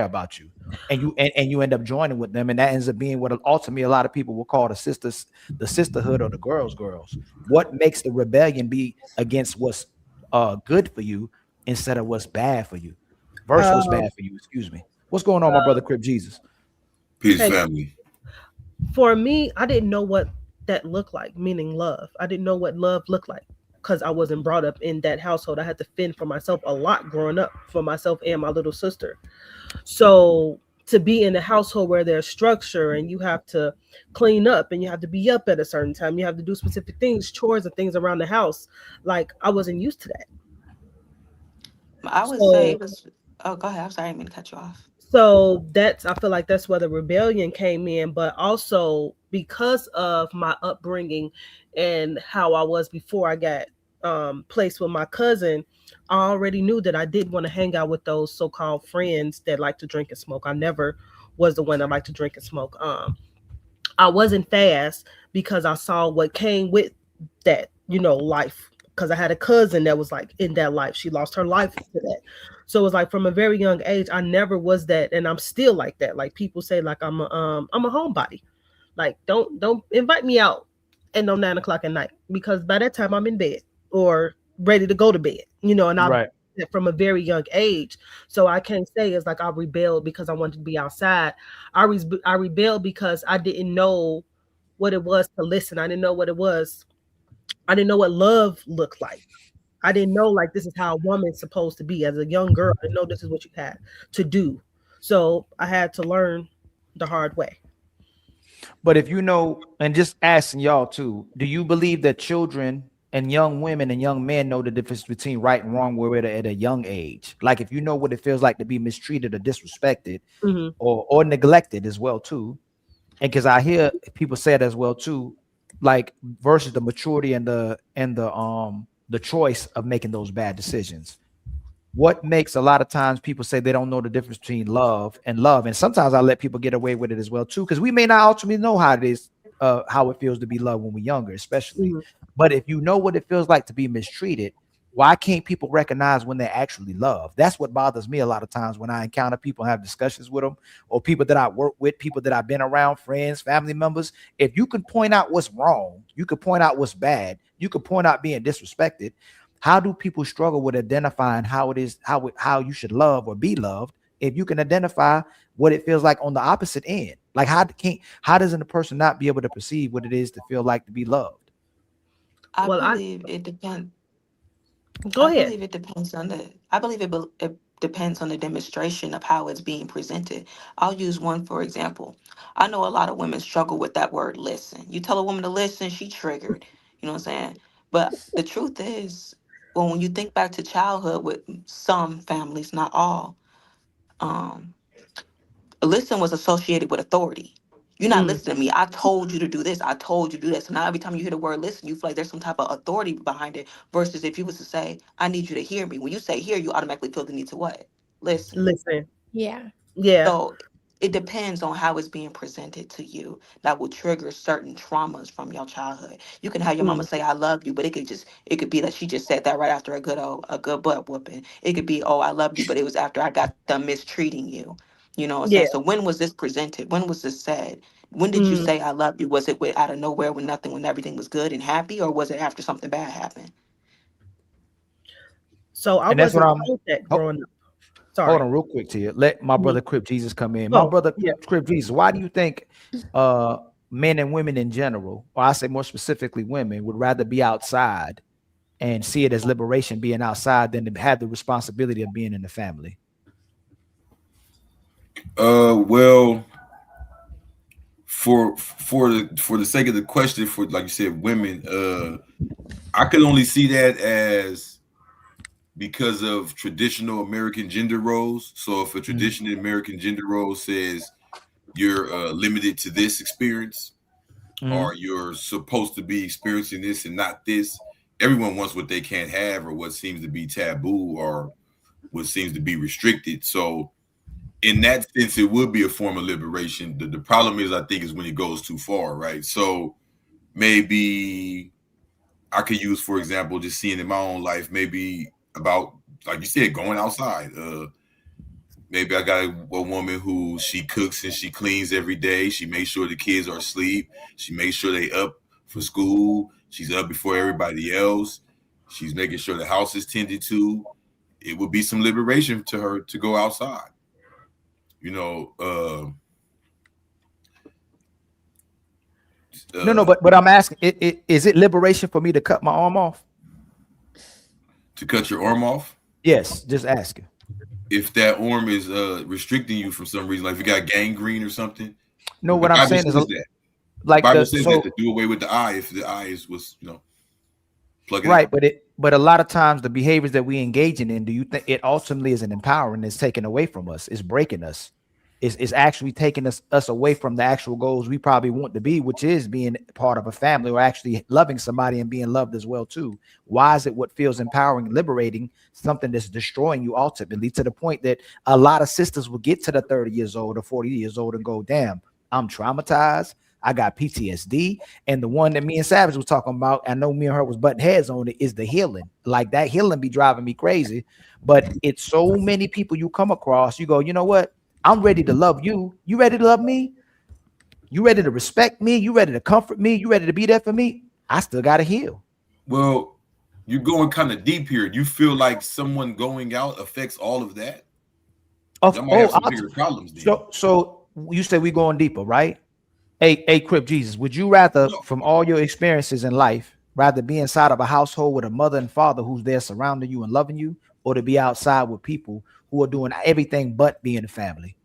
about you, and you end up joining with them, and that ends up being what ultimately a lot of people will call the sisterhood, or the girls. What makes the rebellion be against what's good for you instead of what's bad for you, versus what's Um, bad for you? Excuse me. What's going on, my brother Crip Jesus? Peace, hey, family. for me, I didn't know what that looked like, meaning love. I didn't know what love looked like because I wasn't brought up in that household. I had to fend for myself a lot growing up, for myself and my little sister. So to be in a household where there's structure and you have to clean up and you have to be up at a certain time, you have to do specific things, chores and things around the house, like I wasn't used to that. I would say So it was. Oh, go ahead. I'm sorry, I didn't mean to cut you off. that's, I feel like that's where the rebellion came in, but also because of my upbringing and how I was before I got placed with my cousin, I already knew that I didn't want to hang out with those so-called friends that like to drink and smoke. I never was the one that liked to drink and smoke. I wasn't fast because I saw what came with that, life. Because I had a cousin that was like in that life. She lost her life to that. So it was like from a very young age, I never was that, and I'm still like that. Like people say, like I'm a homebody. Like don't invite me out at no 9 o'clock at night because by that time I'm in bed or ready to go to bed. And I Right. from a very young age. So I can't say it's like I rebelled because I wanted to be outside. I rebelled because I didn't know what it was to listen. I didn't know what it was. I didn't know what love looked like. I didn't know like this is how a woman's supposed to be as a young girl. I didn't know this is what you had to do. So I had to learn the hard way. But if you know, and just asking y'all too, do you believe that children and young women and young men know the difference between right and wrong where at a young age? Like if you know what it feels like to be mistreated or disrespected Hmm. or neglected as well too, and because I hear people say it as well too, like versus the maturity and the choice of making those bad decisions. What makes a lot of times people say they don't know the difference between love, and sometimes I let people get away with it as well too, because we may not ultimately know how it is, how it feels to be loved when we're younger, especially. Hmm. But if you know what it feels like to be mistreated, why can't people recognize when they're actually loved? That's what bothers me a lot of times when I encounter people and have discussions with them, or people that I work with, people that I've been around, friends, family members. If you can point out what's wrong, you could point out what's bad, you could point out being disrespected. How do people struggle with identifying how it is, how you should love or be loved, if you can identify what it feels like on the opposite end? Like how doesn't a person not be able to perceive what it is to feel like to be loved? I Well, I believe it depends. go I ahead. believe it depends on the. I believe it depends on the demonstration of how it's being presented. I'll use one for example. I know a lot of women struggle with that word "listen." You tell a woman to listen, she triggered. You know what I'm saying? But the truth is, well, when you think back to childhood with some families, not all, um, listen was associated with authority. You're not Mm, listening to me. I told you to do this. I told you to do this. So now every time you hear the word listen, you feel like there's some type of authority behind it. Versus if you was to say, I need you to hear me. When you say hear, you automatically feel the need to what? Listen. listen. Yeah. Yeah. So it depends on how it's being presented to you that will trigger certain traumas from your childhood. You can have your mama Mm, say I love you, but it could be that she just said that right after a good butt whooping. It could be, oh, I love you, but it was after I got done mistreating you. You know what I'm saying? yeah. So when was this presented? When was this said? When did you Mm. say I love you? Was it out of nowhere when nothing, when everything was good and happy, or was it after something bad happened? So I And that's what wasn't I'm. told that ho- growing up. Hold Sorry. on, real quick to you. Let my Mhm. brother Crip Jesus come in. My Oh, brother yeah. Crip Jesus. Why do you think uh men and women in general, or I say more specifically women, would rather be outside and see it as liberation being outside than to have the responsibility of being in the family? Well, for the sake of the question, for like you said, women, I could only see that as because of traditional American gender roles. So if a Mhm. traditional American gender role says you're limited to this experience, or Mhm. you're supposed to be experiencing this and not this, everyone wants what they can't have or what seems to be taboo or what seems to be restricted. So in that sense, it would be a form of liberation. The problem is, I think, is when it goes too far, right? So maybe I could use, for example, just seeing in my own life, maybe about, like you said, going outside. Maybe I got a woman who she cooks and she cleans every day. She makes sure the kids are asleep. She makes sure they up for school. She's up before everybody else. She's making sure the house is tended to. It would be some liberation to her to go outside. You know, no, but I'm asking, is it liberation for me to cut my arm off? To cut your arm off? Yes, just asking. If that arm is restricting you for some reason, like if you got gangrene or something. No, what I'm saying is that. Like the Bible says that to do away with the eye if the eye was plug it right, out. but a lot of times the behaviors that we engaging in, do you think it ultimately isn't empowering? It's taken away from us. It's breaking us. It's actually taking us away from the actual goals we probably want to be, which is being part of a family or actually loving somebody and being loved as well too. Why is it what feels empowering, liberating, something that's destroying you ultimately, to the point that a lot of sisters will get to the 30 years old or 40 years old and go, damn, I'm traumatized. I got PTSD. And the one that me and Savage was talking about, I know me and her was butting heads on it, is the healing. Like that healing be driving me crazy. But it's so many people you come across, you go, you know what? I'm ready to love you. You ready to love me? You ready to respect me? You ready to comfort me? You ready to be there for me? I still got to heal. Well, you're going kind of deep here. You feel like someone going out affects all of that? Bigger problems then. So you said we going deeper, right? Hey, Crip Jesus, would you rather, from all your experiences in life, rather be inside of a household with a mother and father who's there surrounding you and loving you, or to be outside with people who are doing everything but being a family?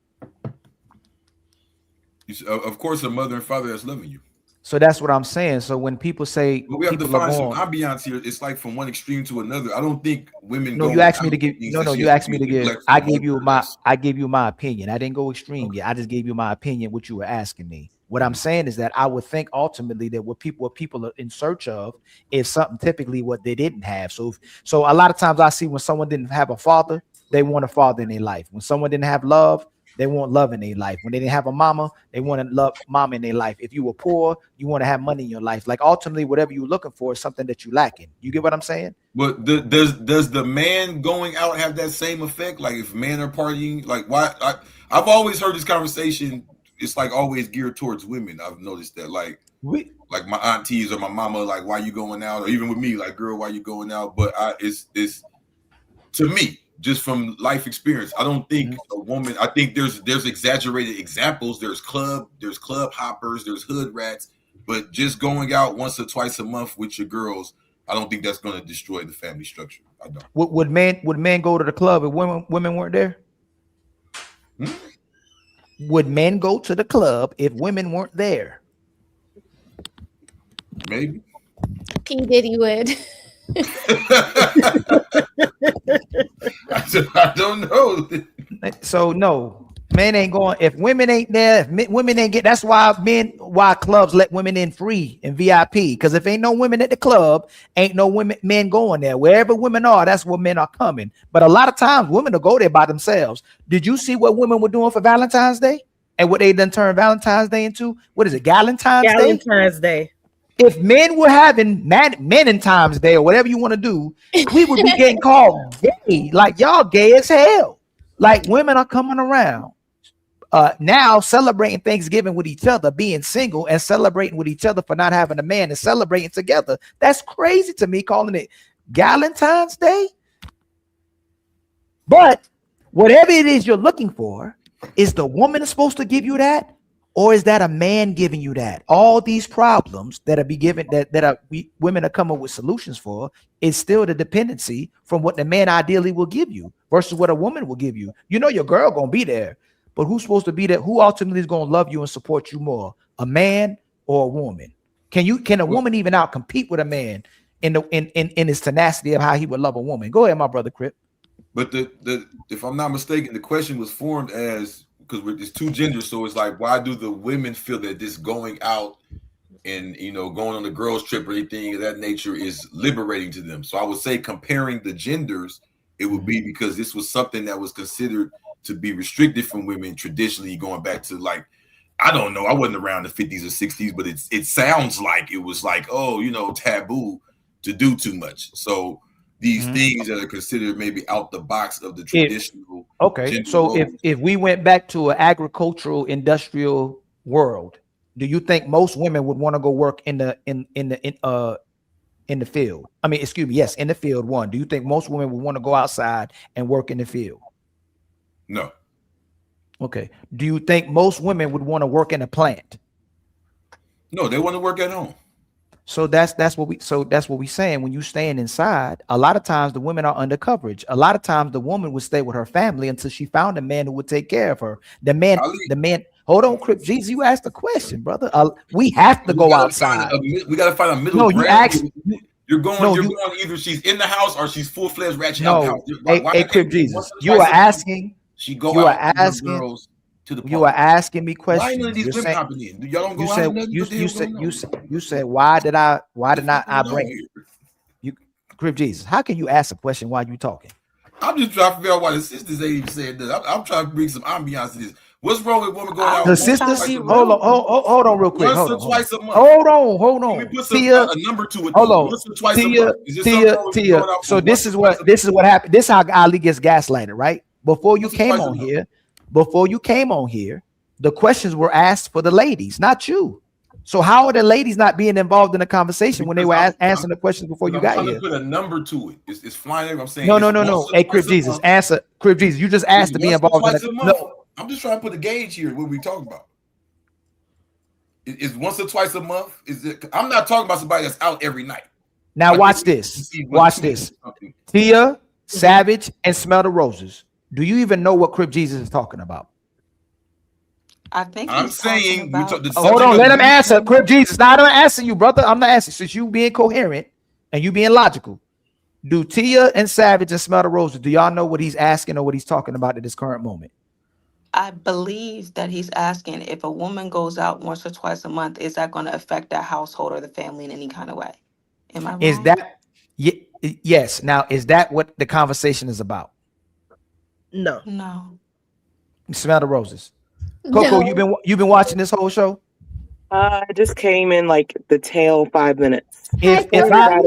Of course, a mother and father that's loving you. So that's what I'm saying. So when people say, but we have to find some ambiance here. It's like from one extreme to another. I don't think women. No, you asked me to give. No, you asked me to give. I gave you my opinion. I didn't go extreme yet. I just gave you my opinion. What you were asking me. What I'm saying is that I would think ultimately that what people are in search of is something typically what they didn't have. So a lot of times I see when someone didn't have a father, they want a father in their life. When someone didn't have love, they want love in their life. When they didn't have a mama, they want to love mama in their life. If you were poor, you want to have money in your life. Like ultimately, whatever you're looking for is something that you lacking. You get what I'm saying? But does the man going out have that same effect? Like if men are partying, like why? I've always heard this conversation. It's like always geared towards women. I've noticed that, like my aunties or my mama, like, why you going out? Or even with me, like, girl, why you going out? But it's to me, just from life experience, I don't think a woman. I think there's exaggerated examples. There's club hoppers, there's hood rats. But just going out once or twice a month with your girls, I don't think that's going to destroy the family structure. I don't. Would men go to the club if women weren't there? Would men go to the club if women weren't there? Maybe. P. Diddy would. I don't know. So no, men ain't going. If women ain't there, if women ain't get. That's why clubs let women in free and VIP. Because if ain't no women at the club, ain't no men going there. Wherever women are, that's where men are coming. But a lot of times, women will go there by themselves. Did you see what women were doing for Valentine's Day and what they done turned Valentine's Day into? What is it, Galentine's Day? If men were having men in Times Day or whatever you want to do, we would be getting called gay. Like y'all gay as hell. Like women are coming around now celebrating Thanksgiving with each other, being single and celebrating with each other for not having a man and celebrating together. That's crazy to me, calling it Galentine's Day. But whatever it is you're looking for, is the woman supposed to give you that? Or is that a man giving you that? All these problems that are women are coming with solutions for is still the dependency from what the man ideally will give you versus what a woman will give you. You know your girl gonna be there, but who's supposed to be there? Who ultimately is gonna love you and support you more, a man or a woman? Can a woman even out compete with a man in his tenacity of how he would love a woman? Go ahead, my brother Crip. But if I'm not mistaken, the question was formed as, because there's two genders, so it's like, why do the women feel that this going out and going on the girls' trip or anything of that nature is liberating to them? So I would say, comparing the genders, it would be because this was something that was considered to be restricted from women traditionally, going back to, like, I don't know, I wasn't around the 50s or 60s, but it sounds like it was like, taboo to do too much. So these things that are considered maybe out the box of the traditional. So if we went back to an agricultural industrial world, do you think most women would want to go work in the field? I mean, excuse me, yes, in the field. One, do you think most women would want to go outside and work in the field? No. Okay. Do you think most women would want to work in a plant? No, they want to work at home. So that's what we saying. When you staying inside, a lot of times the women are under coverage. A lot of times the woman would stay with her family until she found a man who would take care of her. The man. Hold on, Crip Jesus, you asked the question, brother. We have to go outside. We got to find a middle ground. You asked. You're going either she's in the house or she's full-fledged ratchet out the house. Hey, Crip Jesus, you are asking. You are asking. You are asking me questions. Why none of these women hopping in? Y'all don't go out. You said why did not I bring you, Crip Jesus? How can you ask a question while you talking? I'm just trying to figure out why the sisters ain't even saying that. I'm trying to bring some ambiance to this. What's wrong with women going out? The sisters, hold on, real quick. Once or twice a month. Hold on. We put a number to it. Hold on. Once or twice a month. Tia. So this is what happened. This is how Ali gets gaslighted, right? Before you came on here, the questions were asked for the ladies, not you. So how are the ladies not being involved in the conversation when they were answering the questions before you got here? Put a number to it. It's flying. I'm saying no. Hey, Crip Jesus, answer. Crip Jesus, you just asked to be involved in no. I'm just trying to put a gauge here. What we talking about? Is once or twice a month? Is it? I'm not talking about somebody that's out every night. Now watch this. Tia, Savage, and Smell the Roses. Do you even know what Crip Jesus is talking about? I think I'm saying hold on, let him answer. Crip Jesus. Now I'm not asking you, brother. I'm not asking. Since you being coherent and you being logical, do Tia and Savage and Smell the Roses, do y'all know what he's asking or what he's talking about at this current moment? I believe that he's asking if a woman goes out once or twice a month, is that going to affect that household or the family in any kind of way? Am I wrong? Is that yes? Now, is that what the conversation is about? No. Smell the Roses. Coco, you've been watching this whole show? I just came in like the tail 5 minutes. If I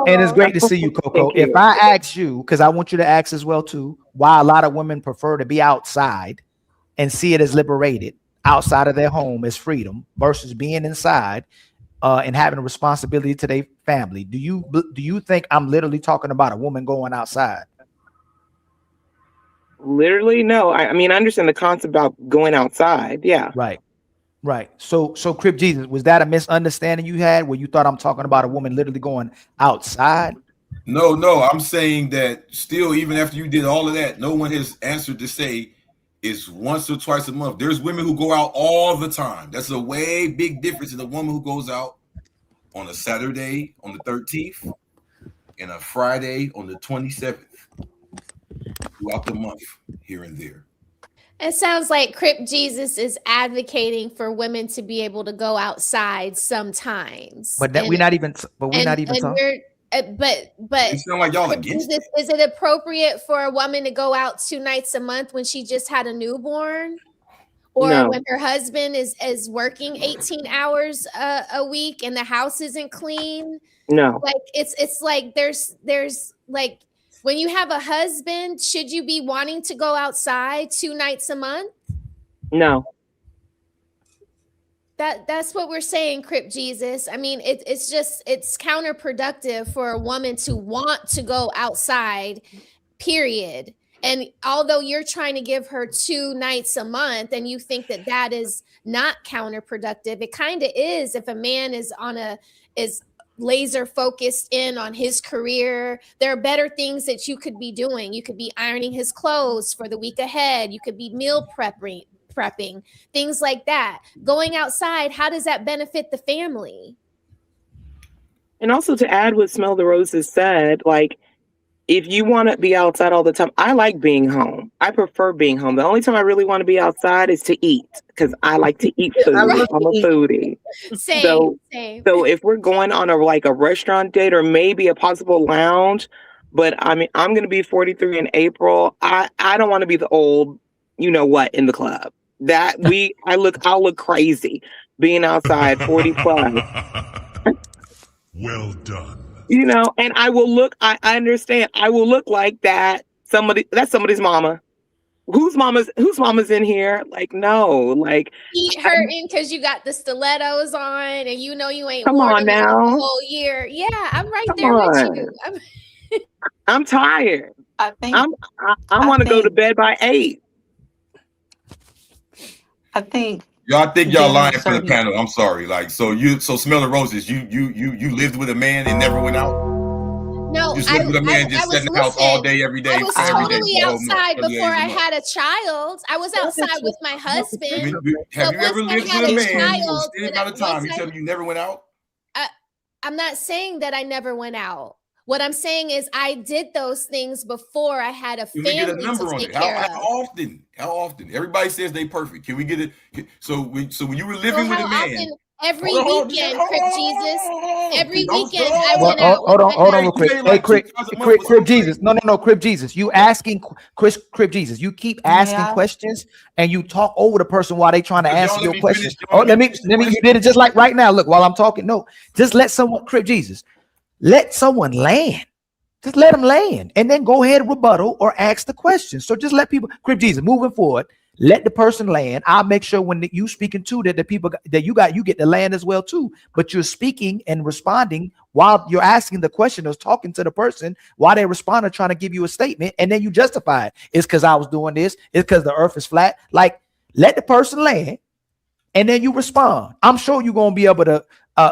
and it's great to see you, Coco. If I ask you, because I want you to ask as well too, why a lot of women prefer to be outside and see it as liberated outside of their home as freedom versus being inside and having a responsibility to their family. Do you think I'm literally talking about a woman going outside? Literally, no. I mean, I understand the concept about going outside. Yeah. Right. So Crip Jesus, was that a misunderstanding you had where you thought I'm talking about a woman literally going outside? No. I'm saying that still, even after you did all of that, no one has answered to say it's once or twice a month. There's women who go out all the time. That's a way big difference in a woman who goes out on a Saturday on the 13th and a Friday on the 27th. Throughout the month, here and there. It sounds like Crip Jesus is advocating for women to be able to go outside sometimes. But we're not even talking. But it sound like y'all against it. Is it appropriate for a woman to go out 2 nights a month when she just had a newborn? Or when her husband is working 18 hours a week and the house isn't clean? No. Like it's like there's like, when you have a husband, should you be wanting to go outside 2 nights a month? No. That's what we're saying, Crip Jesus. I mean, it's counterproductive for a woman to want to go outside, period. And although you're trying to give her 2 nights a month and you think that is not counterproductive, it kind of is if a man is laser focused in on his career. There are better things that you could be doing. You could be ironing his clothes for the week ahead. You could be meal prepping, things like that. Going outside, how does that benefit the family? And also to add what Smell the Roses said, like, if you want to be outside all the time, I like being home. I prefer being home. The only time I really want to be outside is to eat because I like to eat food. I'm a foodie. Same. So if we're going on a restaurant date or maybe a possible lounge, but I mean, I'm going to be 43 in April. I don't want to be the old, you know what, in the club. I'll look crazy being outside 40 plus. Well done. You know, and I will look, I understand, I will look like that's somebody's mama. Whose mama's in here? Like, no, like feet hurting because you got the stilettos on and you know you ain't come worn on them in now. the whole year. Yeah, I'm right Come there with on. you. I'm tired. I think I want to go to bed by 8. I think Y'all think y'all Getting lying for the certain- panel. I'm sorry. Like, so smelling roses, you lived with a man and never went out? No, You just lived with a man just sitting in the house all day, every day. I was every day, totally for outside 30 days before a I month. had a child. I was outside with my husband. Have you But ever once I lived had with a a man for a child, steady amount of time? You tell me you never went out? I'm not saying that I never went out. What I'm saying is I did those things before I had a Can we get a family number to on take it? care How of. often? How often? Everybody says they perfect. Can we get it? So when you were living So with how a man, often? Every Hold on, weekend, hold Crip on, Jesus. hold on. Every Don't weekend stop. I Well, went out. hold on, with my real quick. You made Hey, like Crip, 2,000 a month for Crip something. Jesus. No, Crip Jesus. You asking Crip Jesus. You keep asking Yeah. questions and you talk over the person while they trying to Y'all answer let your me question. finish. Y'all Oh, let me. the You did it just like right now. Look, while I'm talking. No, just let someone, Crip Jesus, let someone land. Just let them land and then go ahead and rebuttal or ask the question. So just let people, Crip Jesus, moving forward, let the person land. I'll make sure when you speaking to that the people that you get the land as well too. But you're speaking and responding while you're asking the question or talking to the person while they respond or trying to give you a statement, and then you justify it. It's because I was doing this. It's because the earth is flat. Like, let the person land and then you respond. I'm sure you're gonna be able to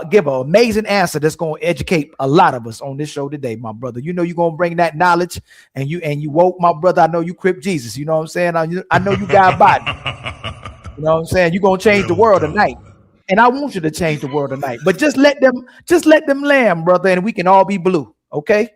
give an amazing answer that's gonna educate a lot of us on this show today, my brother. You know you're gonna bring that knowledge, and you woke, my brother. I know you Crip Jesus. You know what I'm saying? I know you got body. You know what I'm saying? You're gonna change the world tonight, and I want you to change the world tonight. But just let them land, brother, and we can all be blue. Okay.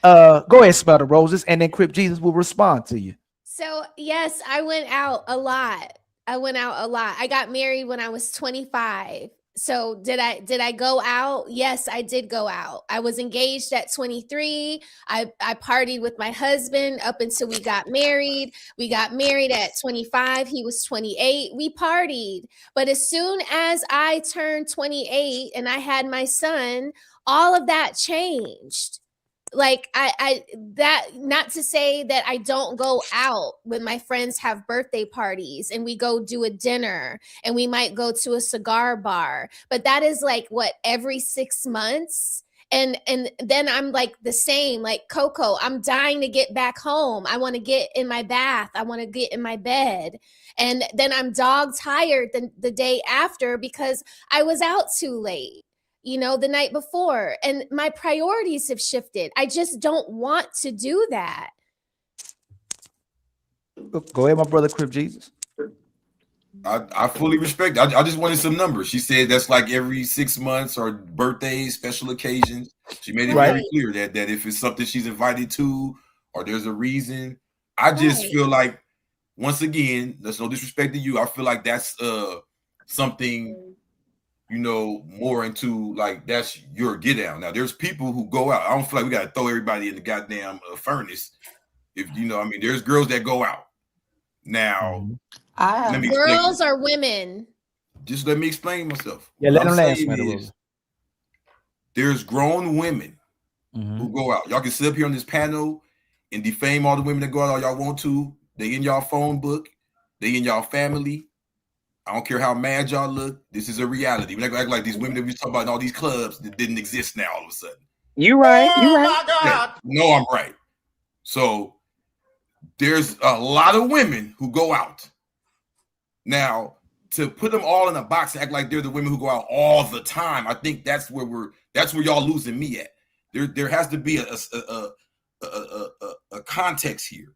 Go ahead, smell the roses, and then Crip Jesus will respond to you. So yes, I went out a lot. I got married when I was 25. So did I go out? Yes, I did go out. I was engaged at 23. I partied with my husband up until we got married. We got married at 25. He was 28. We partied. But as soon as I turned 28 and I had my son, all of that changed. Like I that, not to say that I don't go out when my friends have birthday parties and we go do a dinner and we might go to a cigar bar, but that is like what, every 6 months. And then I'm like the same, like Coco, I'm dying to get back home. I want to get in my bath. I want to get in my bed. And then I'm dog tired the day after because I was out too late, the night before, and my priorities have shifted. I just don't want to do that. Go ahead, my brother Crip Jesus. I fully respect. I just wanted some numbers. She said that's like every 6 months or birthdays, special occasions. She made it very clear that if it's something she's invited to or there's a reason. I just feel like, once again, there's no disrespect to you. I feel like that's something, more into, like, that's your get down. Now, there's people who go out. I don't feel like we got to throw everybody in the goddamn furnace. If there's girls that go out. Now, let me girls or women. Just let me explain myself. Yeah, let them land. There's grown women who go out. Y'all can sit up here on this panel and defame all the women that go out all y'all want to. They in y'all phone book. They in y'all family. I don't care how mad y'all look. This is a reality. We're not gonna act like these women that we talk about in all these clubs that didn't exist now all of a sudden. You right. Oh my God. No, I'm right. So there's a lot of women who go out. Now, to put them all in a box and act like they're the women who go out all the time, I think that's where y'all losing me at. There has to be a context here.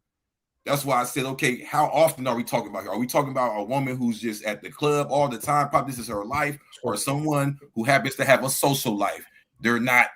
That's why I said, okay, how often are we talking about here? Are we talking about a woman who's just at the club all the time? Probably this is her life, or someone who happens to have a social life. They're not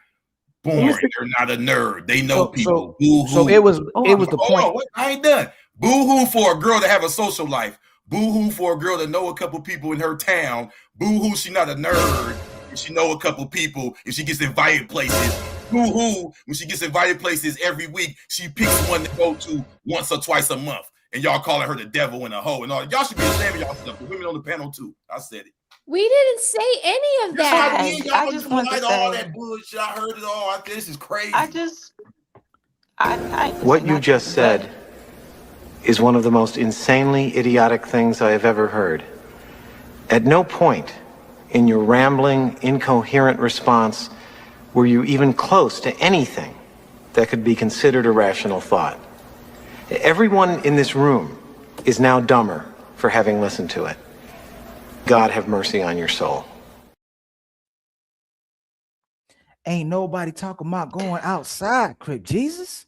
boring. They're not a nerd. They know people. So it was the point. On, I ain't done. Boo-hoo for a girl to have a social life. Boo-hoo for a girl to know a couple people in her town. Boo-hoo, she not a nerd. If she know a couple people, if she gets invited places. Boo-hoo, when she gets invited places every week, she picks one to go to once or twice a month. And y'all calling her the devil and a hoe and all. Y'all should be ashamed of y'all stuff. The women on the panel too. I said it. We didn't say any of that. I just want to say all that bullshit. I heard it all. This is crazy. What you just said is one of the most insanely idiotic things I have ever heard. At no point in your rambling, incoherent response were you even close to anything that could be considered a rational thought. Everyone in this room is now dumber for having listened to it. God have mercy on your soul. Ain't nobody talking about going outside, Crip Jesus.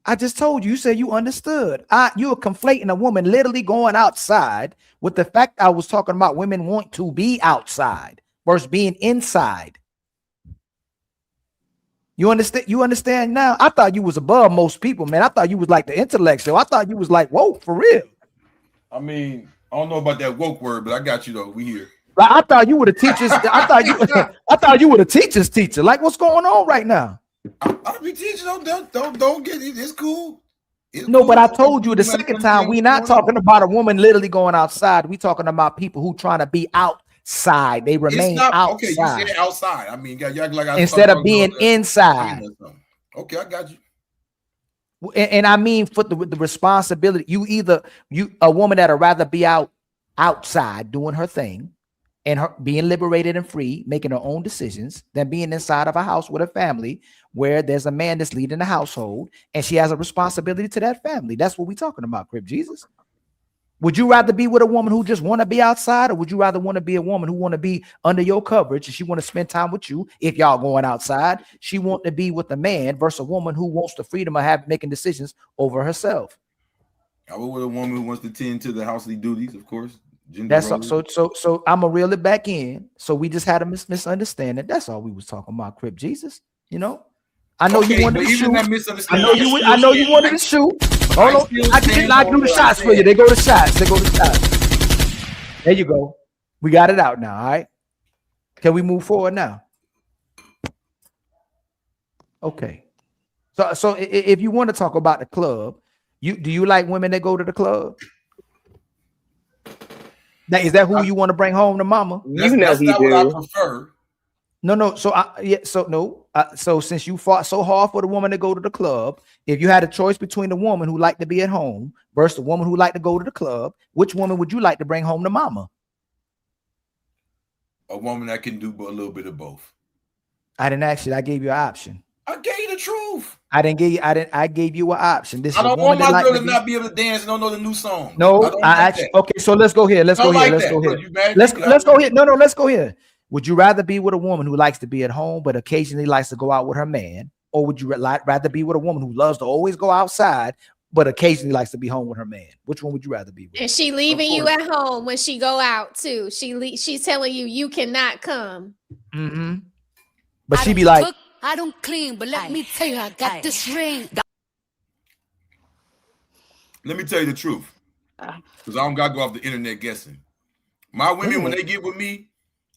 I just told you, you said you understood. You were conflating a woman literally going outside with the fact I was talking about women want to be outside versus being inside. You understand? You understand now? I thought you was above most people, man. I thought you was like the intellectual. I thought you was like, whoa, for real. I mean, I don't know about that woke word, but I got you though. We here. Like, I thought you were the teachers. I thought you were the teacher's teacher. Like, what's going on right now? I'll be teaching. Don't get it. It's cool. No, cool. But I told you the second time we not talking about a woman literally going outside. We talking about people who trying to be outside. They remain outside. Okay, you said outside. I mean, like instead of being inside. Okay, I got you. And I mean, for the responsibility, a woman that'd rather be outside doing her thing and her being liberated and free, making her own decisions, than being inside of a house with a family where there's a man that's leading the household and she has a responsibility to that family. That's what we're talking about, Crip Jesus. Would you rather be with a woman who just want to be outside, or would you rather want to be a woman who want to be under your coverage and she want to spend time with you if y'all going outside? She want to be with a man versus a woman who wants the freedom of making decisions over herself. I would with a woman who wants to tend to the housely duties, of course. That's all. So I'm gonna reel it back in. So we just had a misunderstanding. That's all we was talking about, Crip Jesus. You know, I know you wanted to shoot. I know you wanted to shoot. Hold on, I do the shots for you. They go to shots. There you go. We got it out now. All right. Can we move forward now? Okay. So if you want to talk about the club, do you like women that go to the club? Now, is that who you want to bring home to mama? That's not what I prefer. No. So since you fought so hard for the woman to go to the club, if you had a choice between the woman who liked to be at home versus the woman who liked to go to the club, which woman would you like to bring home to mama? A woman that can do a little bit of both. I didn't ask you. I gave you an option. I gave you the truth. I gave you an option. I don't want my girl to not be able to dance and don't know the new song. No, okay, so let's go here. Let's go here. No, let's go here. Would you rather be with a woman who likes to be at home but occasionally likes to go out with her man, or would you rather be with a woman who loves to always go outside but occasionally likes to be home with her man? Which one would you rather be with? And she leaving you at home when she go out too. She's telling you cannot come. Mm-hmm. But she be like, I don't clean, but let me tell you, I got this ring. Let me tell you the truth, because I don't gotta go off the internet guessing. My women, when they get with me,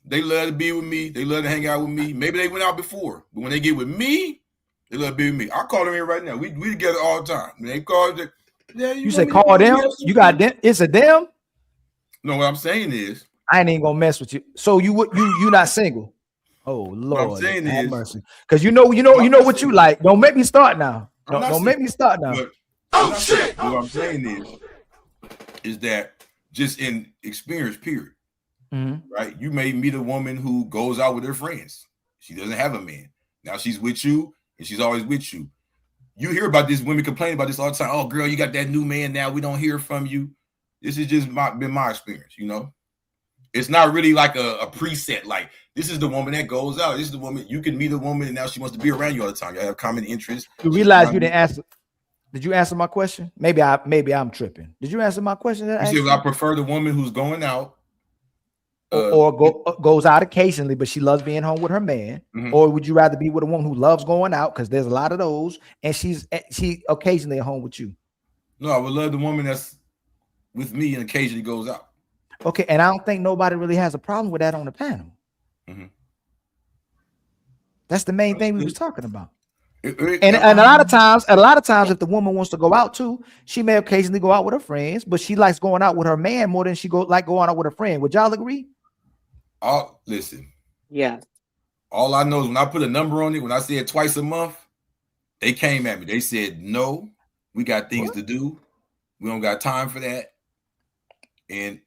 they love to be with me. They love to hang out with me. Maybe they went out before, but when they get with me, they love to be with me. I'll call them here right now. We together all the time. When they call, you say call them? You got them? It's a them? No, what I'm saying is, I ain't gonna mess with you. So you not single? Oh Lord, what I'm saying is, mercy. Because you know what you like. Don't make me start now. Don't make me start now. What I'm saying is that just in experience, period. Mm-hmm. Right? You may meet a woman who goes out with her friends. She doesn't have a man. Now she's with you, and she's always with you. You hear about this, women complain about this all the time. Oh, girl, you got that new man now. We don't hear from you. This has just been my experience, you know? It's not really like a preset. Like, this is the woman that goes out. This is the woman. You can meet a woman, and now she wants to be around you all the time. You have common interests. You realize you didn't answer. Did you answer my question? Maybe I'm tripping. Did you answer my question? You said I prefer the woman who's going out. Goes out occasionally, but she loves being home with her man. Mm-hmm. Or would you rather be with a woman who loves going out, because there's a lot of those, and she occasionally at home with you? No, I would love the woman that's with me and occasionally goes out. Okay, and I don't think nobody really has a problem with that on the panel. Mm-hmm. That's the main thing we was talking about. And a lot of times, if the woman wants to go out too, she may occasionally go out with her friends, but she likes going out with her man more than she like going out with her friend. Would y'all agree? Listen. Yeah. All I know is when I put a number on it, when I said twice a month, they came at me. They said, no, we got things to do. We don't got time for that. And,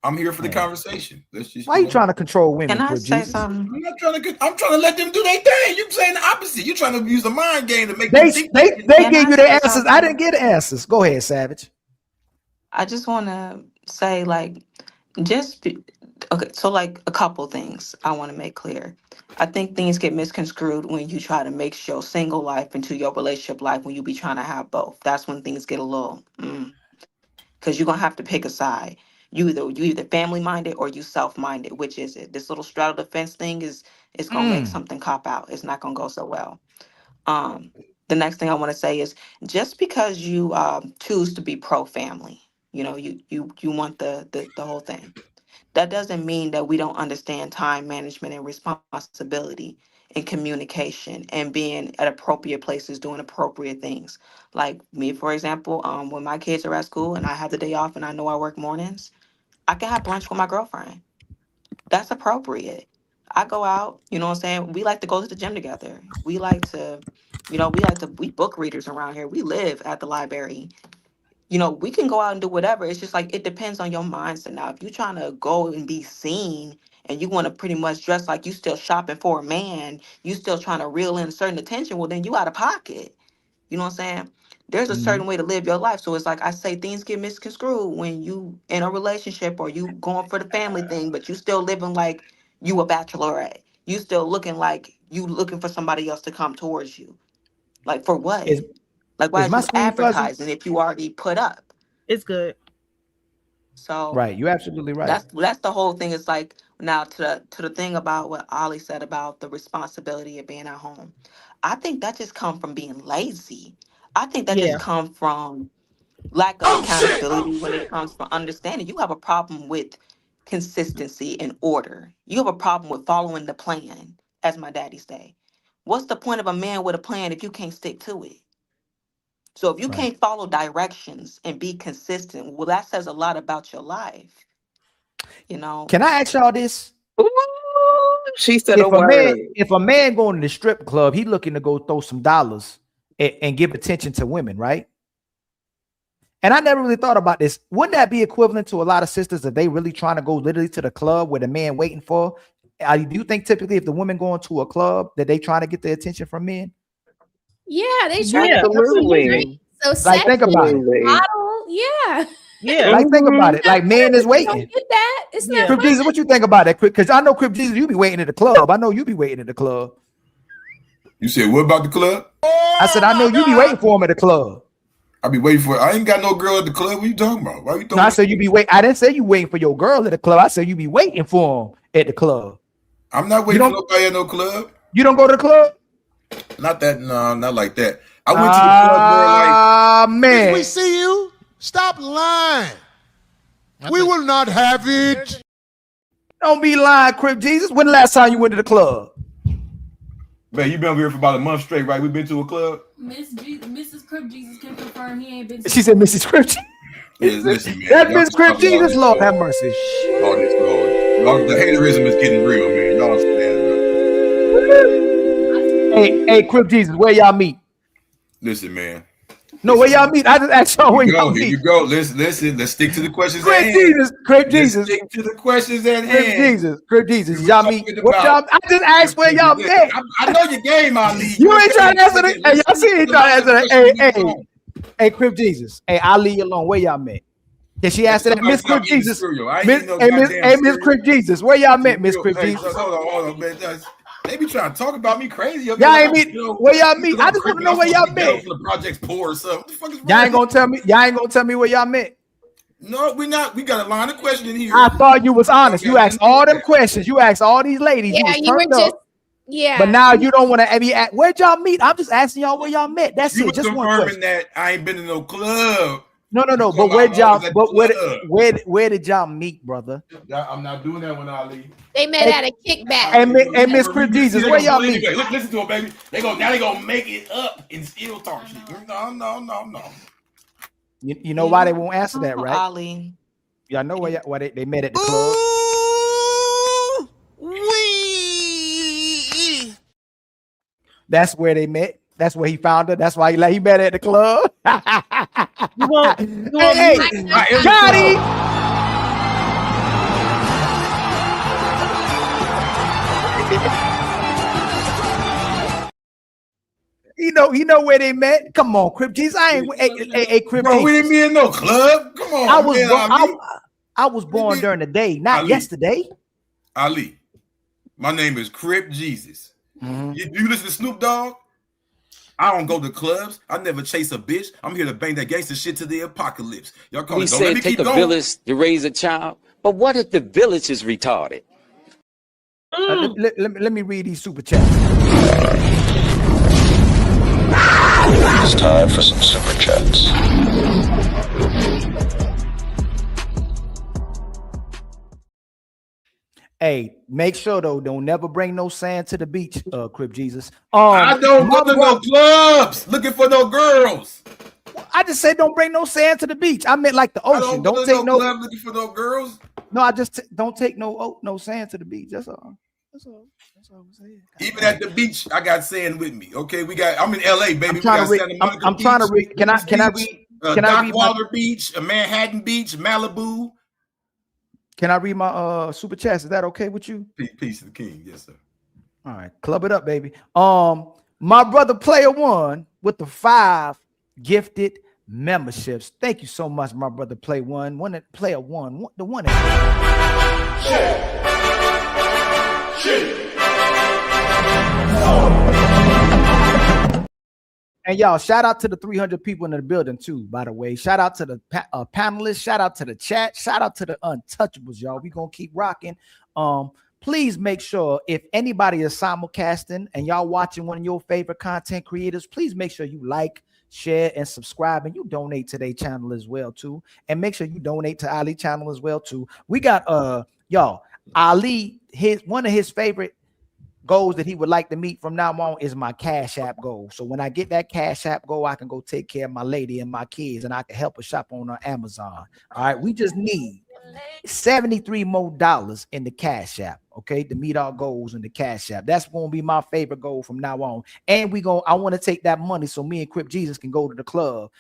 I'm here for the conversation. Let's just. Why are you trying to control women? Can I say something? I'm trying to let them do their thing. You're saying the opposite. You're trying to use the mind game to make they them think. They gave you the answers. Something? I didn't get the answers. Go ahead, Savage. I just want to say, so like a couple things I want to make clear. I think things get misconstrued when you try to mix your single life into your relationship life when you be trying to have both. That's when things get a little, because you're gonna have to pick a side. You either family minded or you self minded. Which is it? This little straddle the fence thing is gonna make something cop out. It's not gonna go so well. The next thing I want to say is just because you choose to be pro family, you want the whole thing. That doesn't mean that we don't understand time management and responsibility and communication and being at appropriate places doing appropriate things. Like me, for example, when my kids are at school and I have the day off and I know I work mornings, I can have brunch with my girlfriend. That's appropriate. I go out, you know what I'm saying? We like to go to the gym together. We like to, we book readers around here. We live at the library. We can go out and do whatever. It's just like it depends on your mindset. Now, if you're trying to go and be seen and you want to pretty much dress like you still shopping for a man, you still trying to reel in a certain attention, well, then you out of pocket. You know what I'm saying? There's a certain way to live your life. So it's like I say things get misconstrued when you in a relationship or you going for the family thing, but you still living like you a bachelorette. You still looking like you looking for somebody else to come towards you. Like for what? Like why is you advertising if you already put up? It's good. So right, you're absolutely right. That's the whole thing. It's like now to the thing about what Ali said about the responsibility of being at home. I think that just come from being lazy. I think that just come from lack of accountability when it comes from understanding. You have a problem with consistency and order. You have a problem with following the plan, as my daddy say. What's the point of a man with a plan if you can't stick to it? So if you can't follow directions and be consistent, well, that says a lot about your life. Can I ask y'all this? Ooh, she said if a man going to the strip club, he looking to go throw some dollars and give attention to women, right? And I never really thought about this. Wouldn't that be equivalent to a lot of sisters if they really trying to go literally to the club where the man waiting for? Do you think typically if the women going to a club that they trying to get the attention from men? Yeah, they try to absolutely. So like think about it. Model, yeah. Like think about it. Like man is waiting. Don't get that. It's not Crip Jesus, what you think about that? Because I know Crip Jesus, you be waiting at the club. I know you be waiting at the club. You said what about the club? I said I know you be waiting for him at the club. I be waiting for. I ain't got no girl at the club. What you talking about? Why you? No, I said you be waiting. I didn't say you waiting for your girl at the club. I said you be waiting for him at the club. I'm not waiting for nobody at no club. You don't go to the club? Not that. No, not like that. I went to the club more like. Ah man, if we see you, stop lying. We will not have it. Don't be lying, Crip Jesus. When the last time you went to the club? Man, you been over here for about a month straight, right? We been to a club. Mrs. Crip Jesus can confirm he ain't been. She said, "Mrs. Crip Jesus." Yeah, listen, man. That's Miss Crip Jesus. Lord have mercy. Lord, the haterism is getting real, man. Y'all understand, Hey, Crip Jesus, where y'all meet? Listen, man. No, where y'all meet? I just asked y'all where y'all meet. Here you go. Listen. Let's stick to the questions at hand. Crip Jesus. Stick to the questions at hand. Crip Jesus. Y'all meet? What y'all? I just asked where y'all met. I know your game, Ali. You ain't trying to answer it. Hey, y'all see he trying to answer that. Hey, Crip Jesus. Hey, I'll leave you alone. Where y'all met? Can she answer that? Miss Crip Jesus. Miss Crip Jesus. Where y'all met, Miss Crip Jesus? Hold on, man. They be trying to talk about me crazy. Y'all ain't meet. Where y'all meet? I just want to know where y'all met. The project's poor or something. What the fuck is wrong? Y'all ain't gonna tell me where y'all met. No, we not. We got a line of questioning here. I thought you was honest. You asked all them questions. You asked all these ladies. Yeah, you were just. Yeah. But now you don't want to be at. Where'd y'all meet? I'm just asking y'all where y'all met. That's you it. Just one confirming that I ain't been in no club. No. You But told where me I y'all? was at the But club. where did y'all meet, brother? I'm not doing that one, Ali. They met at a kickback. And Miss Chris Jesus, where y'all meet? Anyway, listen to it, baby. They gonna make it up and still talk shit. No. You know why they won't answer that, right? Ali. Y'all know why they met at the club? That's where they met. That's where he found her. That's why he met at the club. You want hey, Gotti! You know where they met. Come on, Crip Jesus. I ain't Crip. Bro, we didn't meet in no club. Come on, I was born during the day, not Ali. yesterday. Ali, my name is Crip Jesus. You listen to Snoop Dogg? I don't go to clubs. I never chase a bitch. I'm here to bang that gangster shit to the apocalypse. Y'all call We it. Don't let said me take keep a going. village to raise a child, but what if the village is retarded? Let me read these super chats. It's time for some super chats. Hey, make sure though, don't never bring no sand to the beach, Crip Jesus. I don't go to no clubs looking for no girls. I just said don't bring no sand to the beach. I meant like the ocean. Don't take no club looking for no girls. No, I just don't take no sand to the beach. That's all. That's all I'm saying. Even at the beach, I got sand with me. Okay, I'm in LA, baby. I'm trying to read. Can I read? Dockwater Beach, Manhattan Beach, Malibu. Can I read my super chats? Is that okay with you? Peace to the king, yes, sir. All right, club it up, baby. My brother Player One with the 5 gifted memberships. Thank you so much, my brother Player One. Player One, the one. And y'all, shout out to the 300 people in the building too, by the way. Shout out to the panelists. Shout out to the chat. Shout out to the untouchables, y'all. We're going to keep rocking. Please make sure if anybody is simulcasting and y'all watching one of your favorite content creators, please make sure you like, share, and subscribe, and you donate to their channel as well too. And make sure you donate to Ali channel as well too. We got y'all, Ali, one of his favorite goals that he would like to meet from now on is my Cash App goal. So when I get that Cash App goal, I can go take care of my lady and my kids, and I can help her shop on Amazon. All right, we just need $73 more in the Cash App, okay, to meet our goals in the Cash App. That's going to be my favorite goal from now on. And I want to take that money so me and Crip Jesus can go to the club.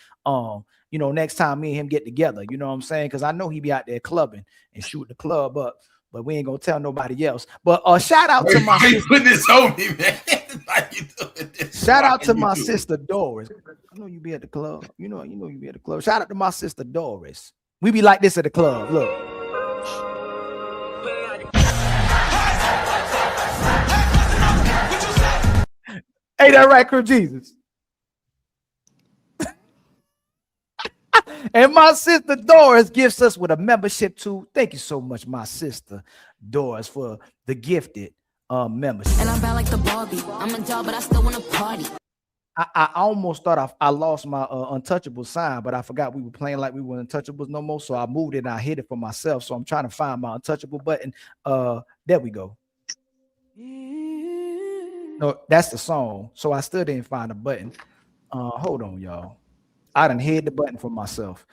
Next time me and him get together, you know what I'm saying? Because I know he be out there clubbing and shoot the club up. But we ain't gonna tell nobody else. But shout out to my sister. Put this on me, man. Shout out to my sister Doris. I know you be at the club. You know you be at the club. Shout out to my sister Doris. We be like this at the club. Look. Ain't that right, Crip Jesus? And my sister Doris gifts us with a membership too. Thank you so much, my sister Doris, for the gifted membership. And I'm bad like the Barbie. I'm a doll, but I still want to party. I almost thought I lost my untouchable sign, but I forgot we were playing like we were untouchables no more. So I moved it and I hid it for myself. So I'm trying to find my untouchable button. There we go. No, that's the song. So I still didn't find a button. Hold on, y'all. I done hid the button for myself.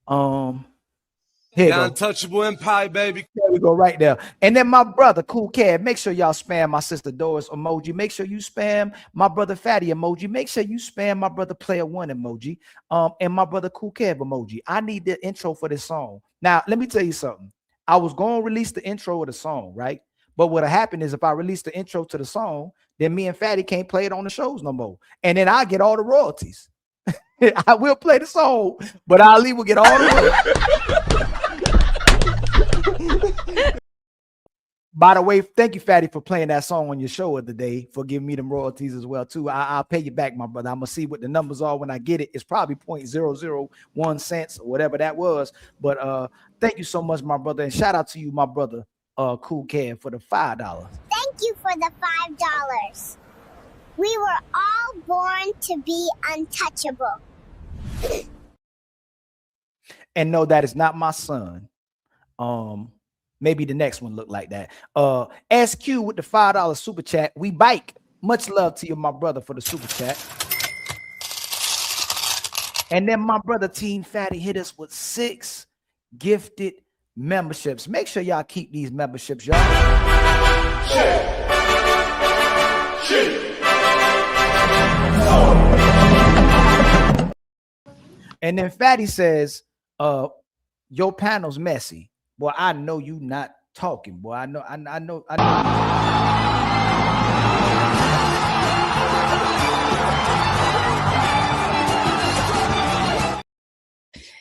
Here you go. Untouchable Empire, baby. There we go, right there. And then my brother, Cool Cad, make sure y'all spam my sister Doris emoji. Make sure you spam my brother Fatty emoji. Make sure you spam my brother Player One emoji. And my brother Cool Cad emoji. I need the intro for this song. Now, let me tell you something. I was going to release the intro of the song, right? But what'll happen is if I release the intro to the song, then me and Fatty can't play it on the shows no more. And then I get all the royalties. I will play the song, but Ali will get all the royalties. By the way, thank you, Fatty, for playing that song on your show of the day, for giving me them royalties as well, too. I'll pay you back, my brother. I'm going to see what the numbers are when I get it. It's probably 0.001 cents or whatever that was. But thank you so much, my brother. And shout out to you, my brother, Cool Cad, for the $5. Thank you for the $5. We were all born to be untouchable. and no, that is not my son. Maybe the next one look like that. SQ with the $5 super chat. We bike. Much love to you, my brother, for the super chat. And then my brother Team Fatty hit us with 6 gifted memberships. Make sure y'all keep these memberships, y'all. And then Fatty says, your panel's messy. Boy, I know you not talking. Boy, I know.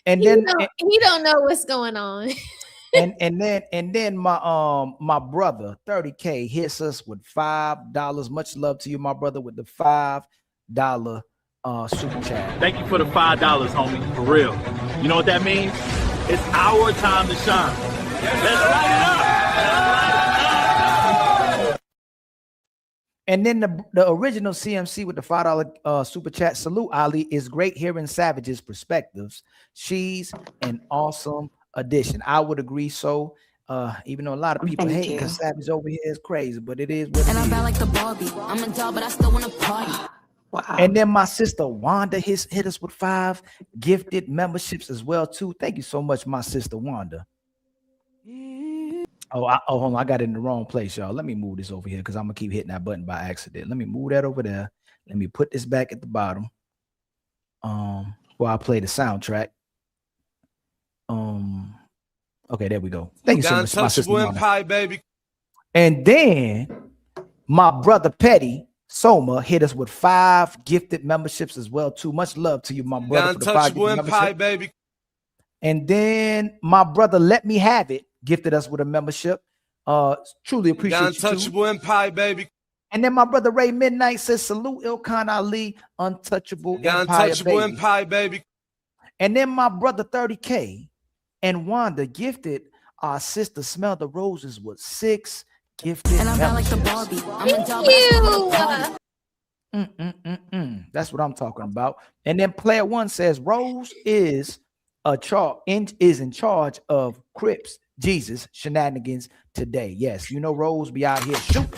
And then he don't know what's going on. and then my brother 30K hits us with $5. Much love to you, my brother, with the $5 super chat. Thank you for the $5, homie. For real. You know what that means? It's our time to shine. Let's light it up. And then the original CMC with the $5 super chat. Salute, Ali. Is great hearing Savage's perspectives. She's an awesome addition. I would agree so. Even though a lot of people hate because Savage over here is crazy, but it is what it is. I'm bad like the Barbie. I'm a doll, but I still want to party. Wow. And then my sister Wanda hit us with 5 gifted memberships as well too. Thank you so much, my sister Wanda. Oh, hold on, I got it in the wrong place, y'all. Let me move this over here because I'm gonna keep hitting that button by accident. Let me move that over there. Let me put this back at the bottom. While I play the soundtrack. Okay, there we go. Thank you so much, my sister Wanda. Baby. And then my brother Petty Soma hit us with 5 gifted memberships as well too. Much love to you, my brother. For the 5 gifted memberships. Baby. And then my brother Let Me Have It gifted us with a membership. Truly appreciate you too. Untouchable Empire, baby. And then my brother Ray Midnight says, salute Ilkan Ali, Untouchable Empire, baby. And then my brother 30K and Wanda gifted our sister Smell the Roses with 6 gifted and I'm bad like the Barbie. I'm a doll, but I still want to party. That's what I'm talking about. And then Player One says Rose is in charge of Crips Jesus shenanigans today. Yes, you know Rose be out here shooting.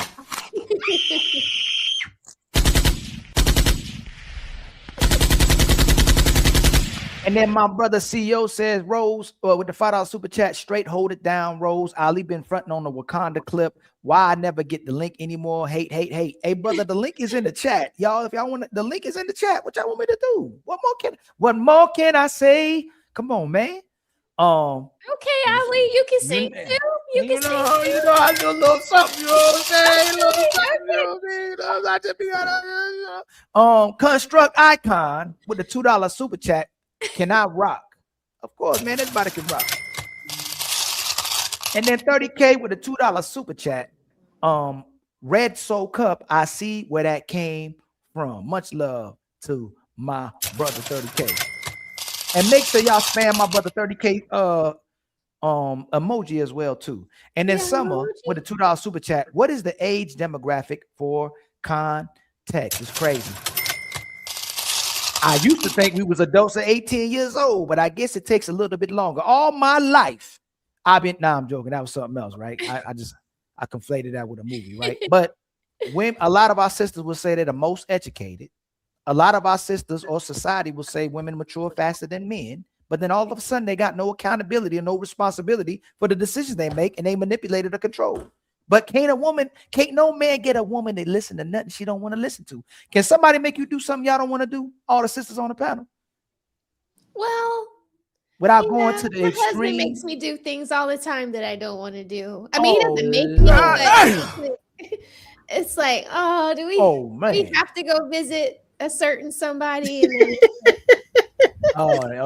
And then my brother CEO says, Rose, with the $5 super chat, straight hold it down, Rose. Ali been fronting on the Wakanda clip. Why I never get the link anymore? Hate. Hey, brother, the link is in the chat. Y'all, if y'all want the link is in the chat. What y'all want me to do? What more can I say? Come on, man. Okay, Ali, you can sing too. You can sing too. You know, I do a little something, you know what I'm saying? I just be Construct Icon with the $2 super chat. Can I rock? Of course, man. Everybody can rock. And then 30K with a $2 super chat. Red Soul Cup. I see where that came from. Much love to my brother 30K. And make sure y'all spam my brother 30K emoji as well too. And then Summer with a $2 super chat. What is the age demographic for context? It's crazy. I used to think we was adults at 18 years old, but I guess it takes a little bit longer. All my life, I'm joking. That was something else, right? I conflated that with a movie, right? But when a lot of our sisters will say they're the most educated, a lot of our sisters or society will say women mature faster than men, but then all of a sudden they got no accountability and no responsibility for the decisions they make, and they manipulated or control. But can't no man get a woman to listen to nothing she don't want to listen to? Can somebody make you do something y'all don't want to do? All the sisters on the panel. Well, without going to the my extreme. husband makes me do things all the time that I don't want to do. I mean, he doesn't make me, but it's like, do we have to go visit a certain somebody? And then,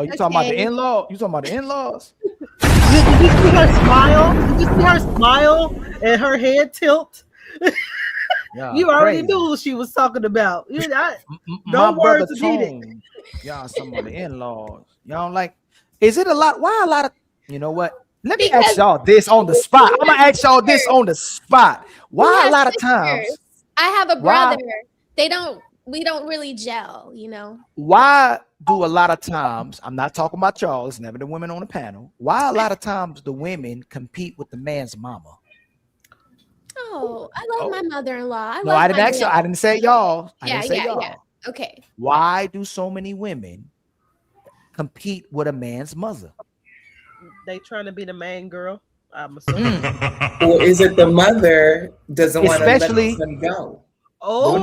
you talking about the in-law? You talking about the in-laws? Did you see her smile? Did you see her smile and her head tilt? You already knew who she was talking about. No words needed. Y'all, some of the in-laws. Y'all don't like. Is it a lot? Why a lot of? You know what? Let me ask y'all this on the spot. I'm gonna ask y'all this on the spot. Why a lot of times? I have a brother. We don't really gel. You know. Why do a lot of times, I'm not talking about y'all, it's never the women on the panel. Why a lot of times the women compete with the man's mama? Oh, I love my mother-in-law. No, I didn't ask you. I didn't say y'all. I didn't say y'all. Yeah. Okay. Why do so many women compete with a man's mother? They trying to be the main girl. I'm assuming. Or is it the mother doesn't want to let them go? Oh,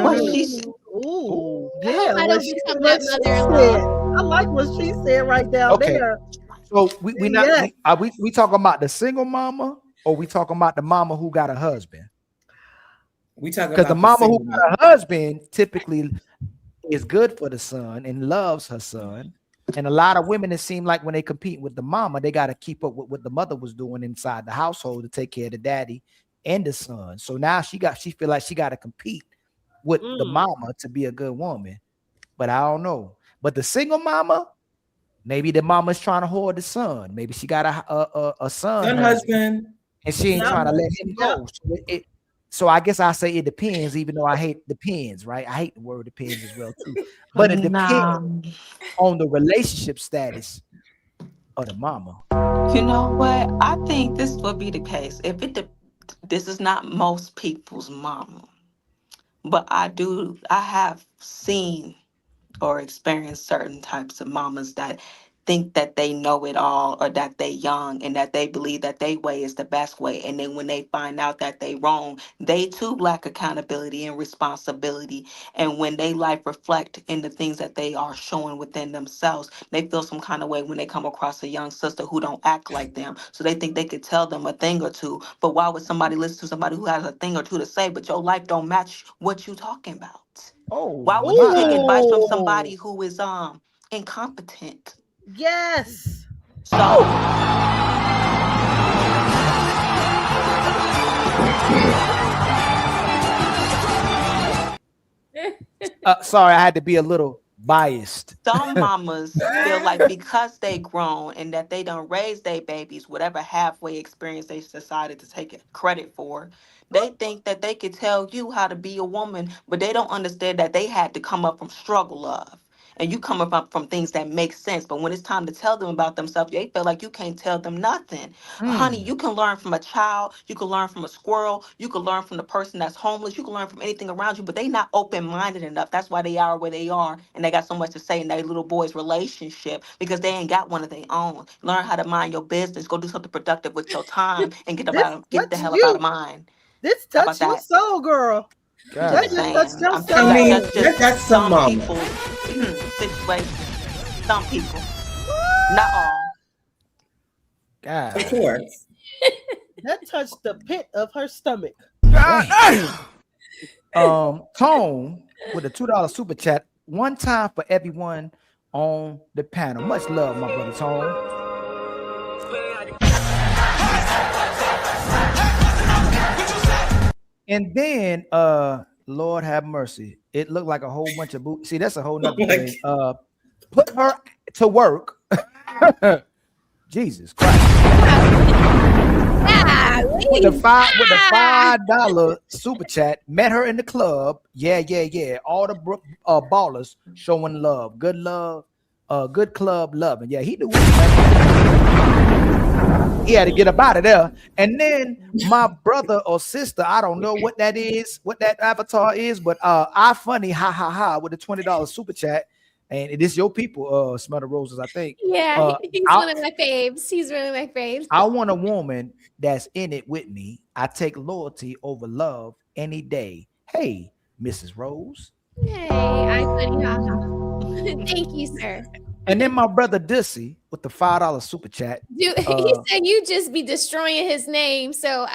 yeah. I don't become that mother-in-law. I like what she said right down there. So we not we talking about the single mama, or we talking about the mama who got a husband? We talking because about the mama who got a husband typically is good for the son and loves her son. And a lot of women, it seem like when they compete with the mama, they got to keep up with what the mother was doing inside the household to take care of the daddy and the son. So now she feel like she got to compete with the mama to be a good woman. But I don't know. But the single mama, maybe the mama's trying to hoard the son. Maybe she got a son husband, and she ain't trying to let him go. So I guess I say it depends, even though I hate depends, right? I hate the word depends as well too. But it depends on the relationship status of the mama. You know what? I think this will be the case. This is not most people's mama, but I have seen or experienced certain types of mamas that think that they know it all, or that they young and that they believe that their way is the best way. And then when they find out that they wrong, they too lack accountability and responsibility. And when they life reflect in the things that they are showing within themselves, they feel some kind of way when they come across a young sister who don't act like them. So they think they could tell them a thing or two. But why would somebody listen to somebody who has a thing or two to say, but your life don't match what you talking about? Why would you take advice from somebody who is incompetent? Yes. So Sorry, I had to be a little biased. some mamas feel like because they grown and that they done raised their babies, whatever halfway experience they decided to take credit for, they think that they could tell you how to be a woman, but they don't understand that they had to come up from struggle of. And you come up from things that make sense. But when it's time to tell them about themselves, they feel like you can't tell them nothing. Honey, you can learn from a child. You can learn from a squirrel. You can learn from the person that's homeless. You can learn from anything around you, but they not open-minded enough. That's why they are where they are. And they got so much to say in their little boy's relationship because they ain't got one of their own. Learn how to mind your business. Go do something productive with your time and get the hell up out of mine. This touched your soul, girl. That just touched your soul. I mean, that's some people situation. Some people, not all. God. Of course. That touched the pit of her stomach. Tone with a $2 super chat. One time for everyone on the panel. Much love, my brother Tone. And then Lord have mercy. It looked like a whole bunch of boots. See, that's a whole nother thing. Put her to work. Jesus Christ. With the $5 super chat, met her in the club. Yeah. All the ballers showing love. Good love. Good club loving. Yeah, he knew he had to get up out of there. And then my brother or sister, I don't know what that is, what that avatar is, but I funny, ha, with a $20 super chat. And it is your people, Smell the Roses, I think. Yeah, he's one of my faves. He's one of my faves. I want a woman that's in it with me. I take loyalty over love any day. Hey, Mrs. Rose. Hey, I'm funny, ha. Thank you, sir. And then my brother Dussy with the $5 super chat. Dude, he said you just be destroying his name. So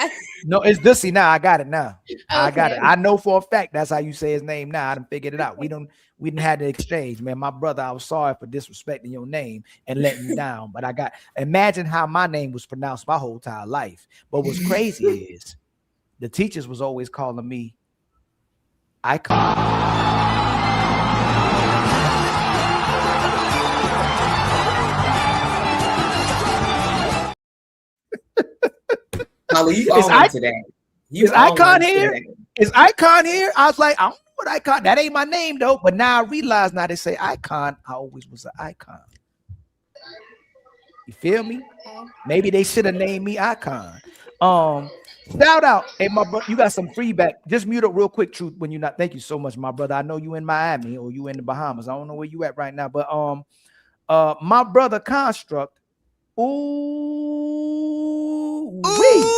no, it's Dussy now. I got it now. Okay. I got it. I know for a fact that's how you say his name now. I done figured it out. We didn't have the exchange, man. My brother, I was sorry for disrespecting your name and letting you down. But imagine how my name was pronounced my whole entire life. But what's crazy is the teachers was always calling me Icon. Holly, you on today. Is Icon here? Is Icon here? I was like, I don't know What icon? That ain't my name though. But now I realize now they say icon. I always was an icon. You feel me? Maybe they should have named me icon. Shout out. Hey, my brother, you got some feedback. Just mute up real quick, Truth, when you're not. Thank you so much, my brother. I know you in Miami or you in the Bahamas. I don't know where you at right now, but my brother Construct. Ooh, wee.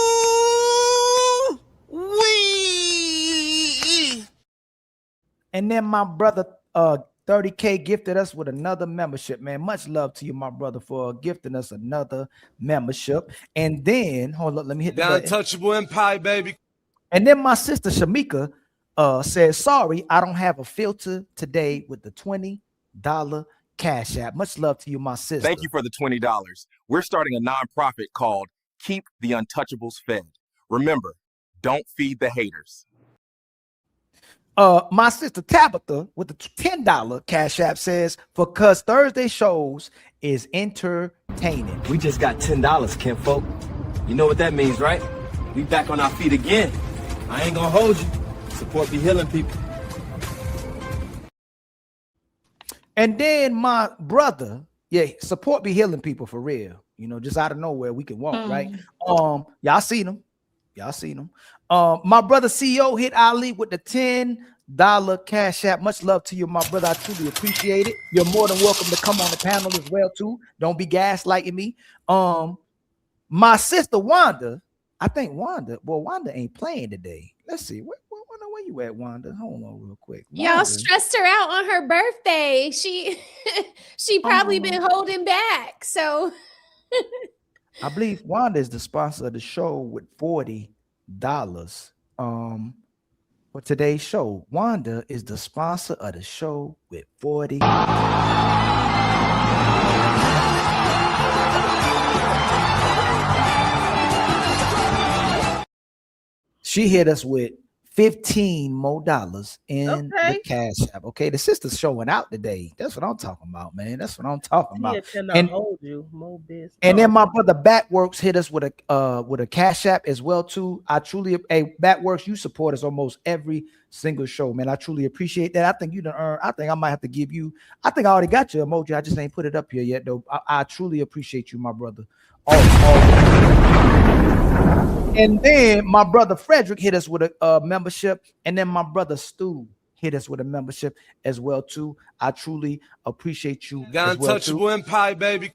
And then my brother 30K gifted us with another membership, man. Much love to you, my brother, for gifting us another membership. And then, hold up, let me hit the button. Untouchable Empire, baby. And then my sister Shamika says, sorry, I don't have a filter today with the $20 Cash App. Much love to you, my sister. Thank you for the $20. We're starting a nonprofit called Keep the Untouchables Fed. Remember, don't feed the haters. My sister Tabitha with the $10 Cash App says, because Thursday shows is entertaining. We just got $10, kinfolk. You know what that means, right? We back on our feet again. I ain't gonna hold you. Support be healing people. And then my brother, support be healing people for real. You know, just out of nowhere we can walk, right? Y'all seen them. My brother CEO hit Ali with the $10 Cash App. Much love to you, my brother. I truly appreciate it. You're more than welcome to come on the panel as well, too. Don't be gaslighting me. My sister Wanda, I think Wanda ain't playing today. Let's see. Where you at, Wanda? Hold on real quick. Y'all stressed her out on her birthday. She probably been holding back. So I believe Wanda is the sponsor of the show with $40. For today's show, Wanda is the sponsor of the show with $40. She hit us with $15 more in the Cash App. Okay, the sister's showing out today. That's what I'm talking about, man. That's what I'm talking about. And hold you, more business. And then my brother Backworks hit us with a Cash App as well too. I truly, Backworks, you support us almost every single show, man. I truly appreciate that. I think you done earned. I think I might have to give you. I think I already got your emoji. I just ain't put it up here yet, though. I truly appreciate you, my brother. And then my brother Frederick hit us with a membership, and then my brother Stu hit us with a membership as well too. I truly appreciate you. The Untouchable Empire, baby.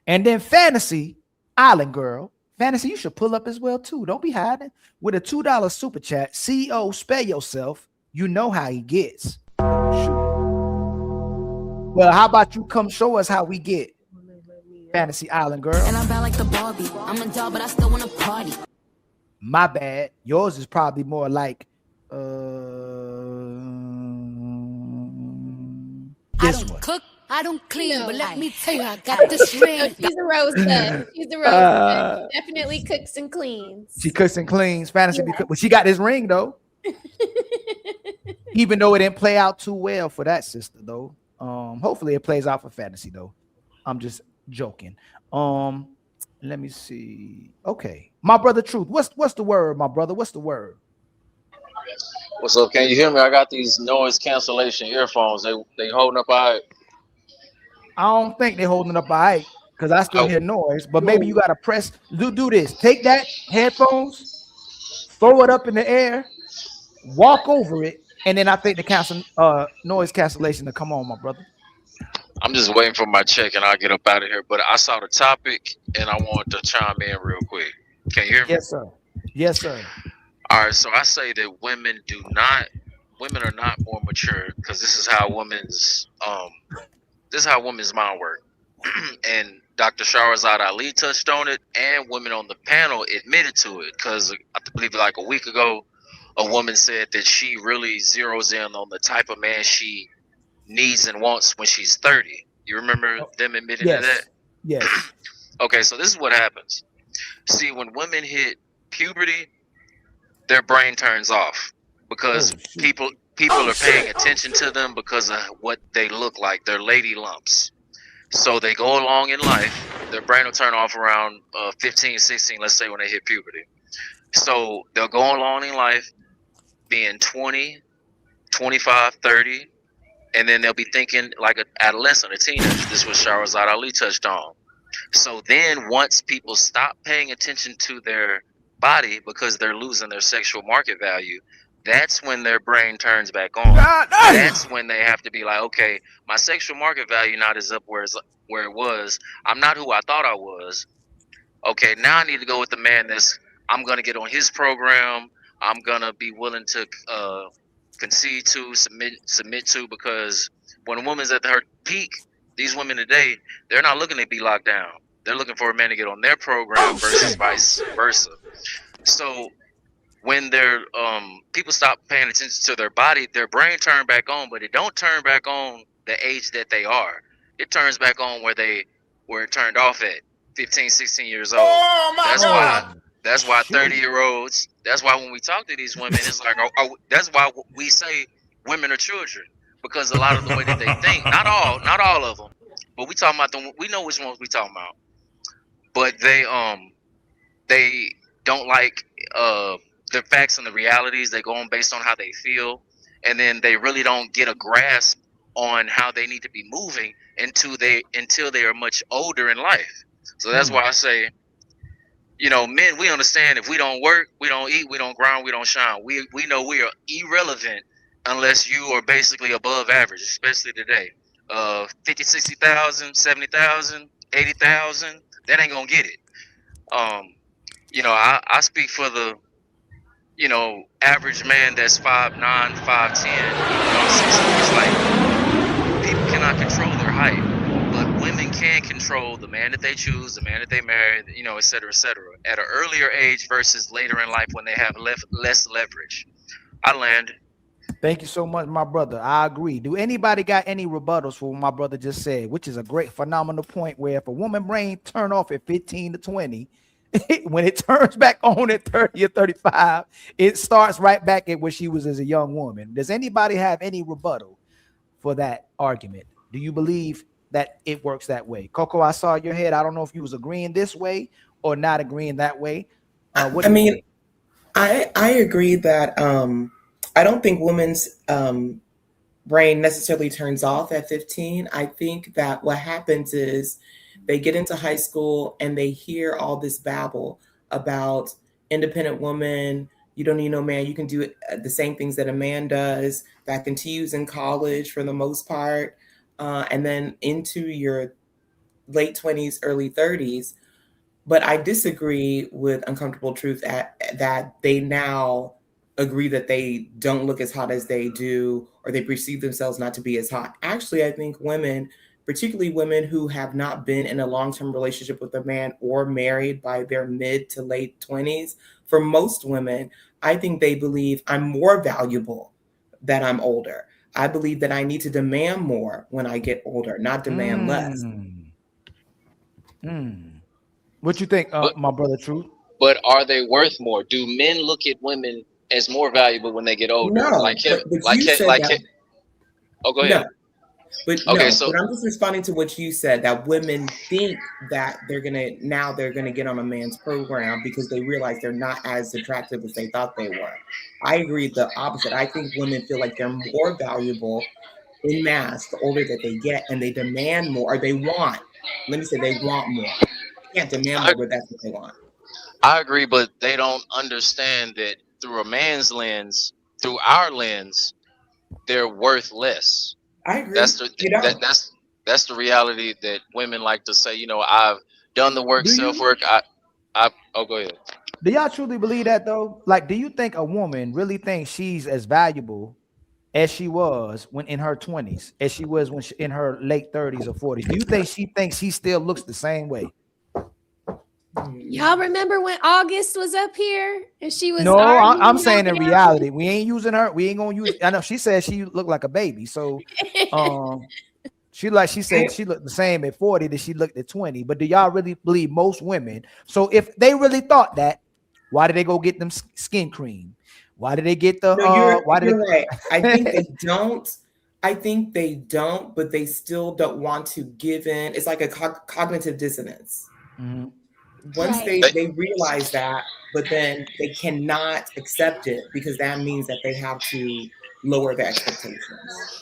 And then Fantasy Island Girl, Fantasy, you should pull up as well too. Don't be hiding with a $2 super chat. CEO, spare yourself. You know how he gets. Well, how about you come show us how we get? Fantasy Island Girl. And I'm bad like the Barbie. I'm a doll, but I still want to party. My bad. Yours is probably more like I this don't one. cook, I don't clean, but let me tell you, I got this ring. She's a roaster. She's a roaster. Definitely cooks and cleans. She cooks and cleans. Fantasy, but she got this ring though. Even though it didn't play out too well for that sister though. Hopefully it plays out for Fantasy though. I'm just joking. Let me see. Okay, my brother Truth. What's the word, my brother? What's the word? What's up? Can you hear me? I got these noise cancellation earphones. They holding up all right. I don't think they're holding up all right because I still hear noise. But maybe you gotta press. Do this. Take that headphones, throw it up in the air, walk over it, and then I think the noise cancellation to come on, my brother. I'm just waiting for my check and I'll get up out of here. But I saw the topic and I want to chime in real quick. Can you hear me? Yes, sir. Yes, sir. All right. So I say that women are not more mature because this is how women's mind work. And Dr. Shahrazad Ali touched on it, and women on the panel admitted to it because I believe like a week ago, a woman said that she really zeroes in on the type of man she needs and wants when she's 30. You remember them admitting to that? Yes. Okay, so this is what happens. See, when women hit puberty, their brain turns off because people are paying attention to them because of what they look like. They're lady lumps. So they go along in life. Their brain will turn off around 15, 16, let's say when they hit puberty. So they'll go along in life being 20, 25, 30, and then they'll be thinking like an adolescent, a teenager. This is what Shahrazad Ali touched on. So then once people stop paying attention to their body because they're losing their sexual market value, that's when their brain turns back on. That's when they have to be like, okay, my sexual market value not is up where it was. I'm not who I thought I was. Okay, now I need to go with the man I'm gonna get on his program. I'm gonna be willing to concede to, submit to, because when a woman's at her peak, these women today, they're not looking to be locked down. They're looking for a man to get on their program versus vice versa. So when they're people stop paying attention to their body, their brain turn back on, but it don't turn back on the age that they are. It turns back on where it turned off at 15, 16 years old. That's why 30-year-olds, that's why when we talk to these women, it's like, that's why we say women are children, because a lot of the way that they think, not all of them, but we talking about them, we know which ones we talking about, but they don't like the facts and the realities. They go on based on how they feel, and then they really don't get a grasp on how they need to be moving until they are much older in life. So that's why I say, men, we understand if we don't work, we don't eat, we don't grind, we don't shine. We know we are irrelevant unless you are basically above average, especially today. 50, 60,000, 70,000, 80,000, that ain't gonna get it. I speak for the, average man that's 5'9", 5'10", 6'4". It's like people cannot control their height, but women can control the man that they choose, the man that they marry, et cetera, at an earlier age versus later in life when they have less leverage. I land. Thank you so much, my brother. I agree. Do anybody got any rebuttals for what my brother just said, which is a great, phenomenal point, where if a woman brain turn off at 15 to 20, when it turns back on at 30 or 35, it starts right back at where she was as a young woman. Does anybody have any rebuttal for that argument? Do you believe that it works that way? Coco, I saw your head. I don't know if you was agreeing this way or not agreeing that way. I agree that I don't think women's brain necessarily turns off at 15. I think that what happens is they get into high school and they hear all this babble about independent woman. You don't need no man. You can do the same things that a man does. That continues in college for the most part. And then into your late 20s, early 30s. But I disagree with Uncomfortable Truth that they now agree that they don't look as hot as they do, or they perceive themselves not to be as hot. Actually, I think women, particularly women who have not been in a long-term relationship with a man or married by their mid to late 20s, for most women, I think they believe I'm more valuable that I'm older. I believe that I need to demand more when I get older, not demand less. What you think, my brother Truth? But are they worth more? Do men look at women as more valuable when they get older? No, Oh, go ahead. No. But I'm just responding to what you said, that women think that they're gonna get on a man's program because they realize they're not as attractive as they thought they were. I agree the opposite. I think women feel like they're more valuable in mass the older that they get, and they demand more, or they want. Let me say they want more. They can't demand more, but that's what they want. I agree, but they don't understand that through a man's lens, through our lens, they're worth less. I agree. That's the reality that women like to say. I've done the work, self-work. Go ahead. Do y'all truly believe that though? Like, do you think a woman really thinks she's as valuable as she was when in her 20s, as she was when in her late 30s or 40s? Do you think she thinks she still looks the same way? Y'all remember when August was up here and she was? No, I'm saying in reality, we ain't using her. We ain't gonna use. I know she said she looked like a baby, so she said she looked the same at 40 that she looked at 20. But do y'all really believe most women? So if they really thought that, why did they go get them skin cream? Why did they get the? You're right. I think they don't. I think they don't, but they still don't want to give in. It's like a cognitive dissonance. Mm-hmm. Once they realize that, but then they cannot accept it because that means that they have to, lower the expectations.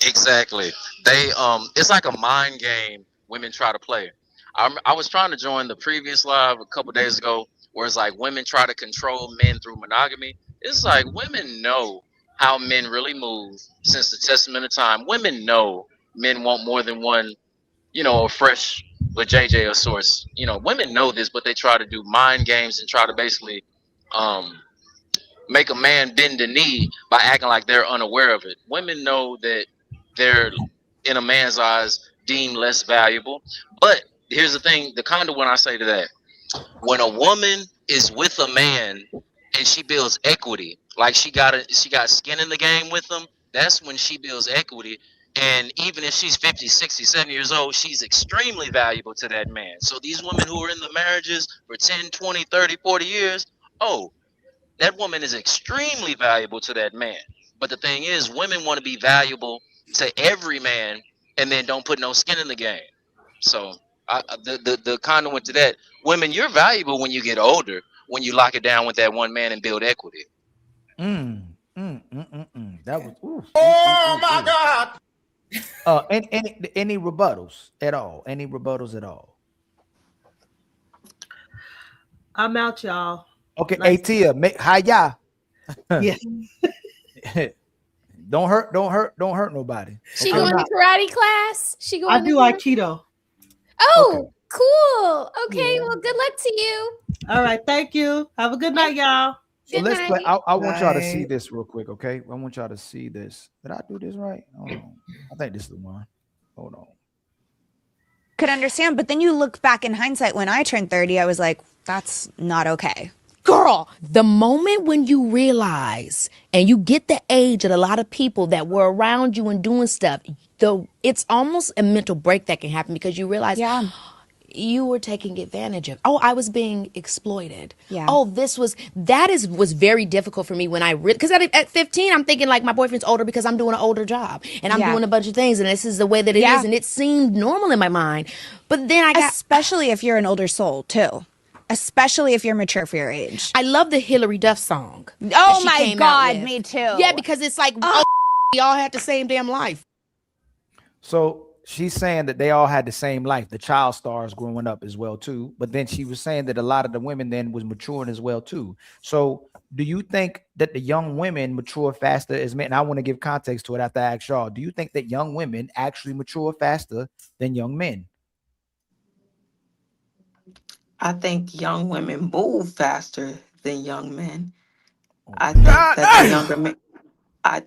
Exactly. They it's like a mind game women try to play. I was trying to join the previous live a couple days ago where it's like women try to control men through monogamy. It's like women know how men really move since the testament of time. Women know men want more than one, a fresh with JJ or source. Women know this, but they try to do mind games and try to basically make a man bend the knee by acting like they're unaware of it. Women know that they're, in a man's eyes, deemed less valuable. But here's the thing, the kind of when I say to that, when a woman is with a man and she builds equity, like she got skin in the game with them, that's when she builds equity. And even if she's 50, 60, 70 years old, she's extremely valuable to that man. So these women who are in the marriages for 10, 20, 30, 40 years, that woman is extremely valuable to that man. But the thing is, women want to be valuable to every man and then don't put no skin in the game. So the kind of went to that. Women, you're valuable when you get older, when you lock it down with that one man and build equity. That was My God. Any rebuttals at all? Any rebuttals at all? I'm out, y'all. Okay, nice. Tia, hi, ya. Yeah. Don't hurt nobody. She going to karate class? I do Aikido. Oh, okay. Cool. Okay, well, good luck to you. All right, thank you. Have a good night, y'all. So let's play. I want y'all to see this real quick, okay? I want y'all to see this. Did I do this right? Hold on. I think this is the one. Hold on. Could understand, but then you look back in hindsight, when I turned 30, I was like, that's not okay. Girl, the moment when you realize and you get the age of a lot of people that were around you and doing stuff, it's almost a mental break that can happen because you realize, you were taking advantage of. Oh, I was being exploited. Yeah. Oh, was very difficult for me when because at 15, I'm thinking like my boyfriend's older because I'm doing an older job and I'm doing a bunch of things and this is the way that it is. And it seemed normal in my mind. But then especially if you're an older soul too. Especially if you're mature for your age. I love the Hillary Duff song. Oh my God, me too. Yeah, because it's like, we all had the same damn life. So she's saying that they all had the same life, the child stars growing up as well too. But then she was saying that a lot of the women then was maturing as well too. So do you think that the young women mature faster as men? And I want to give context to it after I ask y'all. Do you think that young women actually mature faster than young men? I think young women move faster than young men. I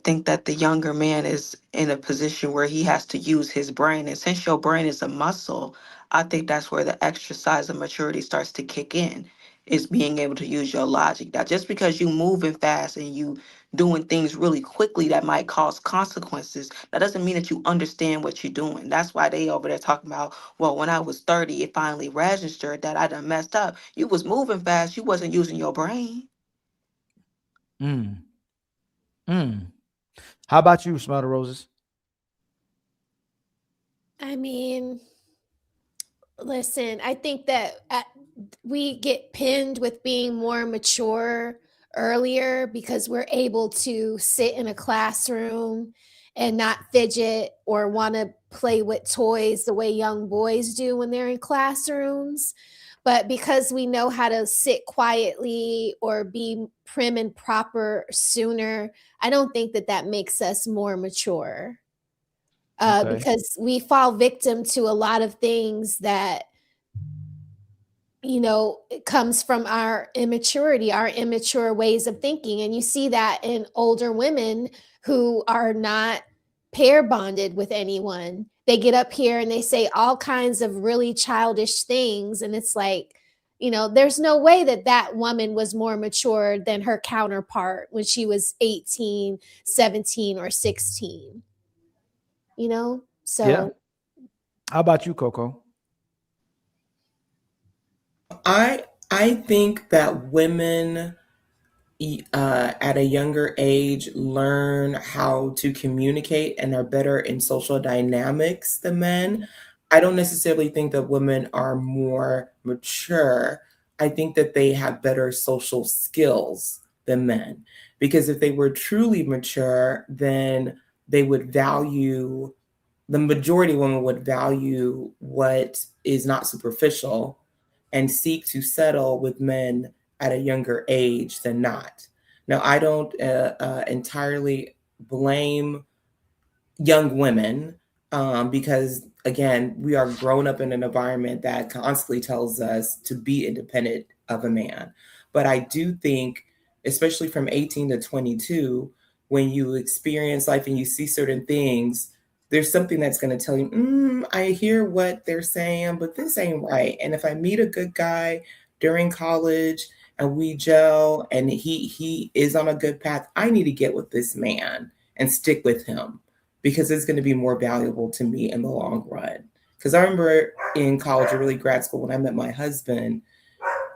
think that the younger man is in a position where he has to use his brain. And since your brain is a muscle, I think that's where the exercise of maturity starts to kick in, is being able to use your logic. Now, just because you moving fast and you doing things really quickly that might cause consequences, that doesn't mean that you understand what you're doing. That's why they over there talking about, well, when I was 30, it finally registered that I done messed up. You was moving fast. You wasn't using your brain. How about you, Smell the Roses? I mean, listen, I think that we get pinned with being more mature earlier because we're able to sit in a classroom and not fidget or want to play with toys the way young boys do when they're in classrooms. But because we know how to sit quietly or be prim and proper sooner, I don't think that makes us more mature. Because we fall victim to a lot of things that, it comes from our immaturity, our immature ways of thinking. And you see that in older women who are not pair bonded with anyone. They get up here and they say all kinds of really childish things. And it's like, there's no way that woman was more mature than her counterpart when she was 18, 17, or 16. So. Yeah. How about you, Coco? I think that women at a younger age learn how to communicate and are better in social dynamics than men. I don't necessarily think that women are more mature. I think that they have better social skills than men. Because if they were truly mature, then they would value, the majority of women would value what is not superficial and seek to settle with men at a younger age than not. Now, I don't entirely blame young women because, again, we are grown up in an environment that constantly tells us to be independent of a man. But I do think, especially from 18 to 22, when you experience life and you see certain things, there's something that's going to tell you, I hear what they're saying, but this ain't right. And if I meet a good guy during college and we gel and he is on a good path, I need to get with this man and stick with him because it's going to be more valuable to me in the long run. Because I remember in college, or really grad school, when I met my husband,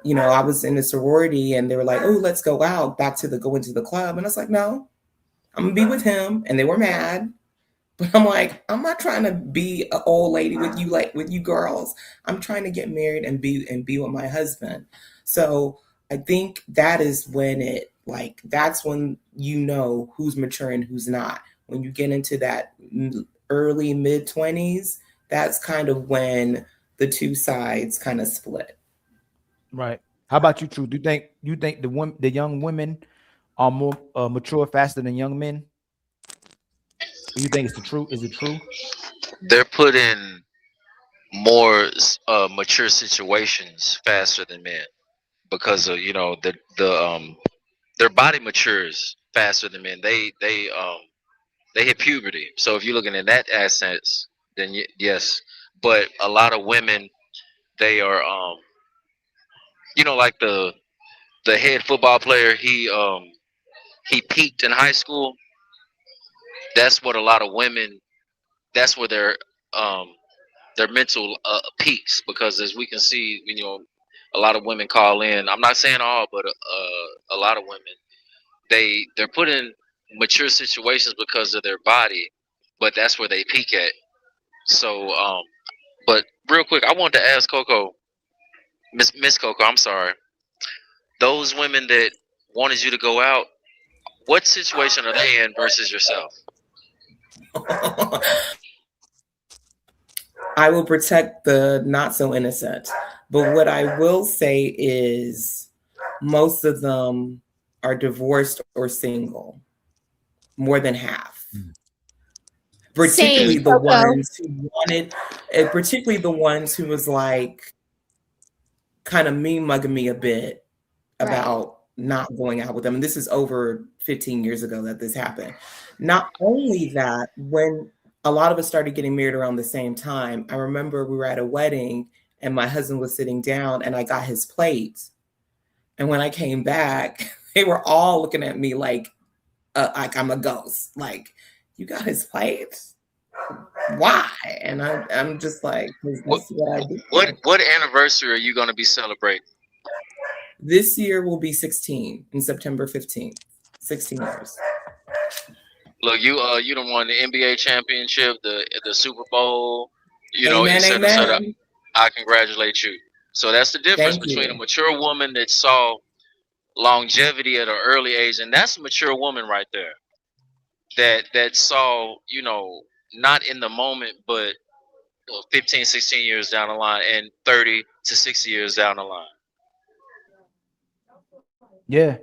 you know, I was in a sorority and they were like, oh, let's go out back to going to the club. And I was like, no, I'm gonna be with him. And they were mad. But I'm like, I'm not trying to be an old lady with you, like with you girls. I'm trying to get married and be with my husband. So I think that is when that's when you know who's mature and who's not. When you get into that early mid-20s, that's kind of when the two sides kind of split. Right. How about you, True? Do you think the young women are more mature faster than young men? Do you think it's the truth? Is it true? They're put in more mature situations faster than men because of their body matures faster than men. They hit puberty. So if you're looking at that essence, then yes. But a lot of women, they are like the head football player. He peaked in high school. That's what a lot of women. That's where their mental peaks, because as we can see, a lot of women call in. I'm not saying all, but a lot of women, they're put in mature situations because of their body, but that's where they peak at. So, but real quick, I wanted to ask Coco, Miss Coco, I'm sorry. Those women that wanted you to go out, what situation are they in versus yourself? I will protect the not so innocent. But what I will say is most of them are divorced or single, more than half. Particularly the ones who wanted, particularly the ones who was like kind of mean mugging me a bit about not going out with them. And this is over 15 years ago that this happened. Not only that, when a lot of us started getting married around the same time, I remember we were at a wedding and my husband was sitting down and I got his plate. And when I came back, they were all looking at me like I'm a ghost. Like, you got his plate? Why? And I'm just like, this is what I do. What anniversary are you going to be celebrating? This year will be 16 in September 15th. 16 years. Look, you done won the NBA championship, the Super Bowl, Amen, et cetera, et cetera. amen. I congratulate you. So that's the difference Thank between you. a mature woman that saw longevity at an early age, and that's a mature woman right there. That saw, not in the moment, but 15, 16 years down the line and 30 to 60 years down the line. Yeah.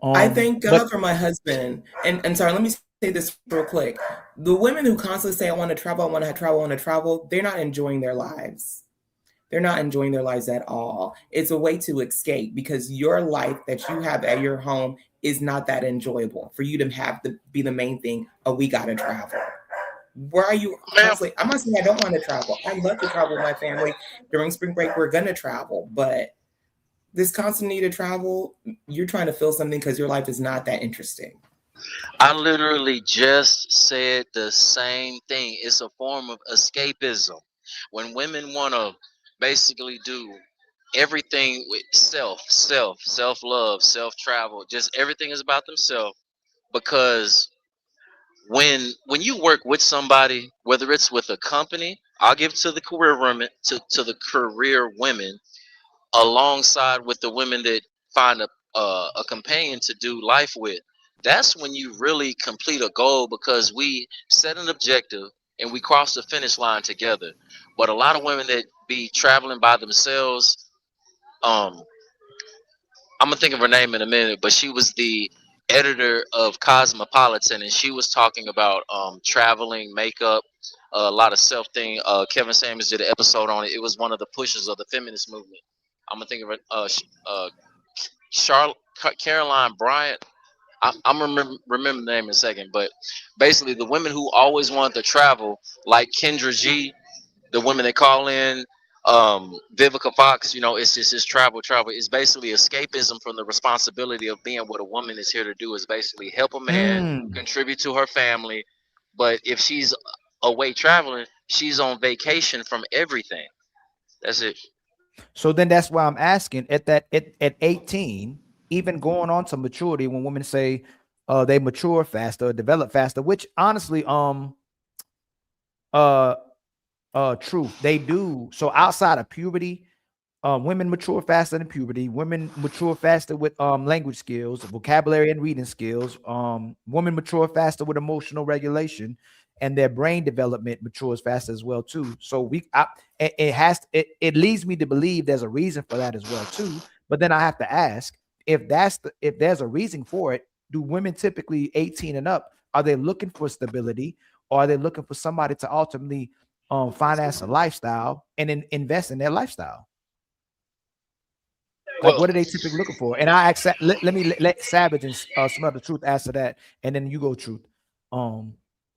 I thank God for my husband. And sorry, let me say this real quick. The women who constantly say, I want to travel, I want to travel, I want to travel, they're not enjoying their lives. They're not enjoying their lives at all. It's a way to escape because your life that you have at your home is not that enjoyable for you to have to be the main thing. Oh, we got to travel. Where are you? Honestly, I'm not saying I don't want to travel. I love to travel with my family. During spring break, we're going to travel. But this constant need to travel, you're trying to fill something because your life is not that interesting. I literally just said the same thing. It's a form of escapism. When women want to basically do everything with self-love, self-travel, just everything is about themselves, because when you work with somebody, whether it's with a company, I'll give to the career women, to the career women, alongside with the women that find a a companion to do life with, that's when you really complete a goal, because we set an objective and we cross the finish line together. But a lot of women that be traveling by themselves, I'm gonna think of her name in a minute, but she was the editor of Cosmopolitan, and she was talking about traveling, makeup, a lot of self thing. Kevin Samuels did an episode on it. It was one of the pushes of the feminist movement. I'm gonna think of it. Charlotte Caroline Bryant. I'm remember the name in a second, but basically the women who always wanted to travel, like Kendra G, the women that call in, Vivica Fox, it's just this travel. It's basically escapism from the responsibility of being what a woman is here to do, is basically help a man, contribute to her family. But if she's away traveling, she's on vacation from everything. That's it. So then that's why I'm asking at 18, even going on to maturity, when women say they mature faster, develop faster, which honestly, truth, they do. So outside of puberty, women mature faster than puberty. Women mature faster with language skills, vocabulary and reading skills. Women mature faster with emotional regulation, and their brain development matures faster as well too. So it leads me to believe there's a reason for that as well too. But then I have to ask, if there's a reason for it, do women typically 18 and up, are they looking for stability, or are they looking for somebody to ultimately finance a lifestyle and then invest in their lifestyle? Like, what are they typically looking for? And I accept. Let me let Savage and Smell the Truth answer that, and then you go, Truth.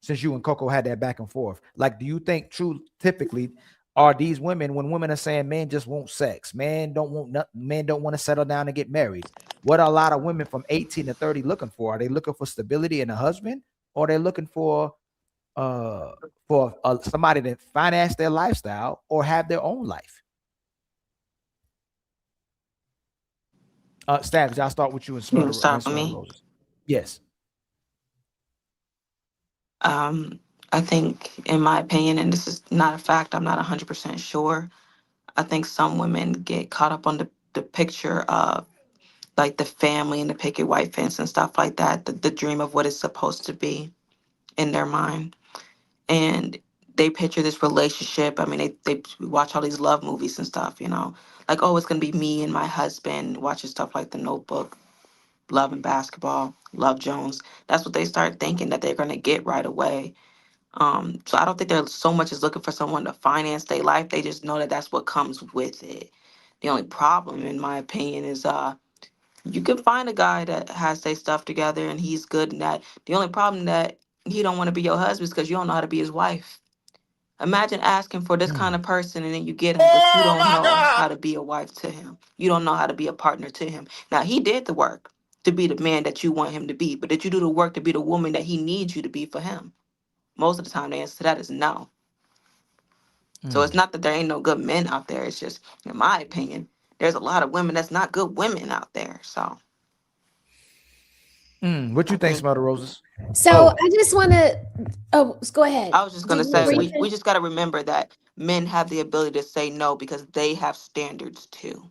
Since you and Coco had that back and forth, like, do you think, Truth, typically are these women, when women are saying men just want sex, men don't want nothing, men don't want to settle down and get married, what are a lot of women from 18 to 30 looking for? Are they looking for stability in a husband, or are they looking for somebody to finance their lifestyle or have their own life? Savage, I'll start with you and Smell the Roses. Yes. I think, in my opinion, and this is not a fact, I'm not 100% sure, I think some women get caught up on the picture of like the family and the picket white fence and stuff like that, the dream of what it's supposed to be in their mind. And they picture this relationship. I mean, they watch all these love movies and stuff, like, oh, it's going to be me and my husband, watching stuff like The Notebook, Love and Basketball, Love Jones. That's what they start thinking that they're going to get right away. So I don't think they're so much as looking for someone to finance their life. They just know that that's what comes with it. The only problem, in my opinion, is you can find a guy that has their stuff together and he's good in that. The only problem that he don't want to be your husband is because you don't know how to be his wife. Imagine asking for this kind of person and then you get him, but you don't know how to be a wife to him. You don't know how to be a partner to him. Now, he did the work to be the man that you want him to be, but did you do the work to be the woman that he needs you to be for him? Most of the time, the answer to that is no. So it's not that there ain't no good men out there. It's just, in my opinion, there's a lot of women that's not good women out there. So. What you think, Smell the Roses? So I just want to. Oh, go ahead. I was just gonna say we just got to remember that men have the ability to say no because they have standards too.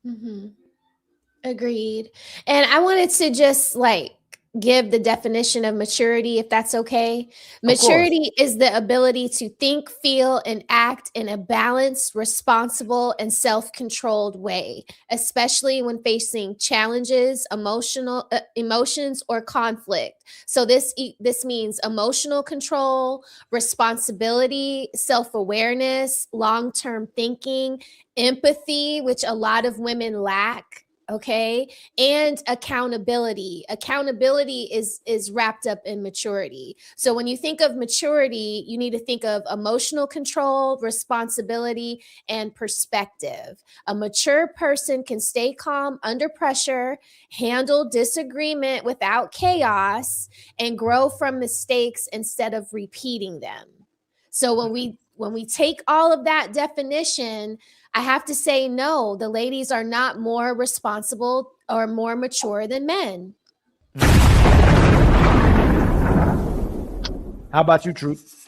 Mm-hmm. Agreed. And I wanted to just give the definition of maturity, if that's okay. Maturity is the ability to think, feel, and act in a balanced, responsible, and self-controlled way, especially when facing challenges, emotions, or conflict. So this means emotional control, responsibility, self-awareness, long-term thinking, empathy, which a lot of women lack. Okay. And accountability. Accountability is wrapped up in maturity. So when you think of maturity, you need to think of emotional control, responsibility, and perspective. A mature person can stay calm under pressure, handle disagreement without chaos, and grow from mistakes instead of repeating them. So when we take all of that definition, I have to say, no, the ladies are not more responsible or more mature than men. How about you, Truth?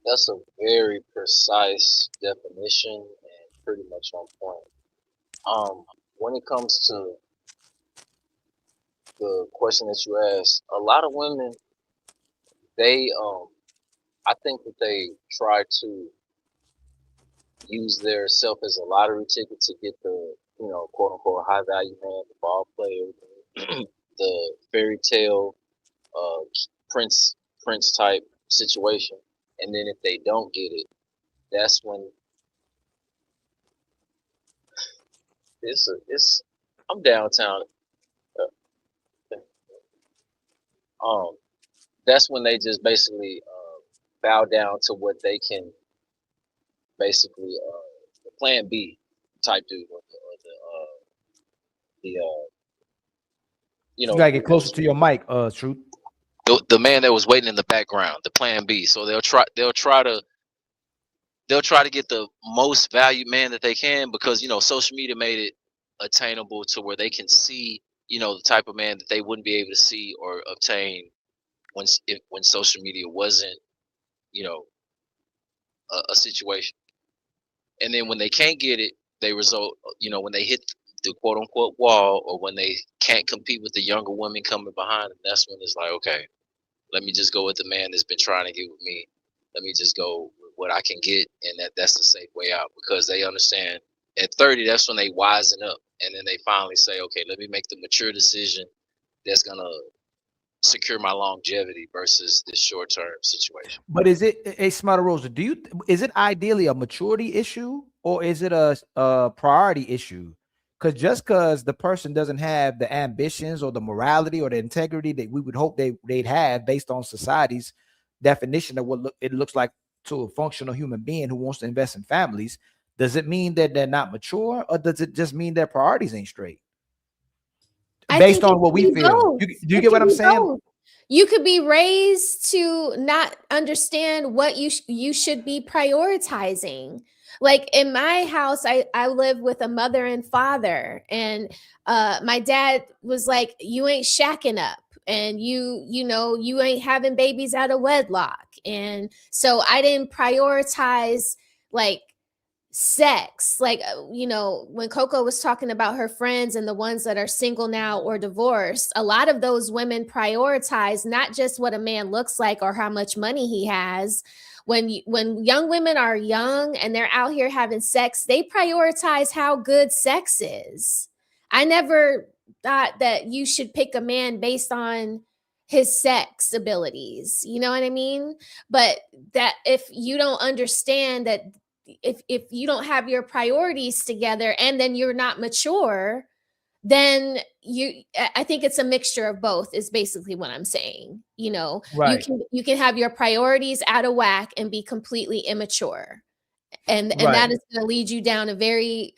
That's a very precise definition and pretty much on point. When it comes to the question that you asked, a lot of women, they I think that they try to use their self as a lottery ticket to get the, you know, quote unquote high value man, the ball player, the fairy tale prince type situation. And then if they don't get it, that's when I'm downtown. That's when they just basically bow down to what they can basically the plan B type dude, or the you You know, gotta get closer to your mic, Truth. the man that was waiting in the background, the plan B. So they'll try to get the most valued man that they can, because, you know, social media made it attainable to where they can see, you know, the type of man that they wouldn't be able to see or obtain when social media wasn't, you know, a situation. And then when they can't get it, they result, you know, when they hit the quote unquote wall, or when they can't compete with the younger women coming behind them, that's when it's like, okay, let me just go with the man that's been trying to get with me. Let me just go with what I can get, and that's the safe way out, because they understand at 30, that's when they wisen up, and then they finally say, okay, let me make the mature decision that's gonna secure my longevity versus this short-term situation. But is it a Smart Rosa? Is it ideally a maturity issue, or is it a priority issue? Because just because the person doesn't have the ambitions or the morality or the integrity that we would hope they'd have based on society's definition of what it looks like to a functional human being who wants to invest in families, does it mean that they're not mature, or does it just mean their priorities ain't straight? Based on what we feel. Do you get what I'm saying? You could be raised to not understand what you should be prioritizing. Like in my house, I live with a mother and father, and my dad was like, you ain't shacking up, and you know, you ain't having babies out of wedlock. And so I didn't prioritize like sex. Like, you know, when Coco was talking about her friends and the ones that are single now or divorced, a lot of those women prioritize not just what a man looks like or how much money he has. When young women are young and they're out here having sex, they prioritize how good sex is. I never thought that you should pick a man based on his sex abilities. You know what I mean? But that if you don't understand that, if you don't have your priorities together and then you're not mature, then I think it's a mixture of both is basically what I'm saying. You know, right. you can have your priorities out of whack and be completely immature. And that is going to lead you down a very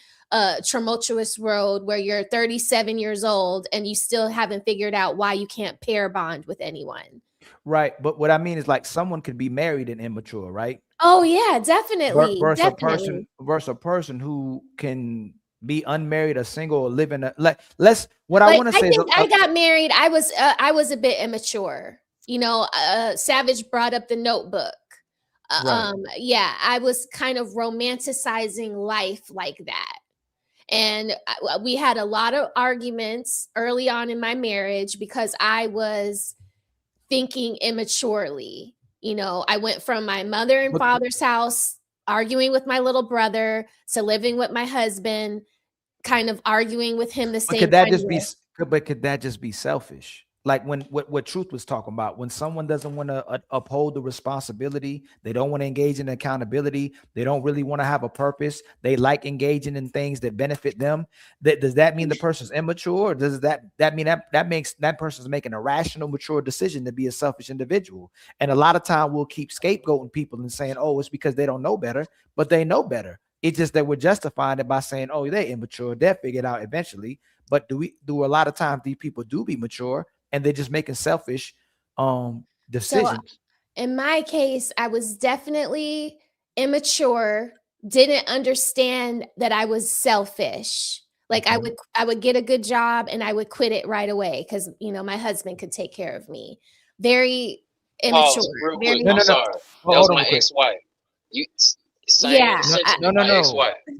tumultuous road where you're 37 years old and you still haven't figured out why you can't pair bond with anyone. Right. But what I mean is, like, someone could be married and immature, right? Oh yeah, definitely. Versus a person who can be unmarried or single or live in a I want to say is I got married. I was a bit immature. You know, Savage brought up the Notebook. Yeah, I was kind of romanticizing life like that. And we had a lot of arguments early on in my marriage because I was thinking immaturely. You know, I went from my mother and father's house, arguing with my little brother, to living with my husband, kind of arguing with him the same. Could that just be selfish? Like when what Truth was talking about, when someone doesn't want to uphold the responsibility, they don't want to engage in accountability, they don't really want to have a purpose, they like engaging in things that benefit them. Does that mean the person's immature? Or does that mean that makes that person's making a rational, mature decision to be a selfish individual? And a lot of time we'll keep scapegoating people and saying, oh, it's because they don't know better, but they know better. It's just that we're justifying it by saying, oh, they're immature, they'll figure it out eventually. But do a lot of times these people do be mature and they're just making selfish decisions? So, in my case, I was definitely immature, didn't understand that I was selfish. Like I would get a good job and I would quit it right away because, you know, my husband could take care of me. Very immature. Real quick. I'm sorry. That was my ex-wife.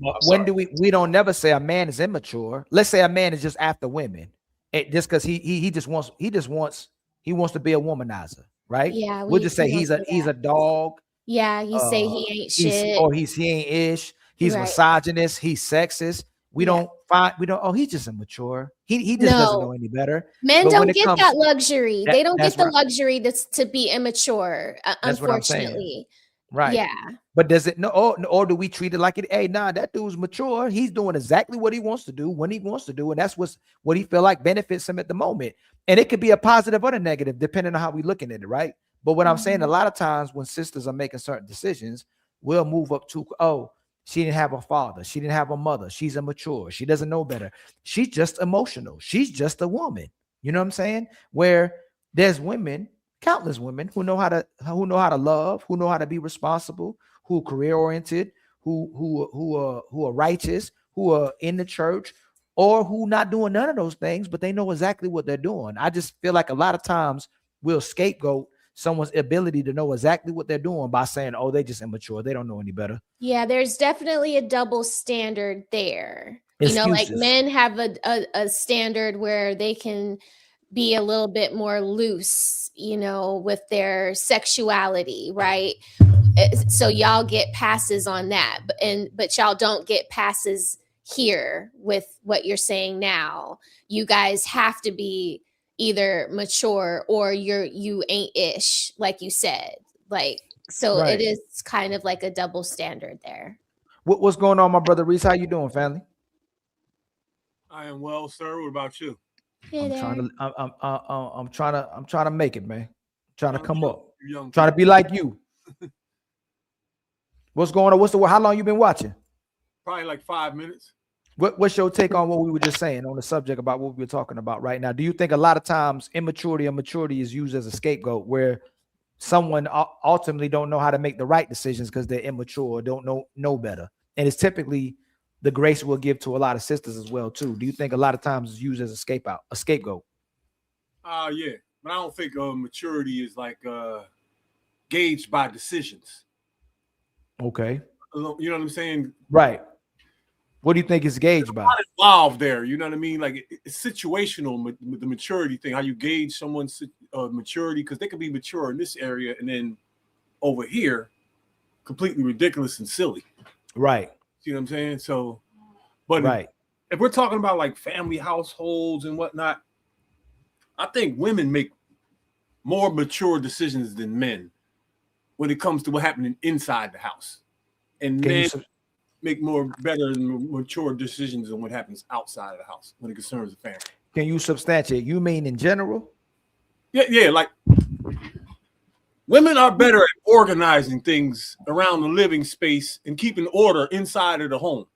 No. When do we don't never say a man is immature. Let's say a man is just after women. just because he just wants he wants to be a womanizer, right? Yeah, We'll just say we don't he's say a that. dog. Yeah, you say he ain't shit. He ain't ish. He's Right. misogynist. He's sexist. We don't. Oh, he's just immature. He just doesn't know any better. Men But when don't it get comes- that luxury. They don't get that's the what luxury to be immature, That's what I'm saying. unfortunately. Right. Yeah. But does it or do we treat it like it? Hey, nah, that dude's mature. He's doing exactly what he wants to do when he wants to do, and that's what he feel like benefits him at the moment. And it could be a positive or a negative, depending on how we looking at it, right? But what I'm saying, a lot of times when sisters are making certain decisions, we'll move up to, oh, she didn't have a father, she didn't have a mother, she's immature, she doesn't know better, she's just emotional, she's just a woman. You know what I'm saying? Where there's women, countless women who know how to love, who know how to be responsible, who are career oriented, who are righteous, who are in the church, or who not doing none of those things, but they know exactly what they're doing. I just feel like a lot of times we'll scapegoat someone's ability to know exactly what they're doing by saying, oh, they just immature, they don't know any better. Yeah, there's definitely a double standard there. You know, like Excuses. men have a standard where they can be a little bit more loose, you know, with their sexuality, right? So y'all get passes on that, but y'all don't get passes here with what you're saying now. You guys have to be either mature or you ain't ish, like you said. Like, so Right. it is kind of like a double standard there. What's going on, my brother Reese? How you doing, family? I am well, sir. What about you? Hey I'm trying to make it, man. Trying to come up. Young Trying to be like you. What's going on? How long you been watching? Probably like 5 minutes. What's your take on what we were just saying on the subject about what we were talking about right now? Do you think a lot of times immaturity or maturity is used as a scapegoat where someone ultimately don't know how to make the right decisions because they're immature or don't know better? And it's typically the grace we'll give to a lot of sisters as well too. Do you think a lot of times it's used as a scapegoat? Yeah, but I don't think maturity is like gauged by decisions. Okay. You know what I'm saying? Right. What do you think is gauged by? Not involved there. You know what I mean? Like it's situational, the maturity thing. How you gauge someone's maturity, because they could be mature in this area and then over here, completely ridiculous and silly. Right. You know what I'm saying? So, but right. If we're talking about like family households and whatnot, I think women make more mature decisions than men when it comes to what happening inside the house, and men make more better and mature decisions than what happens outside of the house when it concerns the family. Can you substantiate? You mean in general? Yeah. Like women are better at organizing things around the living space and keeping order inside of the home.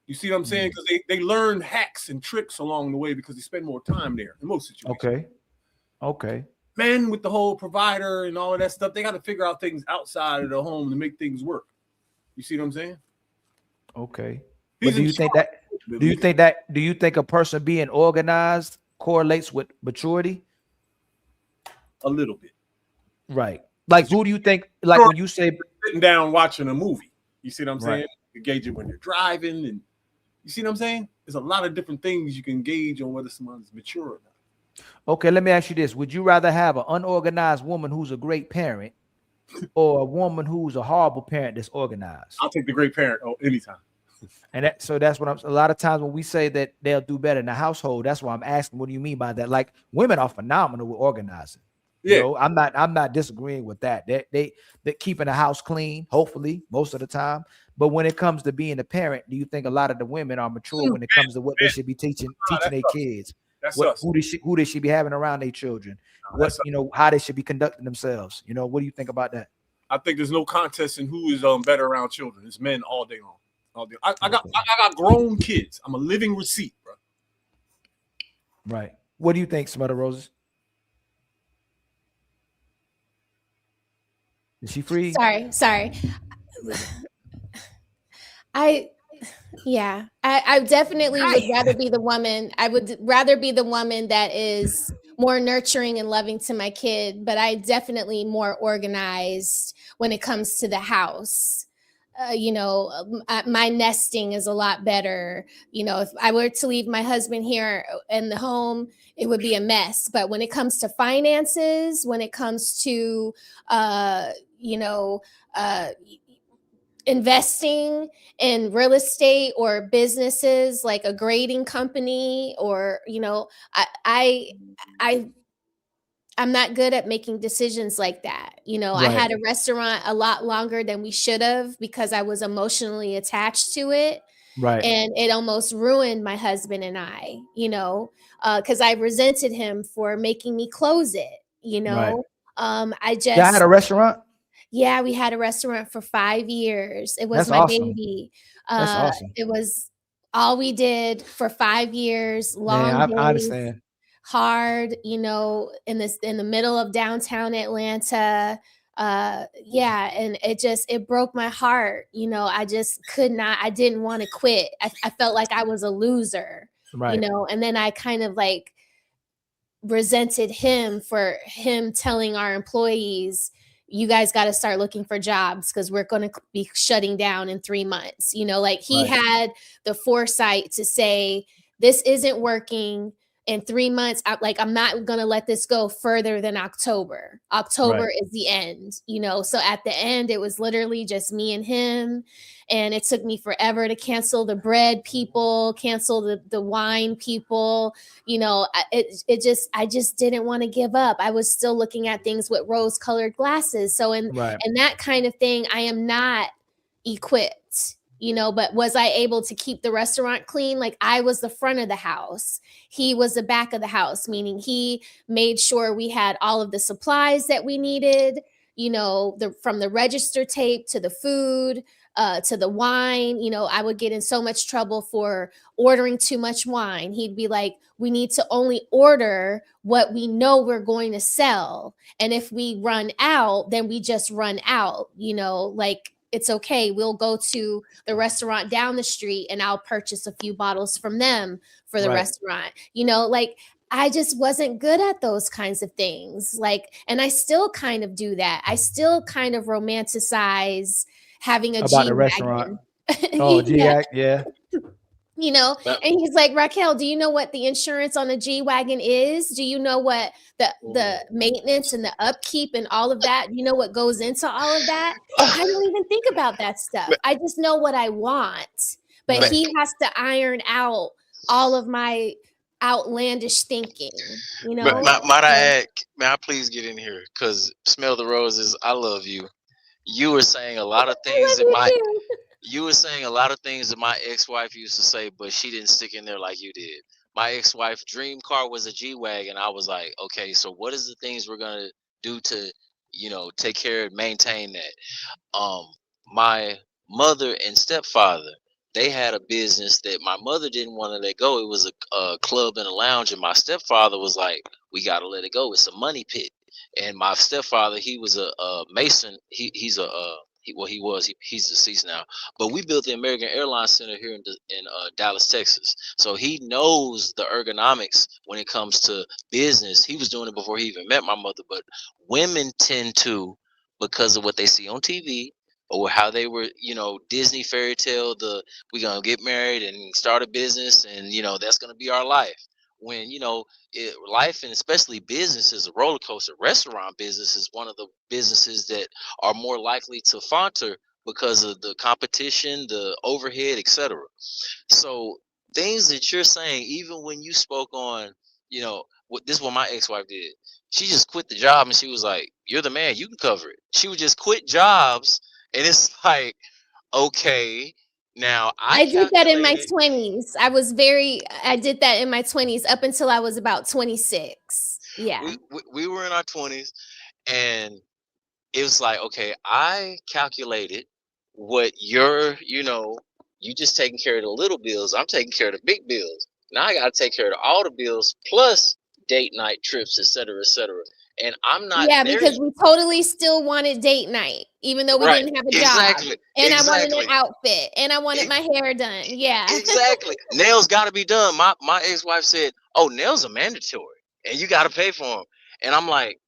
You see what I'm saying? Because they learn hacks and tricks along the way because they spend more time there in most situations. Okay. Men with the whole provider and all of that stuff, they got to figure out things outside of the home to make things work. You see what I'm saying? Okay. But do you think a person being organized correlates with maturity? A little bit. Right. Like who do you think, like when you say sitting down watching a movie, you see what I'm saying? Right. You gauge it when you're driving, and you see what I'm saying? There's a lot of different things you can gauge on whether someone's mature or not. Okay, let me ask you this. Would you rather have an unorganized woman who's a great parent or a woman who's a horrible parent that's organized? I'll take the great parent anytime. And that's what a lot of times when we say that they'll do better in the household, that's why I'm asking, what do you mean by that? Like women are phenomenal with organizing. Yeah. You know, I'm not disagreeing with that. They're keeping the house clean, hopefully, most of the time. But when it comes to being a parent, do you think a lot of the women are mature when it comes to what they should be teaching their kids? Who they should be having around their children? How they should be conducting themselves. You know, what do you think about that? I think there's no contest in who is better around children. It's men all day long. I got grown kids. I'm a living receipt, bro. Right. What do you think, Smother Roses? Is she free? Sorry. I definitely would rather be the woman. I would rather be the woman that is more nurturing and loving to my kid, but I definitely more organized when it comes to the house. my nesting is a lot better. If I were to leave my husband here in the home, it would be a mess. But when it comes to finances, when it comes to, investing in real estate or businesses like a grading company, or I'm not good at making decisions like that. I had a restaurant a lot longer than we should have because I was emotionally attached to it. Right. And it almost ruined my husband and I, because I resented him for making me close it, Right. I just. Yeah, I had a restaurant. Yeah, we had a restaurant for 5 years. It was That's my awesome. baby. That's awesome. It was all we did for 5 years, long Man, I days, understand. hard, in the middle of downtown Atlanta. Yeah, and it broke my heart. I just could not, I didn't want to quit. I felt like I was a loser, Right. and then I kind of like resented him for him telling our employees, you guys got to start looking for jobs because we're going to be shutting down in 3 months. Like he had the foresight to say, this isn't working. In 3 months, I'm not going to let this go further than October. October is the end, So at the end, it was literally just me and him. And it took me forever to cancel the bread people, cancel the wine people. I just didn't want to give up. I was still looking at things with rose-colored glasses. So in that kind of thing, I am not equipped. But was I able to keep the restaurant clean? Like I was the front of the house. He was the back of the house, meaning he made sure we had all of the supplies that we needed, from the register tape to the food, to the wine. I would get in so much trouble for ordering too much wine. He'd be like, we need to only order what we know we're going to sell. And if we run out, then we just run out, like, it's okay. We'll go to the restaurant down the street and I'll purchase a few bottles from them for the restaurant. Like I just wasn't good at those kinds of things. Like, and I still kind of do that. I still kind of romanticize having a About the restaurant. Oh, G-Wagon, yeah. And he's like, Raquel, do you know what the insurance on a G-Wagon is? Do you know what the maintenance and the upkeep and all of that? You know what goes into all of that? I don't even think about that stuff. I just know what I want. But he has to iron out all of my outlandish thinking, Might I please get in here? Because Smell the Roses, I love you. You were saying a lot of things that my ex-wife used to say, but she didn't stick in there like you did. My ex-wife's dream car was a G-Wagon. I was like, okay, so what is the things we're gonna do to, take care and maintain that? My mother and stepfather, they had a business that my mother didn't want to let go. It was a club and a lounge, and my stepfather was like, we gotta let it go. It's a money pit. And my stepfather, he was a Mason. He's deceased now. But we built the American Airlines Center here in Dallas, Texas. So he knows the ergonomics when it comes to business. He was doing it before he even met my mother. But women tend to, because of what they see on TV or how they were, Disney fairy tale, we're going to get married and start a business and, that's going to be our life. When, life and especially business is a roller coaster. Restaurant business is one of the businesses that are more likely to falter because of the competition, the overhead, etc. So things that you're saying, even when you spoke on, this is what my ex-wife did. She just quit the job and she was like, you're the man, you can cover it. She would just quit jobs. And it's like, okay, now I did that in my 20s. I did that in my 20s up until I was about 26. Yeah. We were in our 20s and it was like, okay, I calculated what you just taking care of the little bills. I'm taking care of the big bills. Now I got to take care of all the bills plus date night trips, et cetera, et cetera. And I'm not because we totally still wanted date night, even though we didn't have a job. And I wanted an outfit and I wanted my hair done. Yeah. Exactly. Nails got to be done. My ex-wife said, oh, nails are mandatory and you got to pay for them. And I'm like,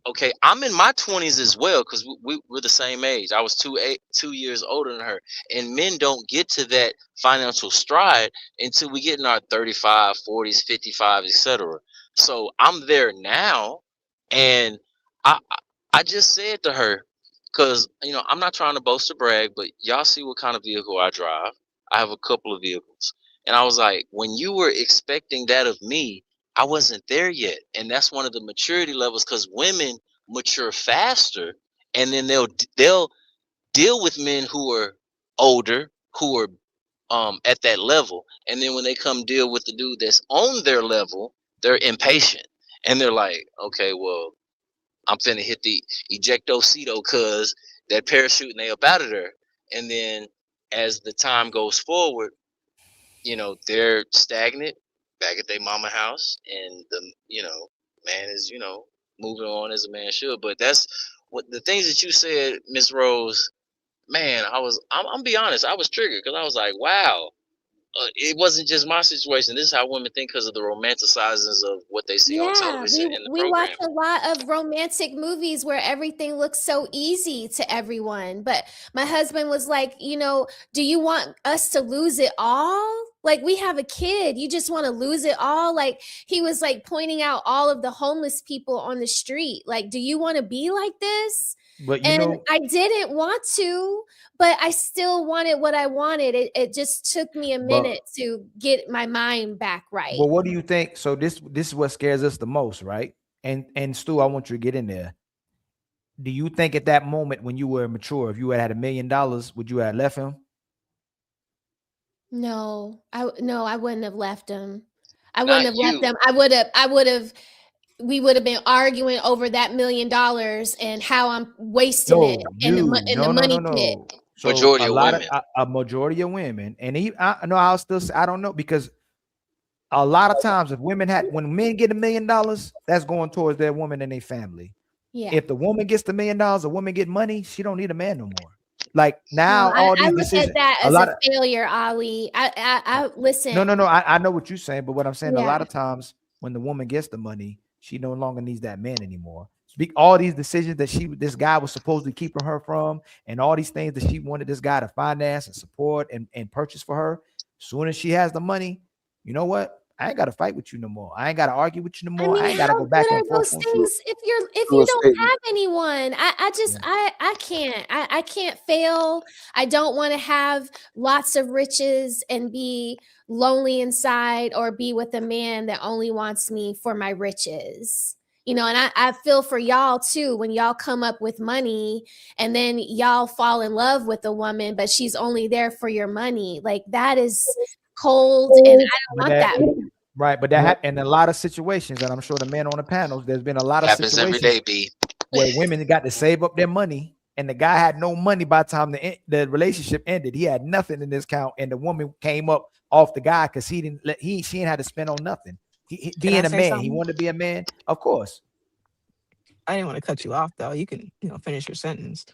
okay, I'm in my 20s as well, because we're the same age. I was 2 years older than her, and men don't get to that financial stride until we get in our 35, 40s, 55, etc. So I'm there now, and I just said to her, because I'm not trying to boast or brag, but y'all see what kind of vehicle I drive. I have a couple of vehicles, and I was like, when you were expecting that of me, I wasn't there yet. And that's one of the maturity levels, because women mature faster, and then they'll deal with men who are older, who are at that level. And then when they come deal with the dude that's on their level, they're impatient. And they're like, okay, well, I'm finna hit the ejectocito, cause that parachute and they up out of there. And then as the time goes forward, they're stagnant back at their mama house, and the man is moving on as a man should. But that's what the things that you said, Miss Rose. Man, I'm be honest, I was triggered, because I was like, wow, it wasn't just my situation. This is how women think, because of the romanticizings of what they see on Yeah, television in the we watch program. a lot of romantic movies where everything looks so easy to everyone. But my husband was like, do you want us to lose it all? Like, we have a kid. You just want to lose it all? Like, he was like pointing out all of the homeless people on the street. Like, do you want to be like this? But And I didn't want to, but I still wanted what I wanted. It just took me a minute to get my mind back right. But what do you think? So this is what scares us the most, right? And Stu, I want you to get in there. Do you think at that moment when you were mature, if you had $1 million, would you have left him? No, I wouldn't have left him. I wouldn't have left them. I would have. We would have been arguing over that $1 million and how I'm wasting it in the money pit. So majority of women. A majority of women, and I don't know, because a lot of times when men get $1 million, that's going towards their woman and their family. Yeah. If the woman gets the $1 million, a woman get money, she don't need a man no more. Like now, all these decisions. I look at that as a failure, Ali. I listen. No. I know what you're saying, but what I'm saying, a lot of times when the woman gets the money, she no longer needs that man anymore. All these decisions that this guy was supposedly keeping her from, and all these things that she wanted this guy to finance and support and purchase for her. As soon as she has the money, you know what? I ain't got to fight with you no more. I ain't got to argue with you no more. I ain't got to go back and forth. Those things, if you don't have anyone, I can't. I can't fail. I don't want to have lots of riches and be lonely inside, or be with a man that only wants me for my riches. And I feel for y'all too, when y'all come up with money and then y'all fall in love with a woman, but she's only there for your money. Like, that is cold, and I don't want that. Right, but that happened in a lot of situations, and I'm sure the men on the panels, there's been a lot of happens situations every day, B. where women got to save up their money, and the guy had no money by the time the relationship ended. He had nothing in his account, and the woman came up off the guy because she didn't had to spend on nothing. He being a man, he wanted to be a man, of course. I didn't want to cut you off, though. You can finish your sentence.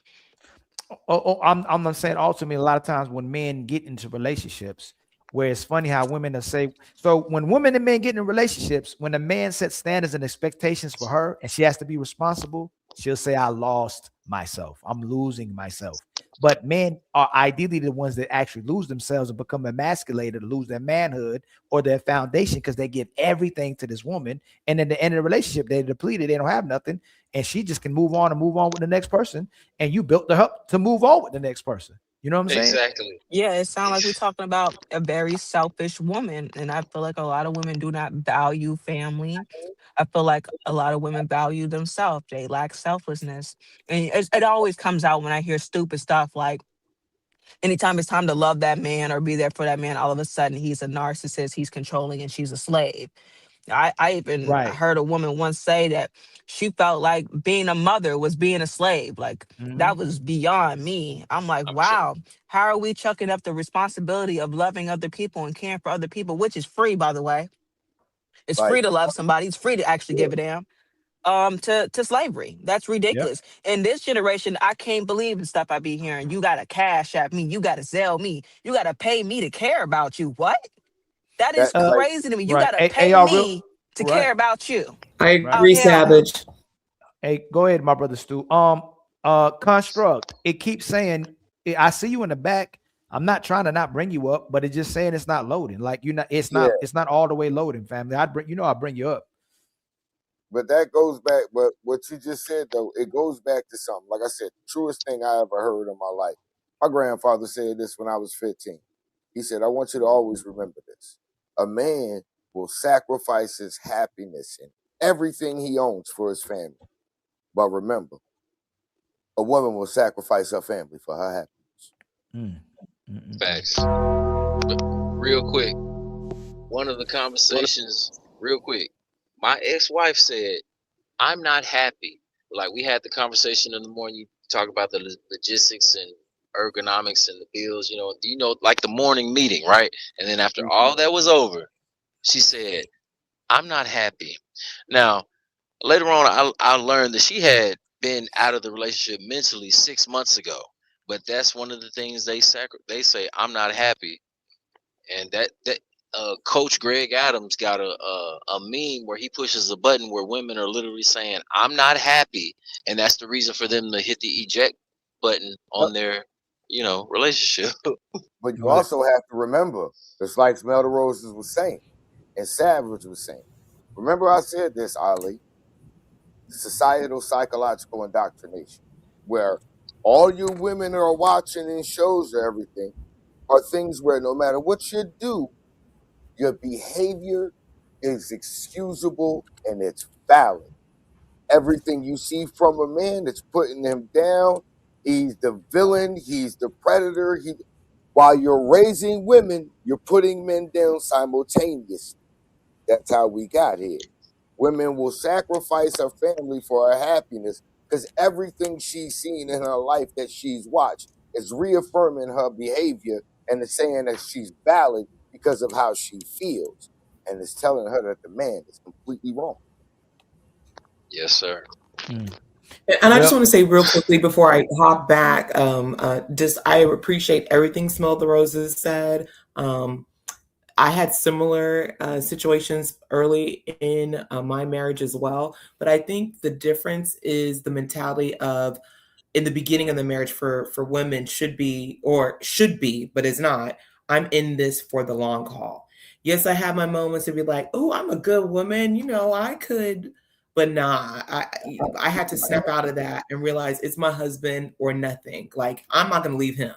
I'm not saying ultimately, a lot of times when men get into relationships, where it's funny how women say, so when women and men get in relationships, when a man sets standards and expectations for her and she has to be responsible, she'll say, I lost myself. I'm losing myself. But men are ideally the ones that actually lose themselves and become emasculated, or lose their manhood or their foundation, because they give everything to this woman. And in the end of the relationship, they're depleted. They don't have nothing. And she just can move on with the next person. And you built her up to move on with the next person. You know what I'm saying? Exactly. Yeah, it sounds like we're talking about a very selfish woman. And I feel like a lot of women do not value family. I feel like a lot of women value themselves. They lack selflessness. And it always comes out when I hear stupid stuff like, anytime it's time to love that man or be there for that man, all of a sudden he's a narcissist, he's controlling, and she's a slave. I even heard a woman once say that she felt like being a mother was being a slave. Like, that was beyond me. I'm like, wow, how are we chucking up the responsibility of loving other people and caring for other people, which is free, by the way. It's free to love somebody. It's free to actually give a damn. To slavery. That's ridiculous. Yep. In this generation, I can't believe the stuff I be hearing. You gotta cash at me. You gotta sell me. You gotta pay me to care about you. What? That is crazy to me. You gotta pay me to care about you. I agree, Savage. Hey, go ahead, my brother Stu. Construct. It keeps saying, I see you in the back. I'm not trying to not bring you up, but it's just saying it's not loading. Like you're not, it's not all the way loading, family. I'll bring you up. But that goes back, but what you just said though, it goes back to something. Like I said, the truest thing I ever heard in my life. My grandfather said this when I was 15. He said, I want you to always remember this. A man will sacrifice his happiness and everything he owns for his family. But remember, a woman will sacrifice her family for her happiness. Facts. But real quick, one of the conversations, real quick, my ex-wife said, I'm not happy. Like we had the conversation in the morning, you talk about the logistics and ergonomics and the bills, like the morning meeting, right? And then after all that was over, she said, I'm not happy. Now, later on, I learned that she had been out of the relationship mentally 6 months ago. But that's one of the things they say, I'm not happy. And that Coach Greg Adams got a meme where he pushes a button where women are literally saying, I'm not happy. And that's the reason for them to hit the eject button on their, relationship. But you also have to remember, just like Smell the Roses was saying, and Savage was saying. Remember I said this, Ali, societal psychological indoctrination, where all you women are watching in shows or everything are things where no matter what you do, your behavior is excusable and it's valid. Everything you see from a man that's putting him down, he's the villain, he's the predator. While you're raising women, you're putting men down simultaneously. That's how we got here. Women will sacrifice her family for her happiness because everything she's seen in her life that she's watched is reaffirming her behavior and it's saying that she's valid because of how she feels. And it's telling her that the man is completely wrong. Yes, sir. And I just want to say real quickly before I hop back, I appreciate everything Smell the Roses said. I had similar situations early in my marriage as well. But I think the difference is the mentality of in the beginning of the marriage for women should be, but it's not. I'm in this for the long haul. Yes, I have my moments to be like, oh, I'm a good woman. I could, but nah, I had to snap out of that and realize it's my husband or nothing. Like, I'm not going to leave him.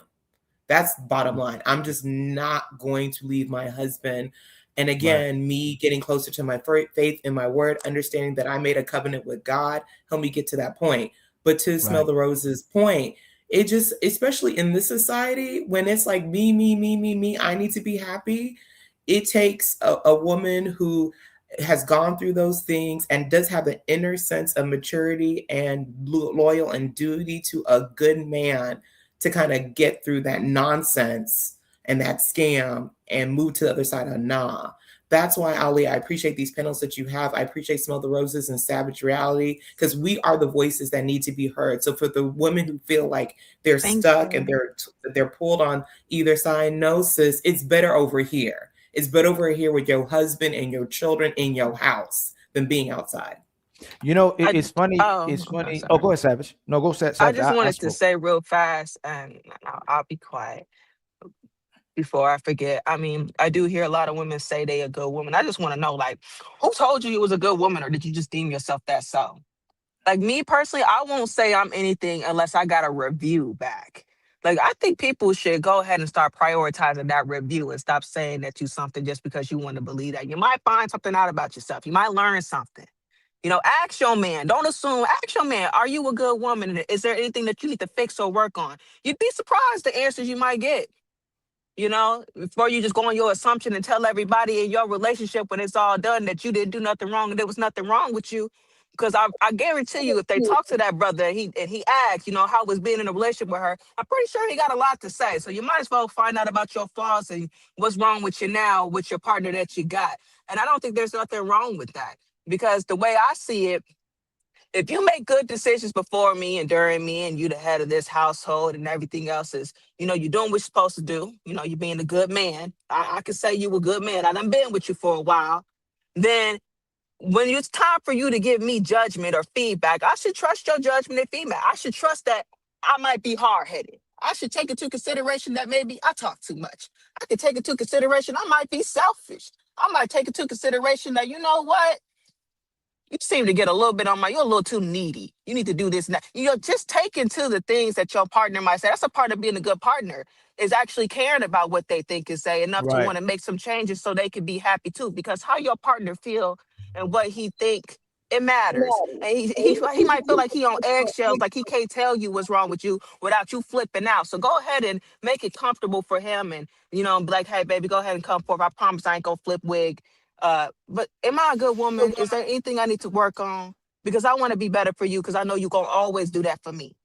That's bottom line. I'm just not going to leave my husband. And again, me getting closer to my faith and my word, understanding that I made a covenant with God, help me get to that point. But to Smell the Roses' point, it just, especially in this society, when it's like me, I need to be happy. It takes a woman who has gone through those things and does have an inner sense of maturity and loyal and duty to a good man to kind of get through that nonsense and that scam and move to the other side of nah. That's why, Ali, I appreciate these panels that you have. I appreciate Smell the Roses and Savage Reality, because we are the voices that need to be heard. So for the women who feel like they're stuck and they're pulled on either side, no, sis, it's better over here. It's better over here with your husband and your children in your house than being outside. It's funny. It's funny. Oh, go ahead, Savage. No, go, Savage. I just wanted to say real fast, and I'll be quiet before I forget. I mean, I do hear a lot of women say they a good woman. I just want to know, like, who told you was a good woman, or did you just deem yourself that so? Like, me personally, I won't say I'm anything unless I got a review back. Like, I think people should go ahead and start prioritizing that review and stop saying that you something just because you want to believe that. You might find something out about yourself. You might learn something. Ask your man. Don't assume. Ask your man, are you a good woman? Is there anything that you need to fix or work on? You'd be surprised the answers you might get. Before you just go on your assumption and tell everybody in your relationship when it's all done that you didn't do nothing wrong and there was nothing wrong with you. Because I guarantee you, if they talk to that brother and he asks, how was being in a relationship with her, I'm pretty sure he got a lot to say. So you might as well find out about your flaws and what's wrong with you now with your partner that you got. And I don't think there's nothing wrong with that. Because the way I see it, if you make good decisions before me and during me and you the head of this household and everything else is, you're doing what you're supposed to do. You're being a good man. I can say you a good man. I done been with you for a while. Then when it's time for you to give me judgment or feedback, I should trust your judgment and feedback. I should trust that I might be hard-headed. I should take into consideration that maybe I talk too much. I could take into consideration I might be selfish. I might take into consideration that, you know what? You seem to get a little bit on you're a little too needy. You need to do this and that. Just take into the things that your partner might say. That's a part of being a good partner, is actually caring about what they think and say enough to Right. want to make some changes so they can be happy too. Because how your partner feel and what he think, it matters. And he might feel like he on eggshells, like he can't tell you what's wrong with you without you flipping out. So go ahead and make it comfortable for him, and be like, hey baby, go ahead and come forward. I promise I ain't gonna flip wig. But am I a good woman? Is there anything I need to work on? Because I want to be better for you, because I know you're gonna always do that for me.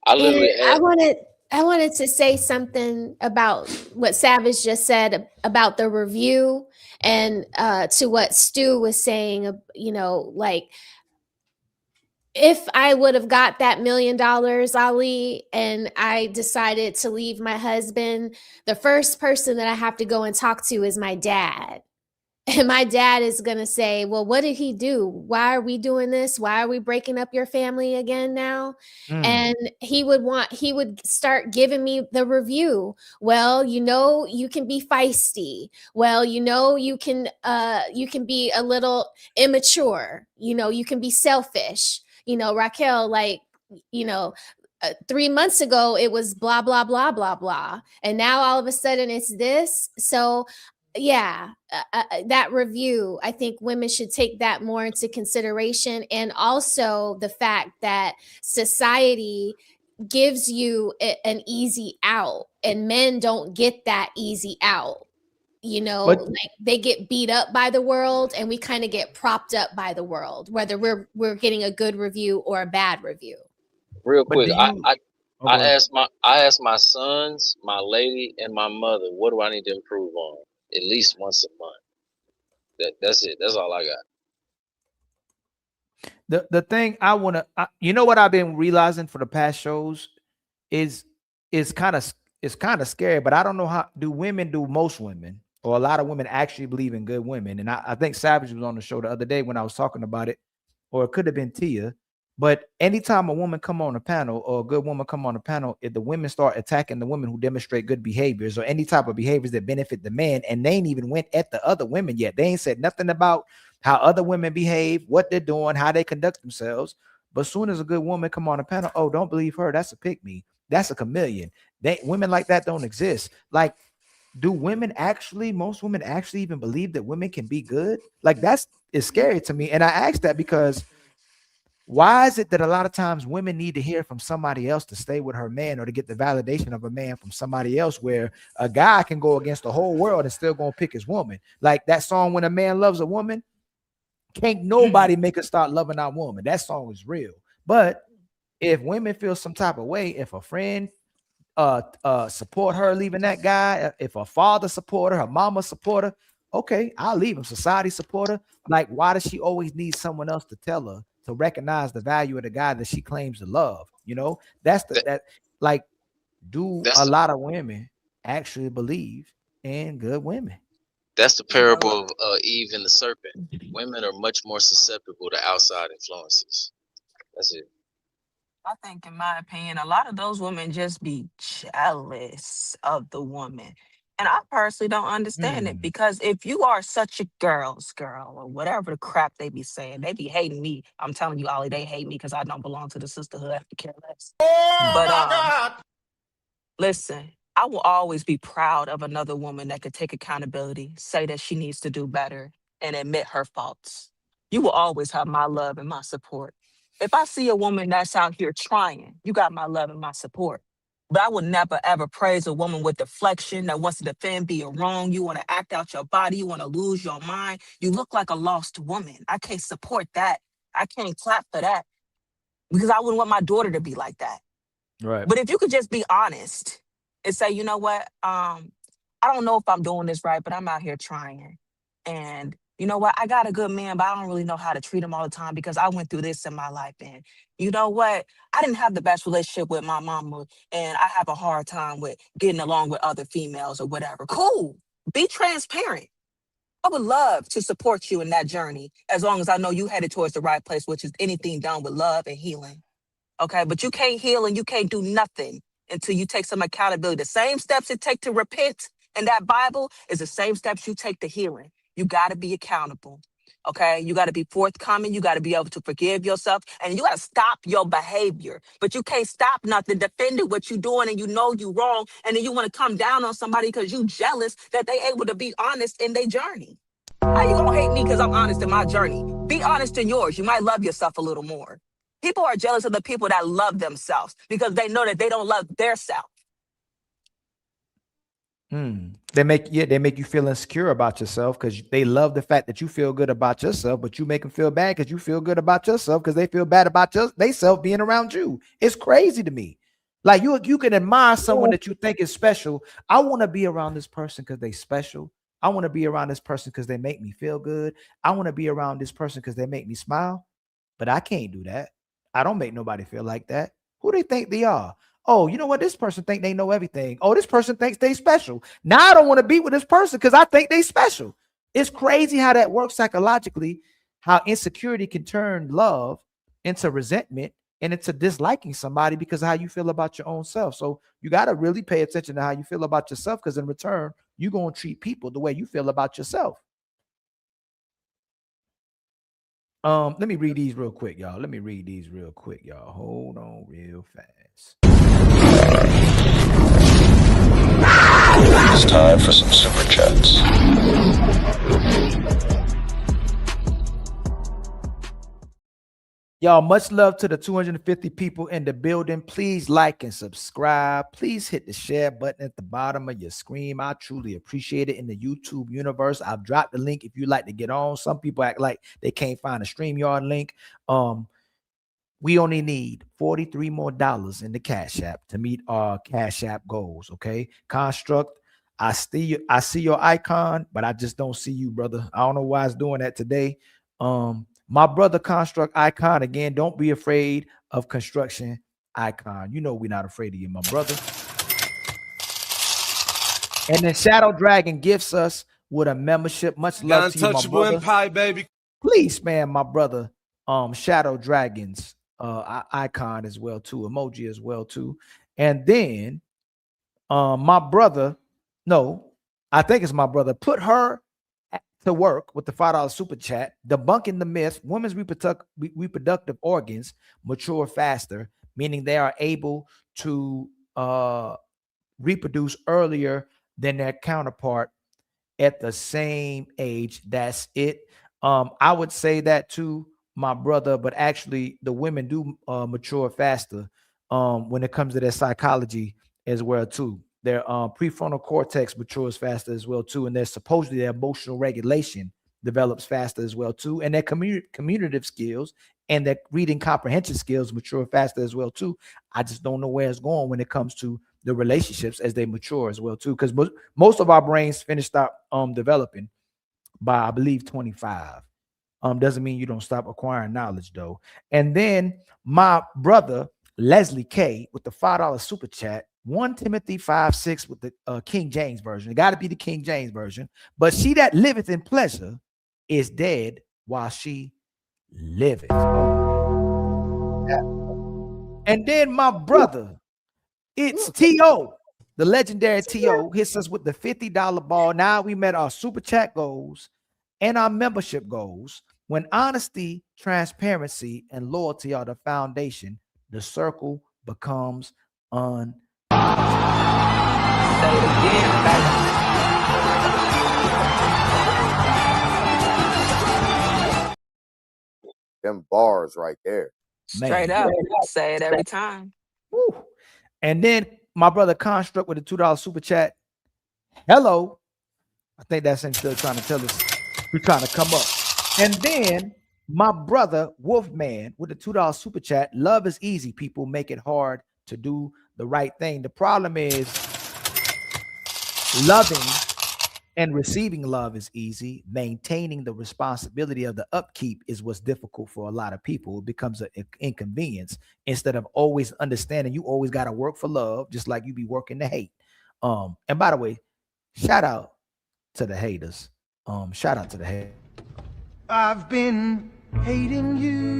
I wanted to say something about what Savage just said about the review, and to what Stu was saying, like, if I would have got that $1 million, Ali, and I decided to leave my husband, the first person that I have to go and talk to is my dad. And my dad is going to say, well, what did he do? Why are we doing this? Why are we breaking up your family again now? And he would start giving me the review. Well, you can be feisty. Well, you can be a little immature. You can be selfish. Raquel, 3 months ago, it was blah, blah, blah, blah, blah. And now all of a sudden it's this. So yeah, that review, I think women should take that more into consideration. And also the fact that society gives you an easy out, and men don't get that easy out. Like they get beat up by the world, and we kind of get propped up by the world, whether we're getting a good review or a bad review. Real quick, I asked my sons, my lady, and my mother, what do I need to improve on? At least once a month. That's it. That's all I got. The thing I want to, what I've been realizing for the past shows is kind of scary, but I don't know how do most women or a lot of women actually believe in good women. And I think Savage was on the show the other day when I was talking about it, or it could have been Tia. But anytime a woman come on a panel, or a good woman come on a panel, if the women start attacking the women who demonstrate good behaviors or any type of behaviors that benefit the man, and they ain't even went at the other women yet. They ain't said nothing about how other women behave, what they're doing, how they conduct themselves. But as soon as a good woman come on a panel, oh, don't believe her. That's a pick-me. That's a chameleon. Women like that don't exist. Like, do most women actually even believe that women can be good? Like, it's scary to me. And I ask that because why is it that a lot of times women need to hear from somebody else to stay with her man, or to get the validation of a man from somebody else, where a guy can go against the whole world and still gonna pick his woman? Like that song, When a Man Loves a Woman, can't nobody make her start loving our woman. That song is real. But if women feel some type of way, if a friend support her leaving that guy, if her father support her mama support her, okay, I'll leave him. Society support her. Like, why does she always need someone else to tell her to recognize the value of the guy that she claims to love? That's a lot of women actually believe in good women? That's the parable of Eve and the serpent. Women are much more susceptible to outside influences. That's it. I think, in my opinion, a lot of those women just be jealous of the woman. And I personally don't understand it, because if you are such a girl's girl, or whatever the crap they be saying, they be hating me. I'm telling you, Ollie, they hate me because I don't belong to the sisterhood. I could care less. But listen, I will always be proud of another woman that could take accountability, say that she needs to do better, and admit her faults. You will always have my love and my support. If I see a woman that's out here trying, you got my love and my support. But I would never, ever praise a woman with deflection that wants to defend being wrong. You want to act out your body. You want to lose your mind. You look like a lost woman. I can't support that. I can't clap for that, because I wouldn't want my daughter to be like that. Right. But if you could just be honest and say, you know what, I don't know if I'm doing this right, but I'm out here trying. And you know what, I got a good man, but I don't really know how to treat him all the time because I went through this in my life. And you know what, I didn't have the best relationship with my mama, and I have a hard time with getting along with other females or whatever. Cool. Be transparent. I would love to support you in that journey as long as I know you headed towards the right place, which is anything done with love and healing. Okay, but you can't heal and you can't do nothing until you take some accountability. The same steps it take to repent in that Bible is the same steps you take to healing. You got to be accountable. Okay, you got to be forthcoming. You got to be able to forgive yourself, and you got to stop your behavior. But you can't stop nothing, defending what you're doing, and you know you wrong, and then you want to come down on somebody because you jealous that they able to be honest in their journey. How you gonna hate me because I'm honest in my journey? Be honest in yours. You might love yourself a little more. People are jealous of the people that love themselves because they know that they don't love their self. They make you feel insecure about yourself because they love the fact that you feel good about yourself, but you make them feel bad because you feel good about yourself because they feel bad about they self being around you. It's crazy to me. Like you can admire someone that you think is special. I want to be around this person because they special. I want to be around this person because they make me feel good. I want to be around this person because they make me smile. But I can't do that. I don't make nobody feel like that. Who they think they are? Oh, you know what? This person think they know everything. Oh, this person thinks they special. Now I don't want to be with this person because I think they special. It's crazy how that works psychologically, how insecurity can turn love into resentment and into disliking somebody because of how you feel about your own self. So you got to really pay attention to how you feel about yourself because in return, you're going to treat people the way you feel about yourself. Let me read these real quick, y'all. Hold on real fast. It's time for some super chats. Y'all, much love to the 250 people in the building. Please like and subscribe. Please hit the share button at the bottom of your screen. I truly appreciate it in the YouTube universe. I've dropped the link if you'd like to get on. Some people act like they can't find a StreamYard link. We only need $43 more in the Cash App to meet our Cash App goals. Okay, Construct. I see your icon, but I just don't see you, brother. I don't know why it's doing that today. My brother Construct icon again. Don't be afraid of construction icon. You know we're not afraid of you, my brother. And then Shadow Dragon gifts us with a membership. Much love to you, my brother. Empire, baby. Please spam my brother Shadow Dragon's icon as well too, emoji as well too. And then my brother, no, I think it's my brother, put her to work with the $5 super chat, debunking the myth women's reproductive organs mature faster, meaning they are able to reproduce earlier than their counterpart at the same age. That's it. I would say that too, my brother, but actually the women do mature faster when it comes to their psychology as well too. Their prefrontal cortex matures faster as well too, and their supposedly their emotional regulation develops faster as well too, and their communicative skills and their reading comprehension skills mature faster as well too. I just don't know where it's going when it comes to the relationships as they mature as well too, because most of our brains finish stop developing by I believe 25. Doesn't mean you don't stop acquiring knowledge though. And then my brother Leslie K with the $5 super chat. 1 Timothy 5:6 with the King James version. It got to be the King James version. But she that liveth in pleasure is dead while she liveth. And then my brother, it's T.O., the legendary T.O., hits us with the $50 ball. Now we met our super chat goals and our membership goals. When honesty, transparency, and loyalty are the foundation, the circle becomes untouchable. Say it again, Them bars right there. Straight up. Say it every time. Woo. And then my brother Construct with a $2 super chat. Hello. I think that's him still trying to tell us we're trying to come up. And then my brother Wolfman with a $2 super chat. Love is easy. People make it hard to do the right thing. The problem is loving and receiving love is easy. Maintaining the responsibility of the upkeep is what's difficult for a lot of people. It becomes an inconvenience instead of always understanding you always got to work for love, just like you be working to hate. And by the way, shout out to the haters. Shout out to the head. I've been hating you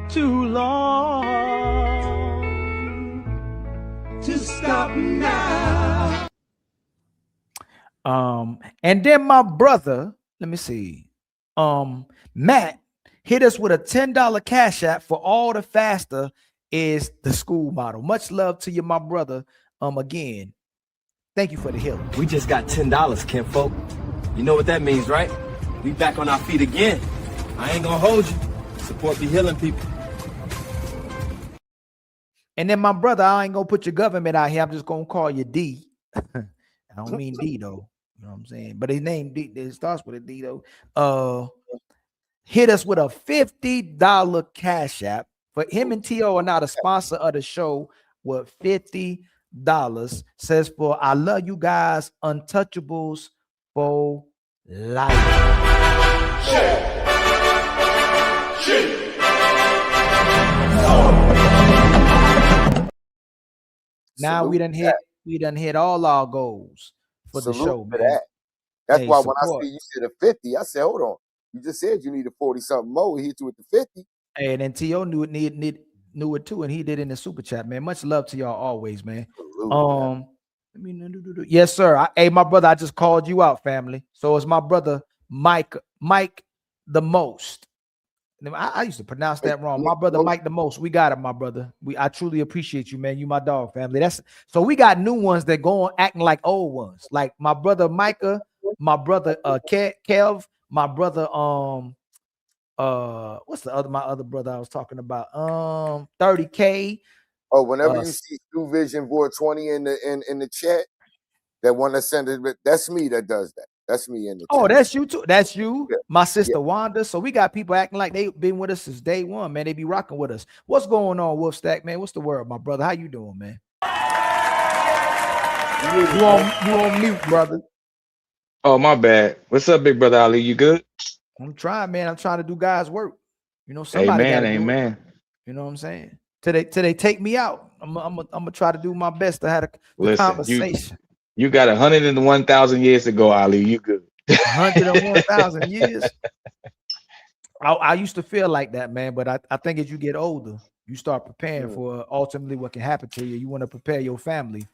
too long to stop now. And then my brother, let me see. Matt hit us with a $10 cash app for all the faster is the school model. Much love to you, my brother. Again, thank you for the healing. We just got $10, kinfolk. You know what that means, right? We back on our feet again. I ain't gonna hold you. Support the healing people. And then my brother, I ain't gonna put your government out here. I'm just gonna call you D. I don't mean D though. You know what I'm saying? But his name D, it starts with a D though. Hit us with a $50 cash app. For him and T.O. are not a sponsor of the show with $50. Says for I love you guys, untouchables for life. Now we done hit all our goals for the show, man. That. That's why support. when I see you said a 50, I said, hold on. You just said you needed 40 something more. We hit you with the 50. Hey, and then T.O. knew it too, and he did in the super chat, man. Much love to y'all always, man. Yes, sir. Hey, my brother, I just called you out, family. So it's my brother Mike the Most. I used to pronounce that wrong. My brother Mike the Most. We got it, my brother. I truly appreciate you, man. You my dog, family. So we got new ones that go on acting like old ones. Like my brother Micah, my brother Kev, my brother what's my other brother I was talking about? 30K. Oh, whenever you see True Vision Board 20 in the chat, that one that sent it, that's me that does that. That's me in the chat. Oh, that's you too. That's you, my sister Wanda. So we got people acting like they've been with us since day one, man. They be rocking with us. What's going on, Wolf Stack, man? What's the word, my brother? How you doing, man? You on mute, brother. Oh, my bad. What's up, big brother Ali? You good? I'm trying, man. I'm trying to do God's work. You know, somebody amen. You know what I'm saying? Till they take me out. I'm gonna try to do my best to have the conversation. You got 101,000 years to go, Ali. You good? 101,000 years. I used to feel like that, man. But I think as you get older, you start preparing for ultimately what can happen to you. You want to prepare your family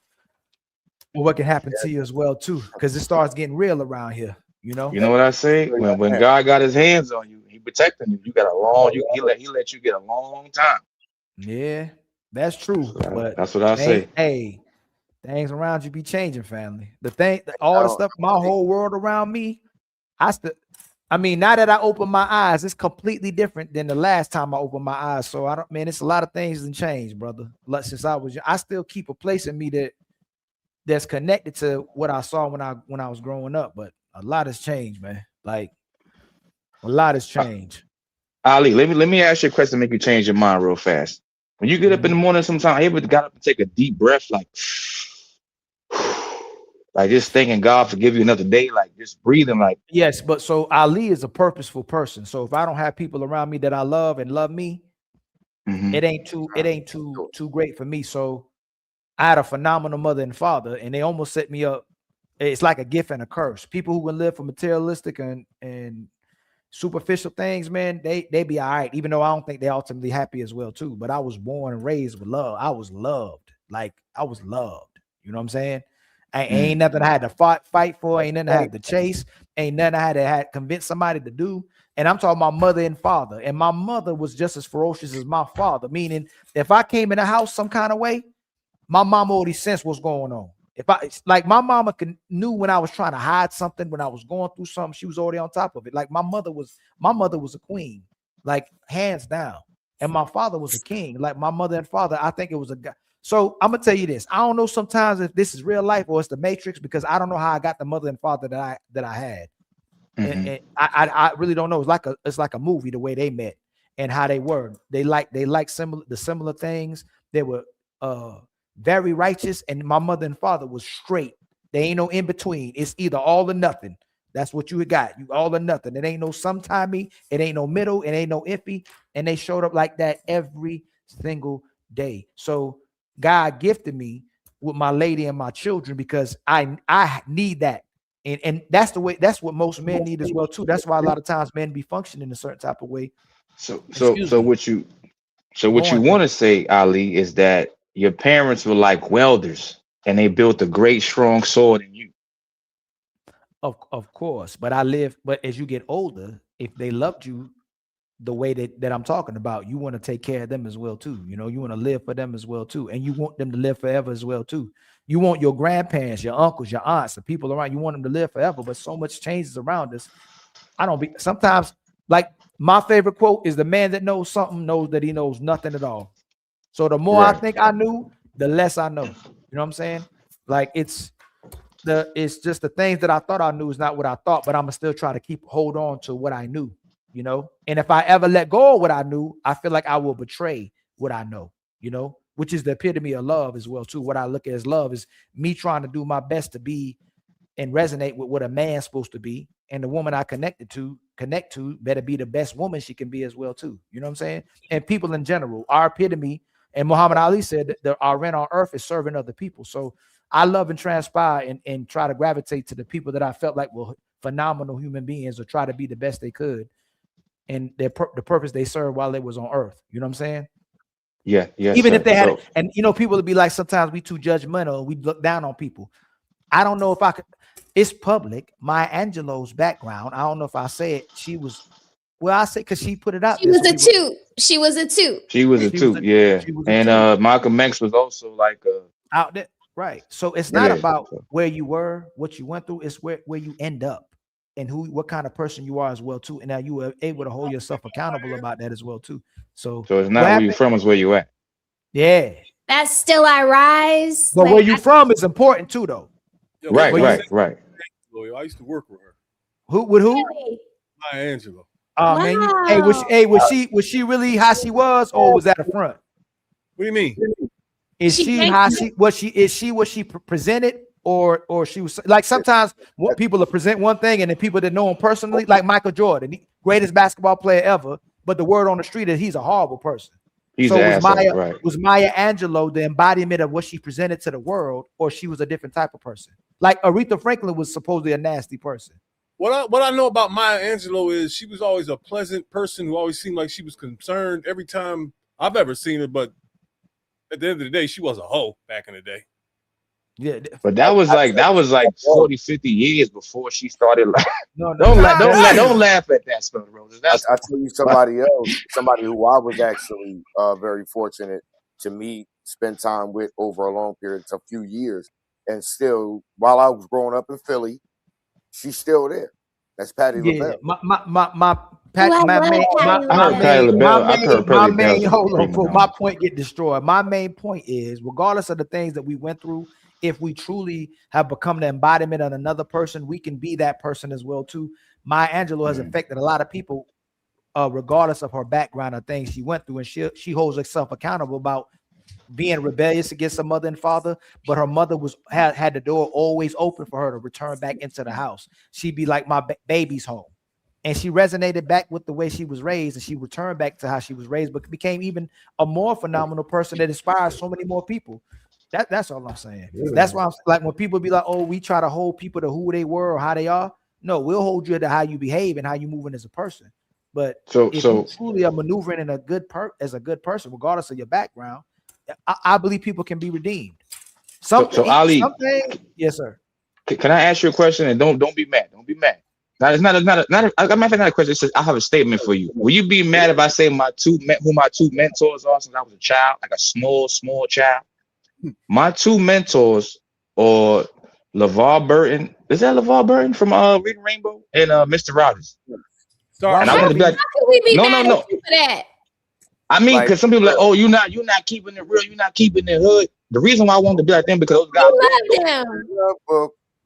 for what can happen to you as well, too, because it starts getting real around here. You know what I say? When God got his hands on you, he protecting you. You got a long, he let you get a long time. Yeah, that's true. But that's what I say. Hey, things around you be changing, family. All the stuff, my whole world around me, now that I open my eyes, it's completely different than the last time I opened my eyes. So it's a lot of things that changed, brother. Since I still keep a place in me that's connected to what I saw when I was growing up, but a lot has changed, man. Like a lot has changed. Ali, let me ask you a question to make you change your mind real fast. When you get up in the morning, sometimes you ever got up and take a deep breath, like just thanking God for giving you another day, like just breathing, like yes. But so Ali is a purposeful person. So if I don't have people around me that I love and love me, it ain't too great for me. So I had a phenomenal mother and father, and they almost set me up. It's like a gift and a curse. People who can live for materialistic and superficial things, man, they be all right, even though I don't think they're ultimately happy as well, too. But I was born and raised with love. I was loved. Like I was loved. You know what I'm saying? Ain't nothing I had to fight for, ain't nothing I had to chase, ain't nothing I had to convince somebody to do. And I'm talking about mother and father. And my mother was just as ferocious as my father, meaning if I came in the house some kind of way, my mom already sensed what's going on. My mama knew when I was trying to hide something, when I was going through something, she was already on top of it. Like my mother was a queen, like hands down. And my father was a king. Like my mother and father, I think it was a guy. So I'm gonna tell you this. I don't know sometimes if this is real life or it's the Matrix, because I don't know how I got the mother and father that I had. And I really don't know. It's like a movie, the way they met and how they were. They like similar things. They were very righteous, and my mother and father was straight. There ain't no in between. It's either all or nothing. That's what you got. You all or nothing. It ain't no sometimey. It ain't no middle. It ain't no iffy. And they showed up like that every single day. So God gifted me with my lady and my children because I need that. And that's the way, that's what most men need as well too. That's why a lot of times men be functioning a certain type of way. So what you want to say, Ali, is that your parents were like welders and they built a great strong sword in you. Of course, but as you get older, if they loved you the way that I'm talking about, you want to take care of them as well too. You know, you want to live for them as well too, and you want them to live forever as well too. You want your grandparents, your uncles, your aunts, the people around, you want them to live forever, but so much changes around us. Sometimes, like, my favorite quote is, the man that knows something knows that he knows nothing at all. So the more I think I knew, the less I know. You know what I'm saying? Like, it's just the things that I thought I knew is not what I thought, but I'm gonna still try to hold on to what I knew, you know? And if I ever let go of what I knew, I feel like I will betray what I know, you know, which is the epitome of love as well too. What I look at as love is me trying to do my best to be and resonate with what a man's supposed to be. And the woman I connect to better be the best woman she can be as well too. You know what I'm saying? And people in general, our epitome, and Muhammad Ali said that our rent on earth is serving other people. So I love and transpire and try to gravitate to the people that I felt like were phenomenal human beings, or try to be the best they could, and the purpose they served while they was on earth. You know what I'm saying? Yeah. Even if they had, and you know, people would be like, sometimes we too judgmental, we look down on people. I don't know if I could. It's public. Maya Angelou's background, I don't know if I say it. She was, well, I say because she put it out. She was a toot. She was a toot. Yeah. And Malcolm X was also like out there, right? So it's not about where you were, what you went through. It's where you end up, and what kind of person you are as well too. And now you are able to hold yourself accountable about that as well too. So it's not where you're from, it's where you at. Yeah. That's Still I Rise. But where you from is important too, though. Yo, right. I used to work with her. Who? Maya Angelou. Oh man, was she really how she was, or was that a front? What do you mean? Is she what she presented, or she was like, sometimes what people will present one thing, and then people that know him personally, like Michael Jordan, the greatest basketball player ever, but the word on the street is he's a horrible person. Was Maya Angelou the embodiment of what she presented to the world, or she was a different type of person? Like Aretha Franklin was supposedly a nasty person. What I know about Maya Angelou is she was always a pleasant person who always seemed like she was concerned every time I've ever seen her. But at the end of the day, she was a hoe back in the day. Yeah, but that was like 40, 50 years before she started. Like, don't laugh at that stuff, bro. I tell you, somebody else, somebody who I was actually very fortunate to meet, spend time with over a long period, a few years, and still, while I was growing up in Philly, she's still there. That's Patti LaBelle. My point get destroyed. My main point is, regardless of the things that we went through, if we truly have become the embodiment of another person, we can be that person as well too. Maya Angelou has affected a lot of people, regardless of her background or things she went through, and she holds herself accountable about being rebellious against her mother and father, but her mother had the door always open for her to return back into the house. She'd be like, my baby's home. And she resonated back with the way she was raised, and she returned back to how she was raised, but became even a more phenomenal person that inspires so many more people. That's all I'm saying. Yeah. That's why I'm like, when people be like, oh, we try to hold people to who they were or how they are. No, we'll hold you to how you behave and how you moving as a person. But if you truly are maneuvering in as a good person, regardless of your background, I believe people can be redeemed. Ali, yes, sir. Can I ask you a question? And don't be mad. Don't be mad. Now, it's not a question. It says, I have a statement for you. Will you be mad if I say who my two mentors are since I was a child, like a small child? My two mentors are LeVar Burton. Is that LeVar Burton from Reading Rainbow and Mr. Rogers? And I want to be like, no. For that? I mean, because some people are like, oh, you're not keeping it real, you're not keeping it hood. The reason why I wanted to be like them because those guys,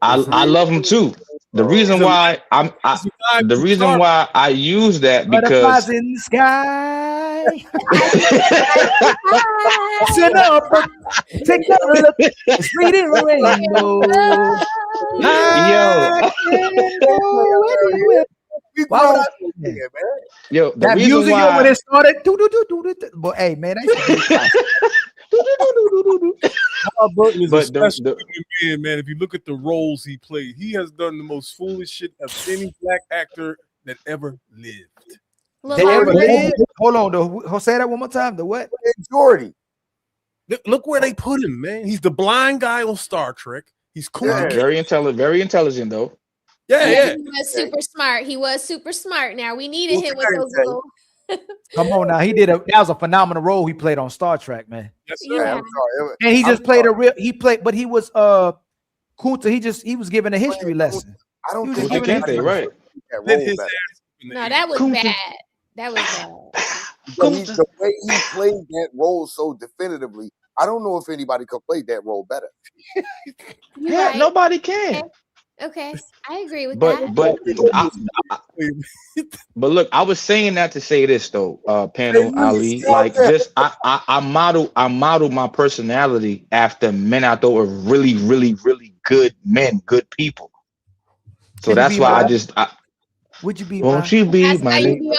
I love them too. The reason why I use that because butterflies in the sky. Sit up, take a look. It's Reading Rainbow. Wow. Yo, that music when it started. But hey, man, Burton is a But special human being, man. If you look at the roles he played, he has done the most foolish shit of any black actor that ever lived. They ever lived? Hold on, though. Say that one more time. The what? Jordy. Look where they put him, man. He's the blind guy on Star Trek. He's cool. Yeah, very intelligent though. Yeah. He was super smart. He was super smart. Now we needed him with those little. Come on now, that was a phenomenal role he played on Star Trek, man. Yes, sir. Yeah. And he just played but he was Kunta, he was giving a history lesson. I don't think right. No, that was bad. That was bad. The way he played that role so definitively, I don't know if anybody could play that role better. Right. Nobody can. Okay, I agree with But that. But look, I was saying that to say this though, Panel Ali. Like just I model my personality after men I thought were really, really, really good men, good people. So that's why would you be? Won't you be my nigga?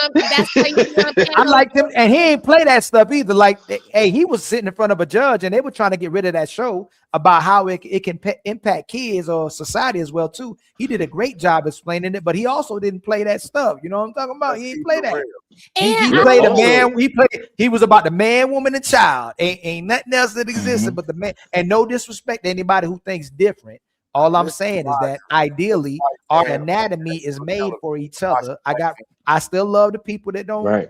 I liked him, and he ain't play that stuff either. Like, hey, he was sitting in front of a judge, and they were trying to get rid of that show about how it can impact kids or society as well too. He did a great job explaining it, but he also didn't play that stuff. You know what I'm talking about? He didn't play that. He played a man. He was about the man, woman, and child. Ain't nothing else that existed but the man. And no disrespect to anybody who thinks different. All I'm saying is that ideally our anatomy is made for each other. I still love the people that don't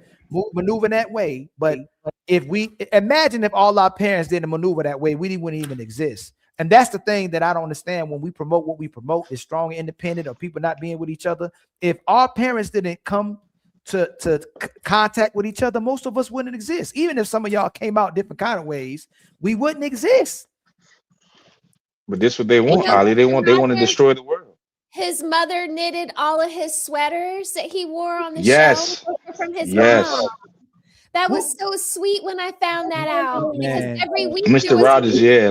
maneuver that way. But if we imagine if all our parents didn't maneuver that way, we wouldn't even exist. And that's the thing that I don't understand when we promote what we promote is strong, independent, or people not being with each other. If our parents didn't come to contact with each other, most of us wouldn't exist. Even if some of y'all came out different kind of ways, we wouldn't exist. But this is what they want, Ali. They want to destroy the world. His mother knitted all of his sweaters that he wore on the show from his mom. That was so sweet when I found that out. Because every week, Mr. Rogers, yeah.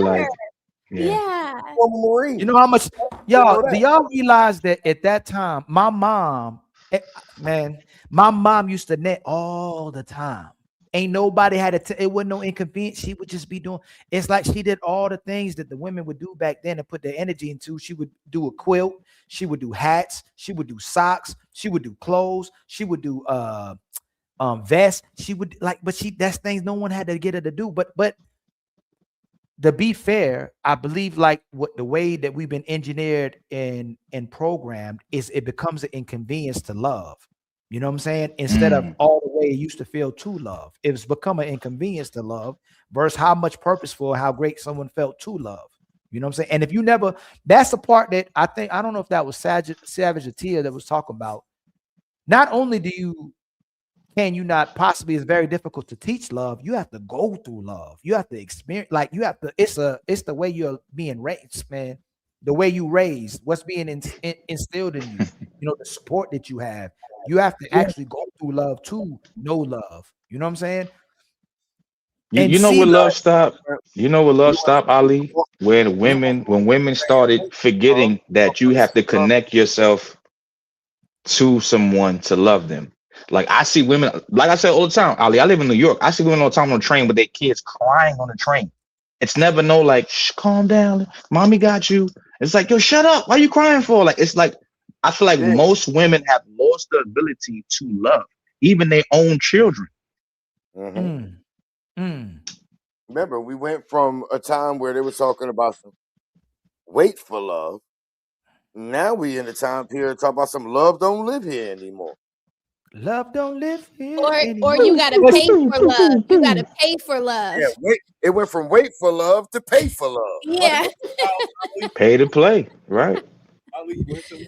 You know how much, y'all? Do y'all realize that at that time, my mom used to knit all the time. Ain't nobody had it wasn't no inconvenience. She would just be doing. It's like she did all the things that the women would do back then and put their energy into. She would do a quilt. She would do hats. She would do socks. She would do clothes. She would do vests. She would that's things no one had to get her to do. But to be fair, I believe what the way that we've been engineered and programmed is it becomes an inconvenience to love. You know what I'm saying? Instead of all the way it used to feel to love, it's become an inconvenience to love versus how much purposeful, how great someone felt to love. You know what I'm saying? And if you never, that's the part that I don't know if that was Savage Atia that was talking about. Not only can you not possibly, it's very difficult to teach love. You have to go through love. You have to experience, it's the way you're being raised, man. The way you raised, what's being instilled in you, the support that you have. You have to actually go through love to know love. You know what I'm saying? You know what love stopped? You know what love stopped, Ali? When women started forgetting that you have to connect yourself to someone to love them. Like I see women, like I said all the time, Ali, I live in New York. I see women all the time on the train with their kids crying on the train. It's never no shh, calm down. Mommy got you. It's like, yo, shut up. Why are you crying for? It's like, I feel like most women have lost the ability to love, even their own children. Remember, we went from a time where they were talking about some wait for love. Now we in a time period talking about some love don't live here anymore. Love don't live here or you gotta pay for love. You gotta pay for love. Yeah, it went from wait for love to pay for love. Yeah. Pay to play, right?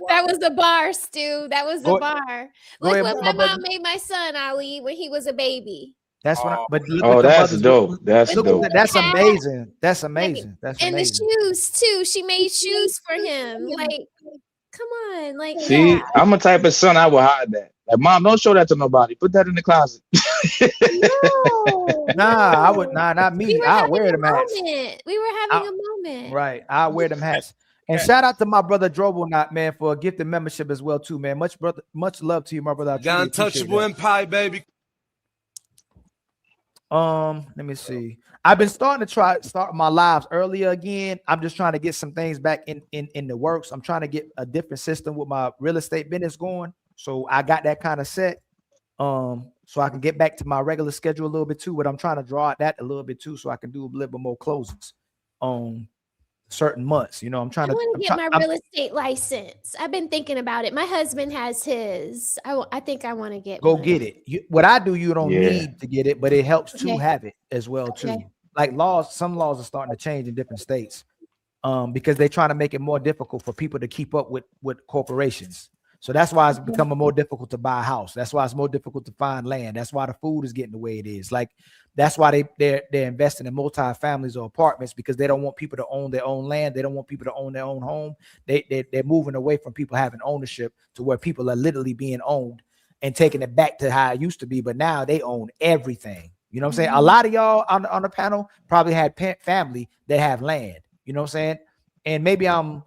That was the bar, Stu. That was the bar. Look what my mom made my son, Ali, when he was a baby. That's what. That's dope. That's dope. That's amazing. That's amazing. And the shoes too. She made shoes for him. Come on, See, I'm a type of son I would hide that. Mom, don't show that to nobody. Put that in the closet. No. I would not me. I wear them hats. We were having a moment. Right. I wear them hats. And shout out to my brother Drobonot, man, for a gifted membership as well, too, man. Much love to you, my brother. The Untouchable Empire, baby. Let me see. I've been starting to start my lives earlier again. I'm just trying to get some things back in the works. I'm trying to get a different system with my real estate business going. So I got that kind of set. So I can get back to my regular schedule a little bit too, but I'm trying to draw out that a little bit too, so I can do a little bit more closings on certain months. You know, I'm trying I to want to get my real estate license. I've been thinking about it. My husband has his. I think I want to get go one. get it. What I do, you don't need to get it, but it helps to Okay. have it as well too. Okay. Like some laws are starting to change in different states, because they're trying to make it more difficult for people to keep up with corporations. So that's why it's becoming more difficult to buy a house. That's why it's more difficult to find land. That's why the food is getting the way it is. Like that's why they're investing in multi-families or apartments, because they don't want people to own their own land. They don't want people to own their own home. They're moving away from people having ownership to where people are literally being owned and taking it back to how it used to be. But now they own everything. You know what I'm saying? A lot of y'all on the panel probably had family that have land. You know what I'm saying? And maybe I'm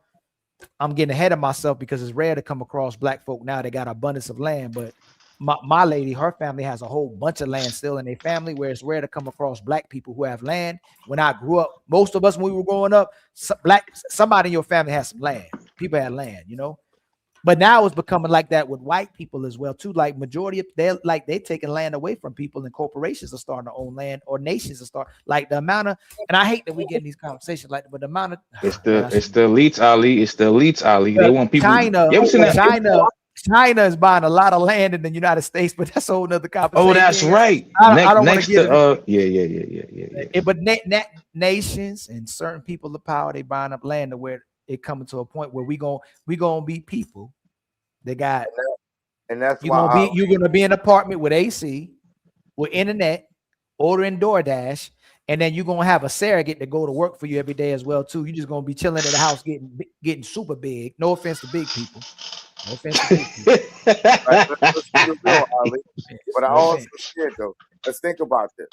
getting ahead of myself because it's rare to come across black folk now. They got abundance of land, but my lady, her family has a whole bunch of land still in their family, where it's rare to come across black people who have land. When I grew up, most of us, when we were growing up, somebody in your family has some land. People had land, you know. But now it's becoming like that with white people as well too. Like majority of they're taking land away from people, and corporations are starting to own land, or nations are starting, like the amount of, and I hate that we get in these conversations like that, but the amount of it's the elites, Ali. It's the elites, Ali. They want people. China is buying a lot of land in the United States, but that's a whole nother conversation. Oh, that's right. I don't want to get yeah. But nations and certain people of power, they buying up land to where it coming to a point where we gonna be people. They got, and that's you're gonna be in an apartment with AC, with internet, ordering DoorDash, and then you're gonna have a surrogate to go to work for you every day as well too. You're just gonna be chilling at the house, getting super big. No offense to big people. No offense to big people. But I also said though, let's think about this.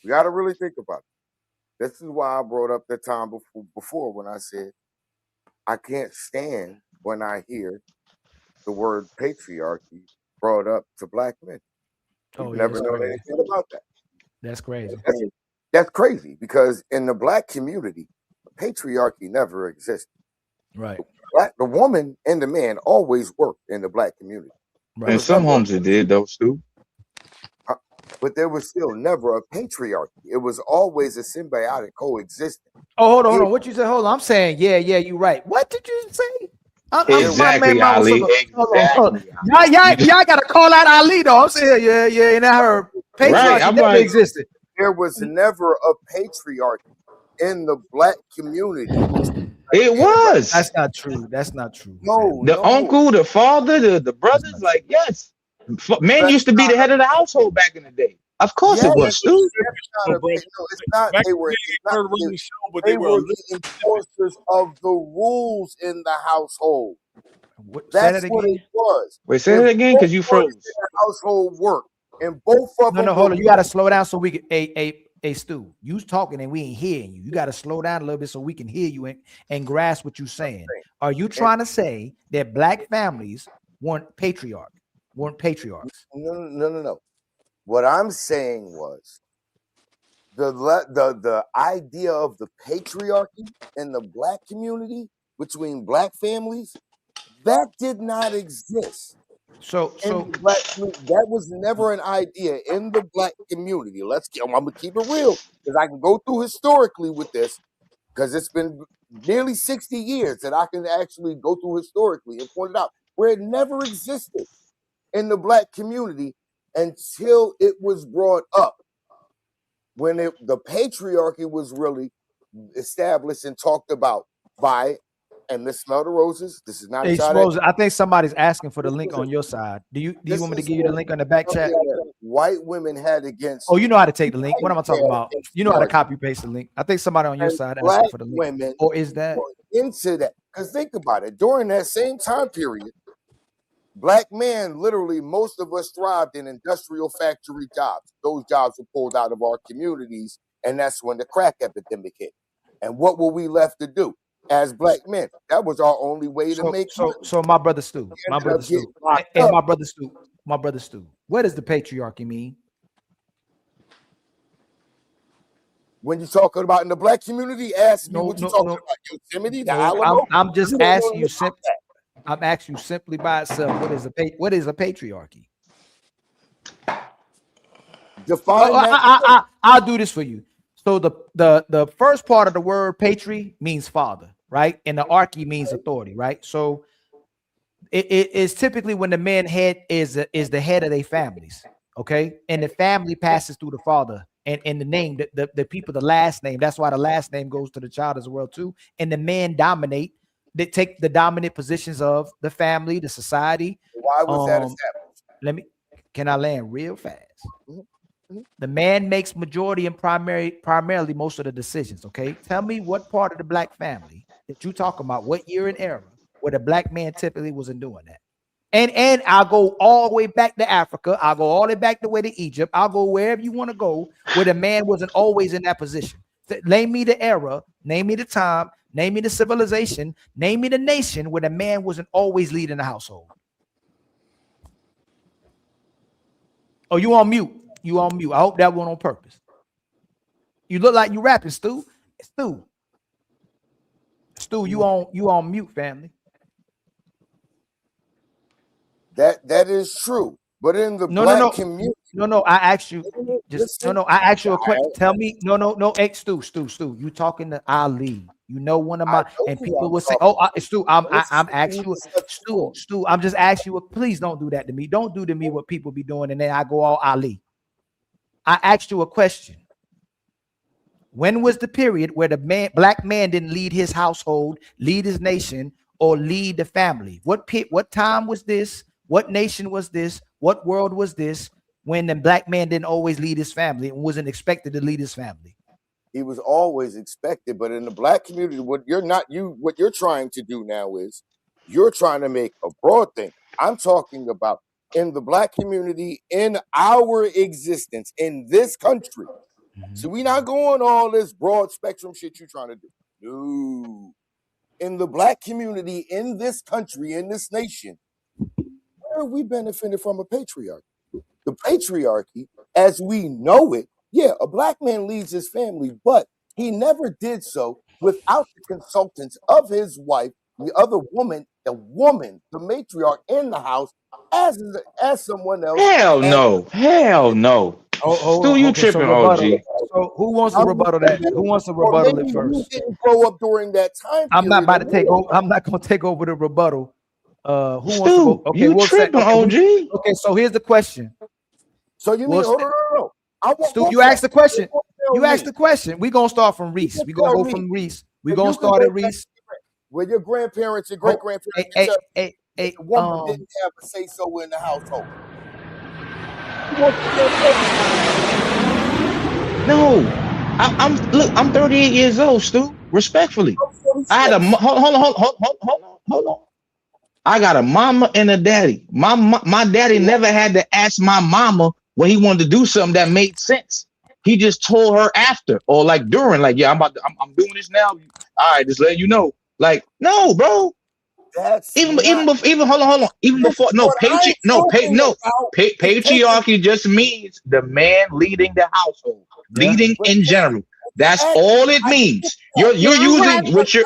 We got to really think about it. This is why I brought up the time before when I said I can't stand when I hear the word patriarchy brought up to black men. We've never known anything about that. That's crazy. That's crazy, because in the black community, patriarchy never existed. Right. The woman and the man always worked in the black community. Right. In some homes it did, though, Stu. But there was still never a patriarchy. It was always a symbiotic coexistence. Oh, hold on. What you said? Hold on. I'm saying, yeah, you're right. What did you say? Exactly, Ali. Exactly. Y'all got to call out Ali, though. I'm saying, yeah, and I heard patriarchy never existed. There was never a patriarchy in the black community. It was. That's not true. That's not true. No, the uncle, the father, the brothers, like, yes. Men used to be the head of the household back in the day. Of course it was, Stu. It's not. They were the enforcers of the rules in the household. That's what it was. Wait, say it again, because you froze. Household work, and both of them. No, hold on. You got to slow down so we can. Hey, Stu, you talking and we ain't hearing you. You got to slow down a little bit so we can hear you and grasp what you're saying. Are you trying to say that black families weren't patriarchs? No. What I'm saying was the idea of the patriarchy in the black community between black families, that did not exist. So that was never an idea in the black community. I'm gonna keep it real, because I can go through historically with this, because it's been nearly 60 years that I can actually go through historically and point it out where it never existed in the black community until it was brought up, when the patriarchy was really established and talked about by, and Miss Smell the Roses. This is not. I think somebody's asking for the link on your side. Do you want me to give you the link on the back chat? White women had against. Oh, you know how to take the link. What am I talking about? You know how to copy paste the link. I think somebody on your side asking for the link. Women, or is that into that? Because think about it. During that same time period, black men, literally, most of us thrived in industrial factory jobs. Those jobs were pulled out of our communities, and that's when the crack epidemic hit. And what were we left to do as black men? That was our only way to make money. So my brother Stu, my brother Stu, what does the patriarchy mean? When you're talking about in the black community, ask me what you're talking about. Yosemite, the Alamo. I'm just asking you simply. I'm asking you simply by itself. What is a patriarchy? Define that. I'll do this for you. So the first part of the word patri means father, right? And the archy means authority, right? So it is typically when the man head is the head of their families, okay? And the family passes through the father. And the name, the people, the last name. That's why the last name goes to the child as well too. And the men dominate. They take the dominant positions of the family, the society. Why was that established? Can I land real fast? The man makes majority and primarily most of the decisions. Okay, tell me what part of the black family that you talking about, what year and era where the black man typically wasn't doing that. And I'll go all the way back to Africa. I'll go all the way back the way to Egypt. I'll go wherever you want to go where the man wasn't always in that position. Name me the era, name me the time, name me the civilization, name me the nation where the man wasn't always leading the household. Oh, you on mute. You on mute. I hope that went on purpose. You look like you rapping, Stu. Stu, you on mute, family. That is true. But in the black community. I asked you I asked you a question. Tell me, hey, Stu, you talking to Ali. You know one of my and people will say, Stu, I'm asking you, Stu, I'm just asking you, please don't do that to me. Don't do to me what people be doing, and then I go all Ali. I asked you a question. When was the period where the black man didn't lead his household, lead his nation, or lead the family? What time was this? What nation was this? What world was this when the black man didn't always lead his family and wasn't expected to lead his family? He was always expected, but in the black community, what you're trying to do now is you're trying to make a broad thing. I'm talking about in the black community, in our existence, in this country. So we're not going all this broad spectrum shit you're trying to do. No. In the black community, in this country, in this nation, where are we benefiting from a patriarchy? The patriarchy, as we know it, yeah, a black man leads his family, but he never did so without the consultance of his wife, the other woman, the matriarch in the house, as someone else. Hell no. Stu, you tripping, OG. So who wants to rebuttal that? Who wants to rebuttal it first? You didn't grow up during that time. I'm not about to take over. I'm not going to take over the rebuttal. Who wants to go? Okay, you tripping, OG. Okay, so here's the question. So you mean, no. Stu, you asked the question. You asked the question. We're going to start from Reese. We're going to go from Reese. We're going to start at Reese. Where your grandparents and great-grandparents the woman didn't have a say-so in the household. No, I'm 38 years old, Stu. Respectfully, I had a hold on. I got a mama and a daddy. My daddy never had to ask my mama when he wanted to do something that made sense. He just told her after or like during, like, yeah, I'm doing this now. All right, just letting you know. Like, no, bro. Even hold on. Even before patriarchy just means the man leading the household, leading in general. That's all it means. You're using what you're.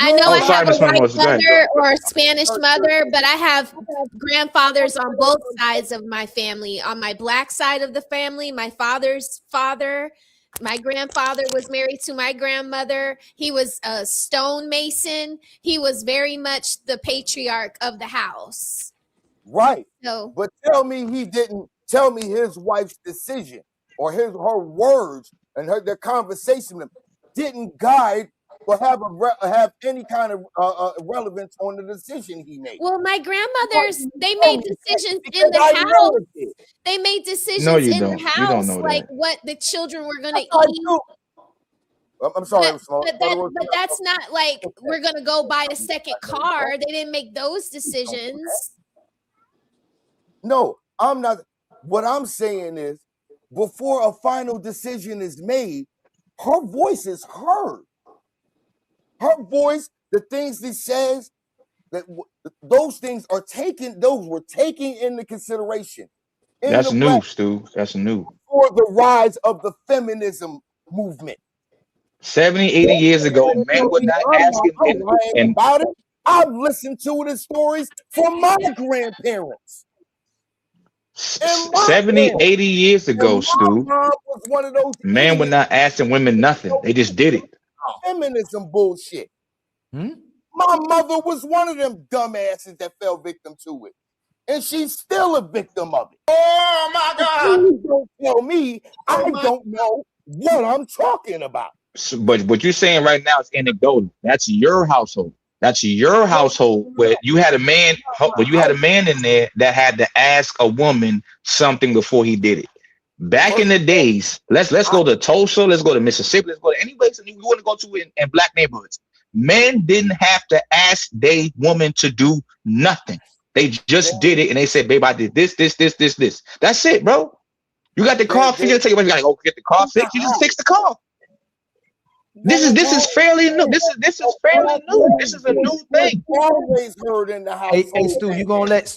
I know I have a white mother or a Spanish mother, but I have grandfathers on both sides of my family. On my black side of the family, my father's father, my grandfather was married to my grandmother. He was a stonemason. He was very much the patriarch of the house. Right. So, but tell me he didn't tell me his wife's decision or her words and their conversation didn't guide or have any kind of relevance on the decision he made. Well, my grandmothers, they made decisions in the house. They made decisions in their house, like what the children were going to eat. I'm sorry, but that's not like we're going to go buy a second car. They didn't make those decisions. No, I'm not. What I'm saying is, before a final decision is made, her voice is heard. Her voice, the things he says, those things are taken. Those were taken into consideration. That's new, Stu. That's new. For the rise of the feminism movement. 70, 80 years ago, men were not asking and about it. I've listened to the stories from my grandparents. 70, 80 years ago, Stu, was one of those men were not asking women nothing. They just did it. Feminism bullshit. My mother was one of them dumbasses that fell victim to it. And she's still a victim of it. Oh my God! Please don't tell me I don't know what I'm talking about. So, but what you're saying right now is anecdotal. That's your household. That's your household where you had a man, in there that had to ask a woman something before he did it. Back in the days, let's go to Tulsa, let's go to Mississippi, let's go to any place you want to go to in black neighborhoods. Men didn't have to ask their woman to do nothing. They just did it, and they said, "Babe, I did this. That's it, bro. You got the car fixed. You gotta go get the car fixed. You just fix the car." This is fairly new. This is fairly new. This is a new thing. Always heard in the house. Hey, Stu, you gonna let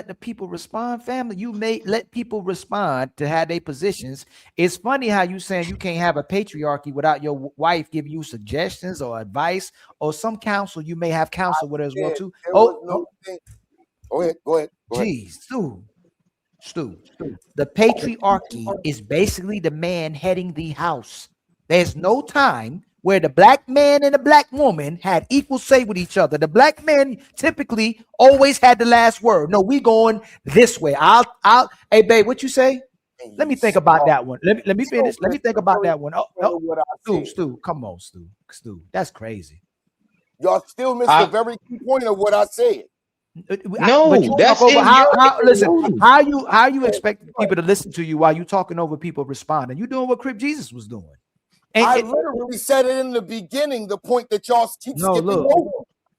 the people respond, family. You may let people respond to have their positions. It's funny how you saying you can't have a patriarchy without your wife giving you suggestions or advice or some counsel. You may have counsel with her as well too. Go ahead. Geez, Stu. The patriarchy is basically the man heading the house. There's no time where the black man and the black woman had equal say with each other. The black man typically always had the last word. No, we going this way. Hey, babe, what you say? Let me think about that one. Let me finish. Let me think about that one. Stu, come on, Stu. That's crazy. Y'all still missed the very key point of what I said. No, that's how you expect people to listen to you while you talking over people responding? You doing what Crip Jesus was doing. I literally said it in the beginning, the point that y'all keep skipping over.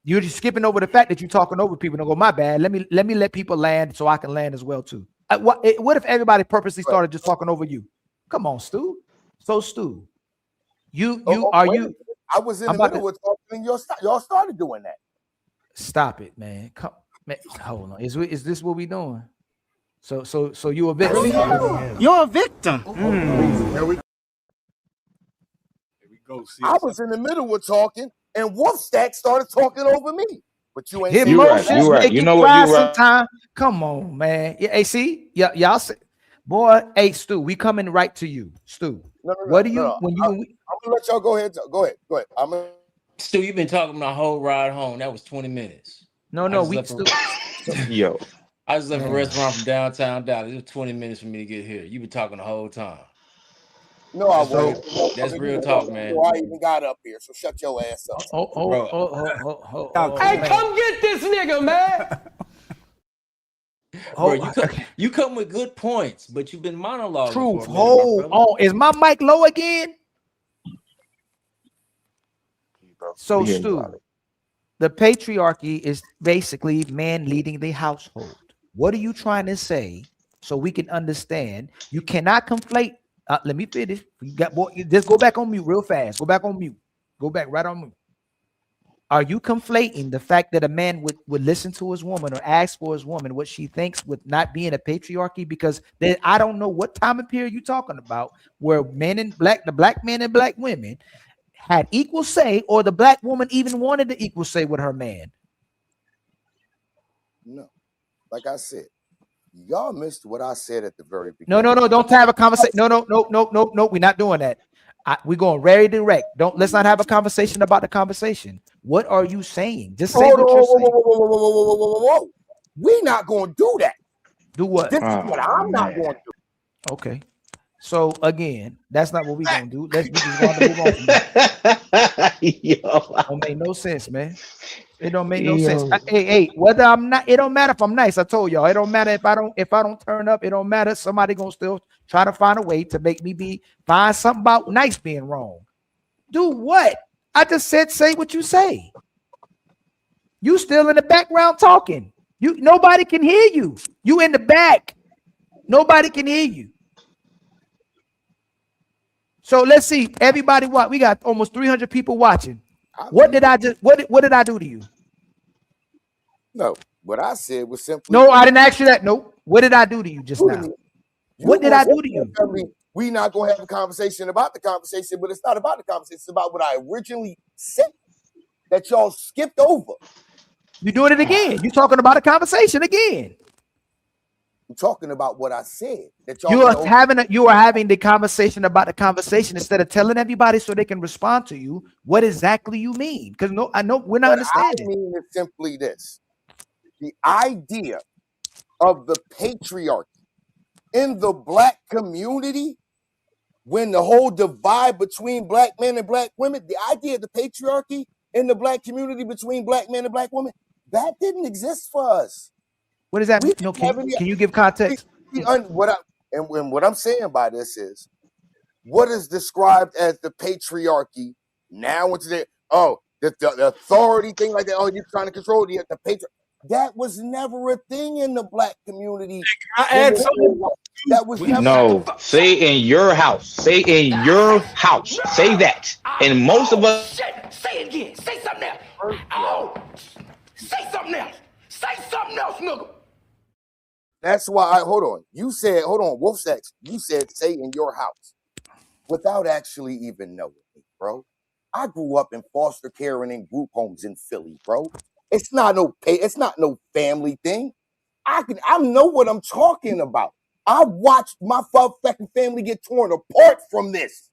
You're just skipping over the fact that you're talking over people. Don't go, my bad. Let me let people land so I can land as well too. What if everybody purposely started just talking over you? Come on, Stu. So Stu, I was in the middle of talking and y'all started doing that. Stop it, man. Come, man. Hold on. Is this what we doing? So you a victim? You're a victim. There we go. I was in the middle of talking, and Wolfstack started talking over me. But you ain't. You're right. You know what? You're right. Sometime. Come on, man. Yeah, hey, see, y'all say, boy. Hey, Stu, we coming right to you, Stu. What do you when you? I'm gonna let y'all go ahead. Go ahead. Stu, you've been talking my whole ride home. That was 20 minutes. No, we Stu. Yo, I just left a restaurant from downtown Dallas. It was 20 minutes for me to get here. You've been talking the whole time. No, I won't. That's real talk, man. I even got up here, so shut your ass up. Hey, come get this nigga, man. Bro, you come with good points, but you've been monologuing. Truth. Hold on. Is my mic low again? So, Stu, the patriarchy is basically man leading the household. What are you trying to say so we can understand? You cannot conflate. Let me finish. Just go back on mute real fast. Go back on mute. Go back right on mute. Are you conflating the fact that a man would listen to his woman or ask for his woman what she thinks with not being a patriarchy? Because I don't know what time of period you're talking about where the black men and black women had equal say, or the black woman even wanted the equal say with her man. No, like I said. Y'all missed what I said at the very beginning. No. Don't have a conversation. No. We're not doing that. We're going very direct. Let's not have a conversation about the conversation. What are you saying? Just say what you're saying. Whoa. We're not going to do that. Do what? This is what I'm not going to do. Okay. So again, that's not what we're going to do. We just going to move on from that. Don't make no sense, man. It don't make no sense. Hey, whether I'm not, it don't matter if I'm nice. I told y'all, it don't matter if I don't turn up. It don't matter. Somebody gonna still try to find a way to make me find something about nice being wrong. Do what? I just said say what you say. You still in the background talking. Nobody can hear you. You in the back. Nobody can hear you. So let's see. Everybody watch. We got almost 300 people watching. What did I do to you? No, what I said was simply. No, I didn't ask you that. No, what did I do to you just now? What did I do to you? we not going to have a conversation about the conversation, but it's not about the conversation. It's about what I originally said that y'all skipped over. You're doing it again. You're talking about a conversation again. I'm talking about what I said. That y'all You are having the conversation about the conversation instead of telling everybody so they can respond to you what exactly you mean. Because I know we're not understanding. What I mean is simply this: the idea of the patriarchy in the black community, when the whole divide between black men and black women, the idea of the patriarchy in the black community between black men and black women, that didn't exist for us. What does that mean? No, can you give context? What I'm saying by this is, what is described as the patriarchy now into the authority thing like that. Oh, you're trying to control the patriarchy. That was never a thing in the black community. That was never. No, say in your house. Say in your house. Say that. And most of us. Say it again. Say something else. Oh, say something else. Say something else, nigga. That's why hold on. You said, hold on, Wolf Sex. You said say in your house without actually even knowing it, bro. I grew up in foster care and in group homes in Philly, bro. It's not no family thing. I know what I'm talking about. I watched my fucking family get torn apart from this.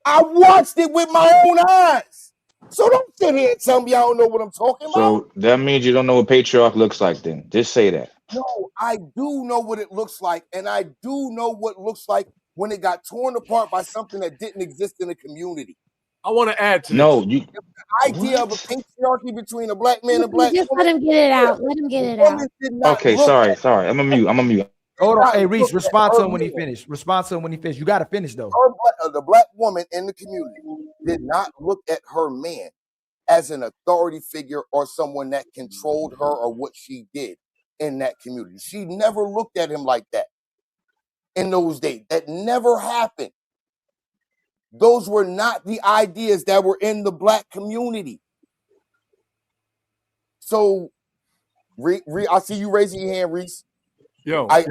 I watched it with my own eyes. So don't sit here and tell me I don't know what I'm talking about. So that means you don't know what patriarch looks like then. Just say that. No, I do know what it looks like, and I do know what it looks like when it got torn apart by something that didn't exist in the community. I want to add to no, this. You the idea of a patriarchy between a black man and a black just woman. let him get it out. Let him get it out. Okay, sorry. I'm a mute. Hold on, hey Reese, respond to him when he finished. Respond to him when he finished. You got to finish though. The black woman in the community did not look at her man as an authority figure or someone that controlled her or what she did in that community. She never looked at him like that in those days. That never happened. Those were not the ideas that were in the black community. So, I see you raising your hand, Reese. Yo, I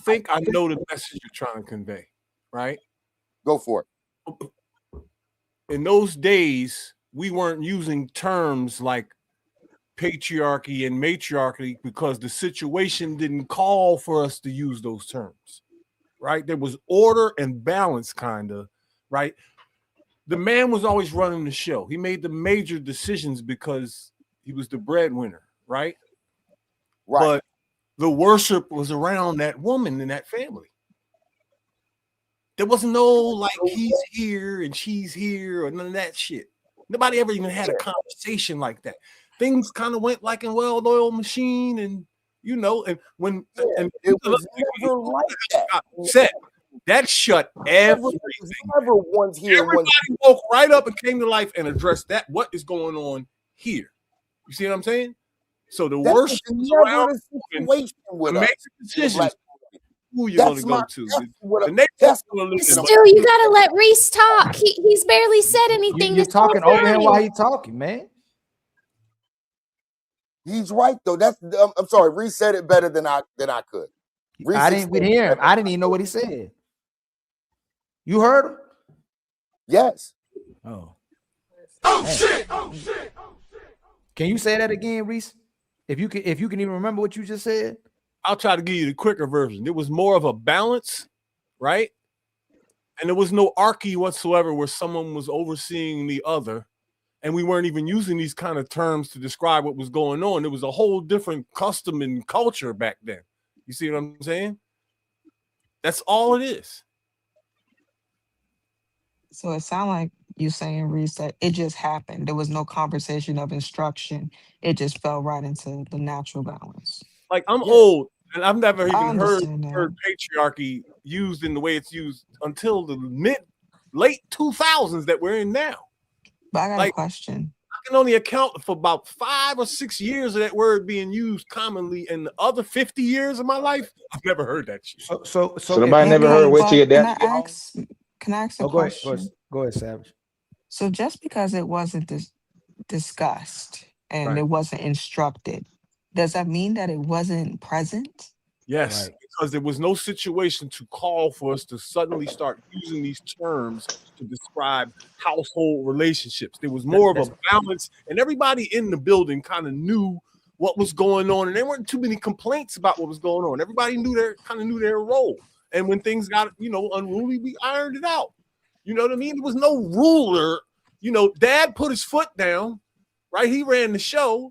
think I know the message you're trying to convey, right? Go for it. In those days, we weren't using terms like patriarchy and matriarchy because the situation didn't call for us to use those terms, right? There was order and balance, kind of, right? The man was always running the show. He made the major decisions because he was the breadwinner, right? Right. But the worship was around that woman in that family. There wasn't no like he's here and she's here or none of that shit. Nobody ever even had a conversation like that. Things kind of went like a well-oiled machine, and and when and it was never like that. Set that shut everything. Everybody woke right up and came to life and addressed that. What is going on here? You see what I'm saying? So the worst around make decisions. Who you're going to go to? Stu, you got to let Reese talk. He's barely said anything. You're talking over him while he's talking, man. He's right though. I'm sorry. Reese said it better than I could. We didn't hear him. I didn't even know what he said. You heard him? Yes. Oh. Oh shit! Oh shit! Oh shit! Can you say that again, Reese? If you can even remember what you just said. I'll try to give you the quicker version. It was more of a balance, right? And there was no archy whatsoever where someone was overseeing the other. And we weren't even using these kind of terms to describe what was going on. It was a whole different custom and culture back then. You see what I'm saying? That's all it is. So it sounds like you saying, Reese, that it just happened. There was no conversation of instruction. It just fell right into the natural balance. Like I'm old, and I've never even heard patriarchy used in the way it's used until the late 2000s that we're in now. But I got a question. I can only account for about 5 or 6 years of that word being used commonly. In the other 50 years of my life, I've never heard that shit. So nobody never heard wait till your dad. Can I ask a question? Go ahead, Savage. So just because it wasn't discussed and it wasn't instructed, does that mean that it wasn't present? Yes, because there was no situation to call for us to suddenly start using these terms to describe household relationships. There was more of a balance, and everybody in the building kind of knew what was going on, and there weren't too many complaints about what was going on. Everybody knew their role, and when things got unruly, we ironed it out. You know what I mean? There was no ruler. Dad put his foot down, right? He ran the show.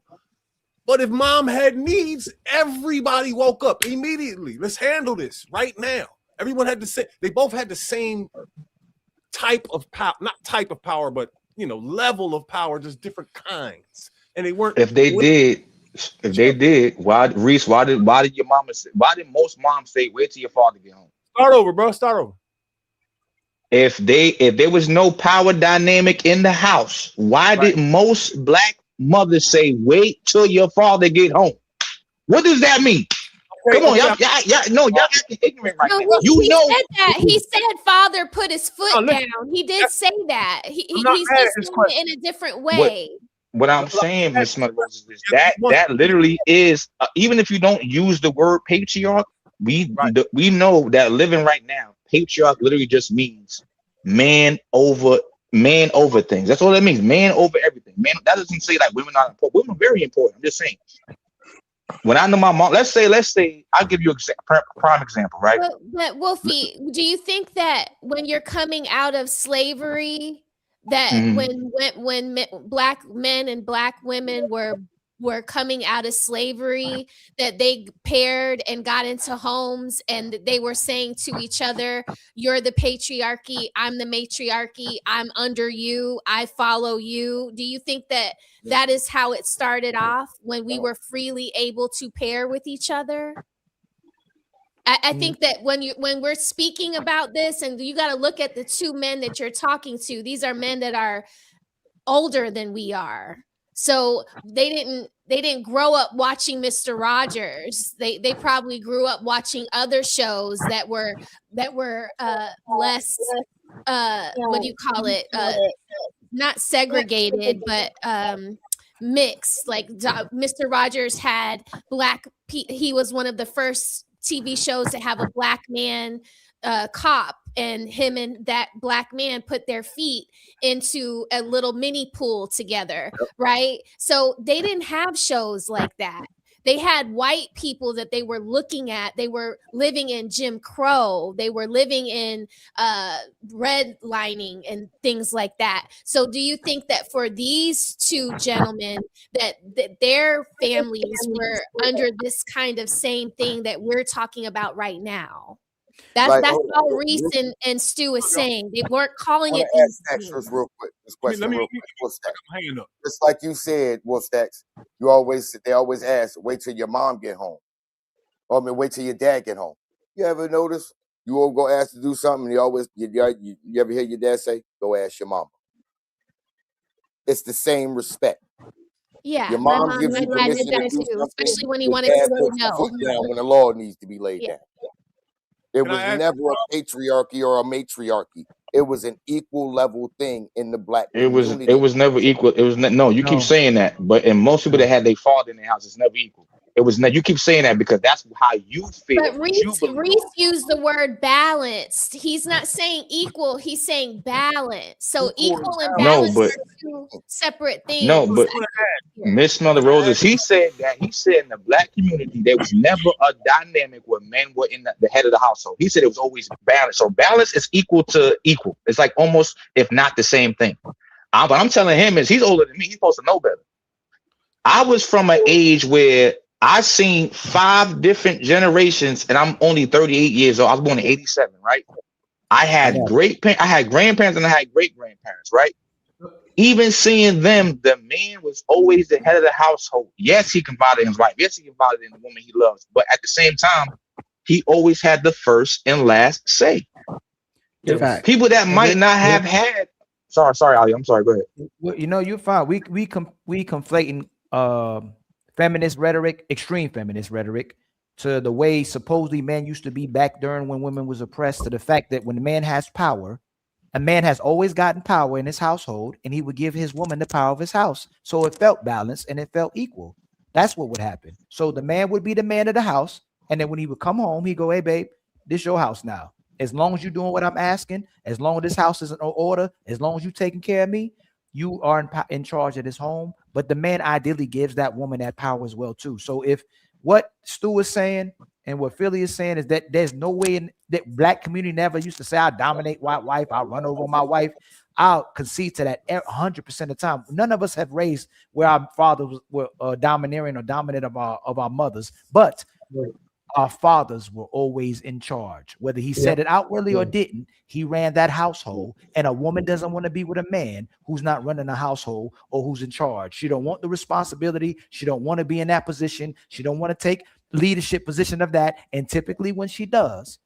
But if mom had needs, everybody woke up immediately. Let's handle this right now. Everyone had they both had the same type of power, not type of power, but level of power, just different kinds. And they weren't. If they did, why did your mama say, why did most moms say, wait till your father get home? Start over, bro. Start over. If there was no power dynamic in the house, why did most black mothers say, wait till your father get home? What does that mean? Come on, y'all acting ignorant right now. Said that. He said father put his foot down. He did say that. He's just doing it in a different way. What I'm saying, Miss Smith, is that literally is, even if you don't use the word patriarch, we know that living right now, patriarch literally just means man over things. That's all that means. Man over everything. Man, that doesn't say like women are important. Women are very important. I'm just saying. When I know my mom, let's say, I'll give you a prime example, right? But Wolfie, do you think that when you're coming out of slavery, that when black men and black women were coming out of slavery, that they paired and got into homes and they were saying to each other, you're the patriarchy, I'm the matriarchy, I'm under you, I follow you? Do you think that is how it started off, when we were freely able to pair with each other? I think that when we're speaking about this, and you got to look at the two men that you're talking to, these are men that are older than we are. So they didn't grow up watching Mr. Rogers. They probably grew up watching other shows that were less what do you call it? Not segregated, but mixed. Like Mr. Rogers had he was one of the first TV shows to have a black man cop, and him and that black man put their feet into a little mini pool together, right? So they didn't have shows like that. They had white people that they were looking at. They were living in Jim Crow. They were living in redlining and things like that. So do you think that for these two gentlemen, that their families were under this kind of same thing that we're talking about right now? That's all Reese and Stu is saying. They weren't calling it these things. Real quick. This question real quick. Just like you said, Wolfstacks, they always ask, wait till your mom get home. Wait till your dad get home. You ever notice you all go ask to do something, and you ever hear your dad say, go ask your mama? It's the same respect. Yeah, your mom gives you permission to do something, especially when he wanted to say no. When the law needs to be laid down. It was never a patriarchy or a matriarchy. It was an equal level thing in the black community. It was never equal. It was you keep saying that, but in most people that had their father in their house, it's never equal. It was you keep saying that because that's how you feel. But Reese used the word balanced. He's not saying equal, he's saying balanced. So equal and balanced are two separate things. No, but Miss Mother Roses, he said in the black community there was never a dynamic where men were in the head of the household. He said it was always balanced. So balance is equal to equal. It's like almost, if not the same thing. But I'm telling him is he's older than me. He's supposed to know better. I was from an age where I seen 5 different generations, and I'm only 38 years old. I was born in 87, right? I had I had grandparents and I had great grandparents, right? Even seeing them, the man was always the head of the household. Yes, he confided in his wife. Yes, he confided in the woman he loves. But at the same time, he always had the first and last say. People that might not have had. Sorry, Ali. I'm sorry. Go ahead. Well, you're fine. We conflating feminist rhetoric, extreme feminist rhetoric, to the way supposedly men used to be back during when women was oppressed, to the fact that when a man has power, a man has always gotten power in his household, and he would give his woman the power of his house. So it felt balanced and it felt equal. That's what would happen. So the man would be the man of the house, And then when he would come home, he'd go, hey, babe, this your house now. As long as you're doing what I'm asking, as long as this house is in order, as long as you're taking care of me, you are in charge of this home. But the man ideally gives that woman that power as well, too. So if what Stu is saying and what Philly is saying is that there's no way in that black community never used to say, I dominate white wife, I run over my wife. I'll concede to that 100% of the time. None of us have raised where our fathers were domineering or dominant of our mothers, but our fathers were always in charge. Whether he said it outwardly or didn't, he ran that household. And a woman doesn't want to be with a man who's not running a household or who's in charge. She don't want the responsibility. She don't want to be in that position. She don't want to take leadership position of that. And typically when she does,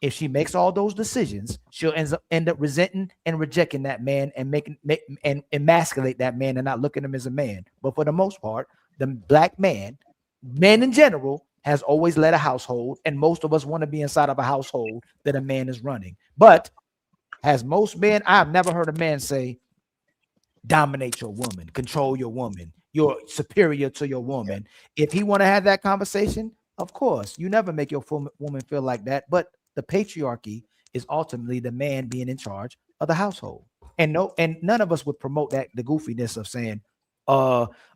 if she makes all those decisions, she'll end up resenting and rejecting that man and and emasculate that man and not look at him as a man. But for the most part, the black man, men in general, has always led a household, and most of us want to be inside of a household that a man is running. But as most men, I've never heard a man say, dominate your woman, control your woman, you're superior to your woman. If he want to have that conversation, of course, you never make your woman feel like that. But the patriarchy is ultimately the man being in charge of the household. And none of us would promote that, the goofiness of saying,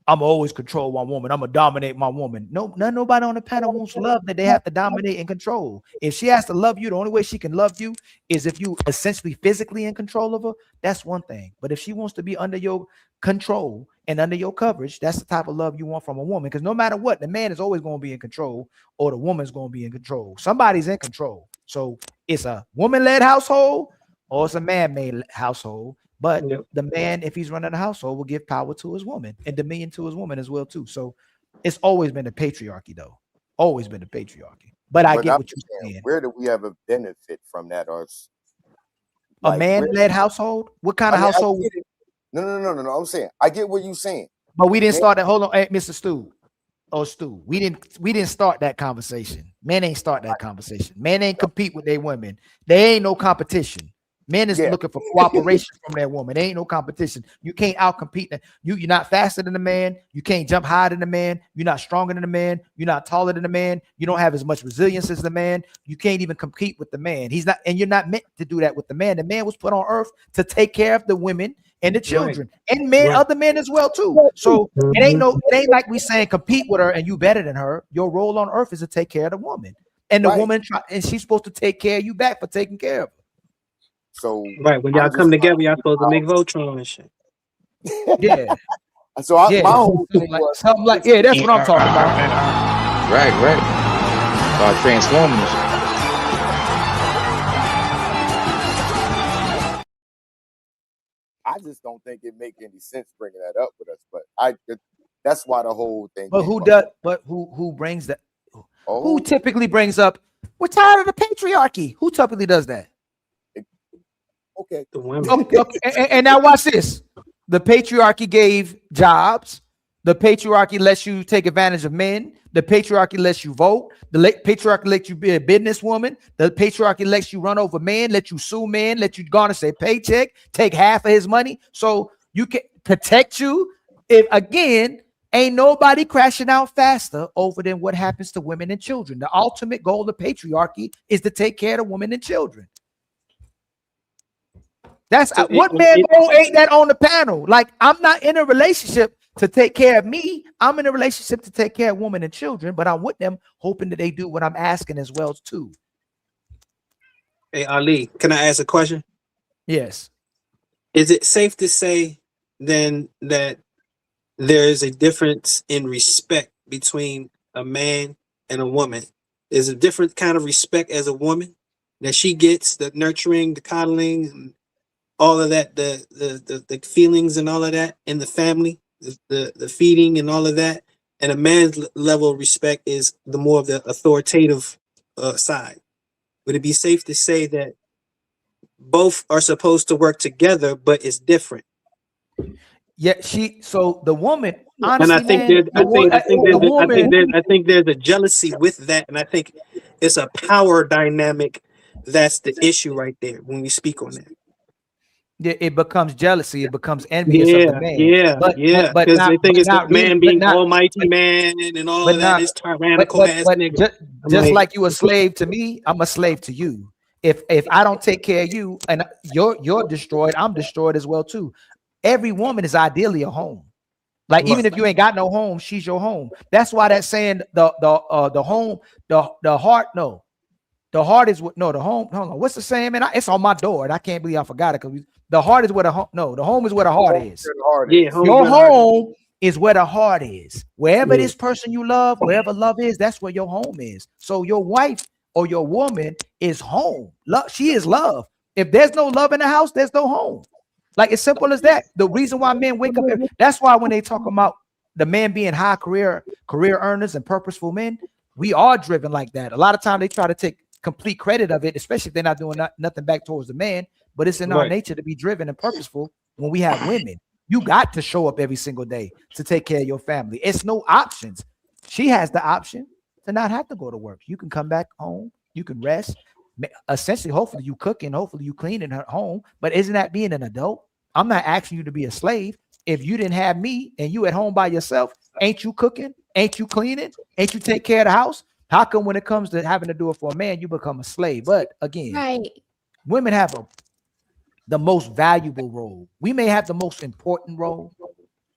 I'm always control my woman. I'm gonna dominate my woman. Nobody on the panel wants love that they have to dominate and control. If she has to love you, the only way she can love you is if you essentially physically in control of her. That's one thing. But if she wants to be under your control and under your coverage, that's the type of love you want from a woman. Because no matter what, the man is always going to be in control, or the woman's going to be in control. Somebody's in control. So it's a woman-led household or it's a man-made household. But the man, if he's running a household, will give power to his woman and dominion to his woman as well, too. So it's always been the patriarchy, though. Always been the patriarchy. But I get what you're saying. Where do we ever benefit from that? Or a man-led household? What kind of household? No. I'm saying I get what you're saying. But we didn't start that. Hold on, hey, Mr. Stu. Oh, Stu. We didn't start that conversation. Men ain't start that conversation. Men ain't compete with their women. There ain't no competition. Men is looking for cooperation from their woman. There ain't no competition. You can't outcompete them. You're not faster than the man. You can't jump higher than the man. You're not stronger than the man. You're not taller than the man. You don't have as much resilience as the man. You can't even compete with the man. He's not, and you're not meant to do that with the man. The man was put on earth to take care of the women and the children and men, other men as well too. So it ain't like we saying compete with her and you better than her. Your role on earth is to take care of the woman, and the woman, and she's supposed to take care of you back for taking care of her. So when y'all come together, y'all supposed to make Voltron and shit. Yeah. So my whole thing was something like that's what I'm talking about. Right. Transforming this. I just don't think it make any sense bringing that up with us. But that's why the whole thing. But who does? But who brings that? Who typically brings up? We're tired of the patriarchy. Who typically does that? Okay. The women. Okay. And now watch this. The patriarchy gave jobs. The patriarchy lets you take advantage of men. The patriarchy lets you vote. The patriarchy lets you be a businesswoman. The patriarchy lets you run over men, let you sue men, let you garnish a paycheck, take half of his money. So you can protect you. If again, ain't nobody crashing out faster over than what happens to women and children. The ultimate goal of patriarchy is to take care of women and children. That's so what man ain't that on the panel. Like, I'm not in a relationship to take care of me. I'm in a relationship to take care of women and children, but I'm with them hoping that they do what I'm asking as well too. Hey Ali, can I ask a question? Yes. Is it safe to say then that there is a difference in respect between a man and a woman? There's a different kind of respect as a woman that she gets, the nurturing, the coddling, and all of that, the feelings and all of that in the family, the feeding and all of that. And a man's level of respect is the more of the authoritative side. Would it be safe to say that both are supposed to work together, but it's different? Yeah, so the woman, honestly, and I think there's a jealousy with that, and I think it's a power dynamic that's the issue right there when we speak on that. it becomes jealousy. It becomes envious of the man. But Because they think it's the not man really, being almighty man and all of that. This tyrannical ass nigga. Just like you a slave to me, I'm a slave to you. If I don't take care of you and you're destroyed, I'm destroyed as well too. Every woman is ideally a home. Like even if you ain't got no home, she's your home. That's why that saying the home, the heart, no. The heart is what the home. Hold on. What's the saying, man? It's on my door, and I can't believe I forgot it because the heart is where the home. No, the home is where the heart is. Your home is where the heart is. Wherever this person you love, wherever love is, that's where your home is. So your wife or your woman is home. Love, she is love. If there's no love in the house, there's no home. Like it's simple as that. The reason why men wake up, that's why when they talk about the men being high career earners and purposeful men, we are driven like that. A lot of times they try to take complete credit of it, especially if they're not doing nothing back towards the man, but it's in our nature to be driven and purposeful. When we have women, you got to show up every single day to take care of your family. It's no options. She has the option to not have to go to work. You can come back home, you can rest. Essentially, hopefully you cooking, hopefully you cleaning her home, but isn't that being an adult? I'm not asking you to be a slave. If you didn't have me and you at home by yourself, ain't you cooking? Ain't you cleaning? Ain't you take care of the house? How come when it comes to having to do it for a man, you become a slave? But again, women have the most valuable role. We may have the most important role,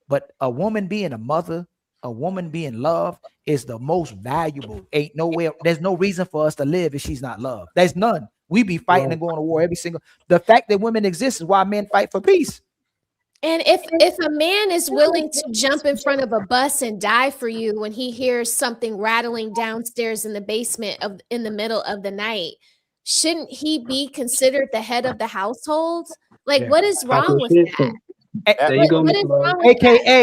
but a woman being a mother, a woman being loved is the most valuable. Ain't nowhere. There's no reason for us to live if she's not loved. There's none. We be fighting and going to war every single. The fact that women exist is why men fight for peace. And if a man is willing to jump in front of a bus and die for you when he hears something rattling downstairs in the basement in the middle of the night, shouldn't he be considered the head of the household? Like, what is wrong with that? There you go, what is wrong with AKA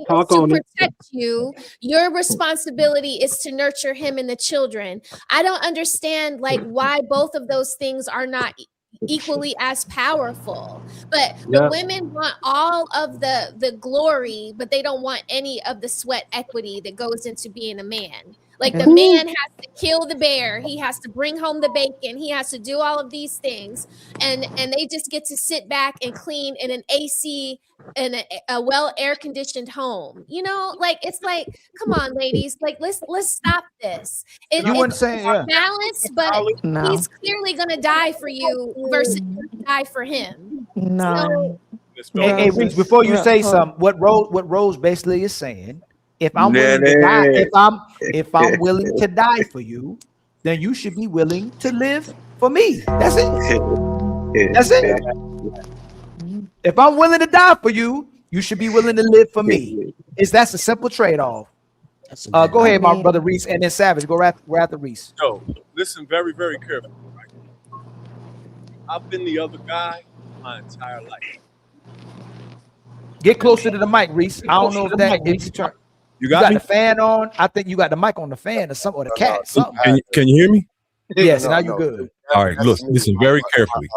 to protect you. Your responsibility is to nurture him and the children. I don't understand like why both of those things are not equally as powerful. But the women want all of the glory, but they don't want any of the sweat equity that goes into being a man. Like the man has to kill the bear, he has to bring home the bacon, he has to do all of these things, and they just get to sit back and clean in an AC in a well air conditioned home. You know, like it's like, come on, ladies, like let's stop this. You wouldn't say balanced, but he's clearly gonna die for you versus die for him. No. Hey, Reese, before you say something, what Rose basically is saying. If I'm willing to die, if I'm willing to die for you, then you should be willing to live for me. That's it. That's it. If I'm willing to die for you, you should be willing to live for me. That's a simple trade-off. Go ahead, my brother Reese, and then Savage. We're after Reese. So listen very, very carefully. Right? I've been the other guy my entire life. Get closer to the mic, Reese. I don't know if that is turn. You got the fan on. I think you got the mic on the fan or something, or the cat. Something. Can you hear me? Yes, now you're good. All right, listen very carefully.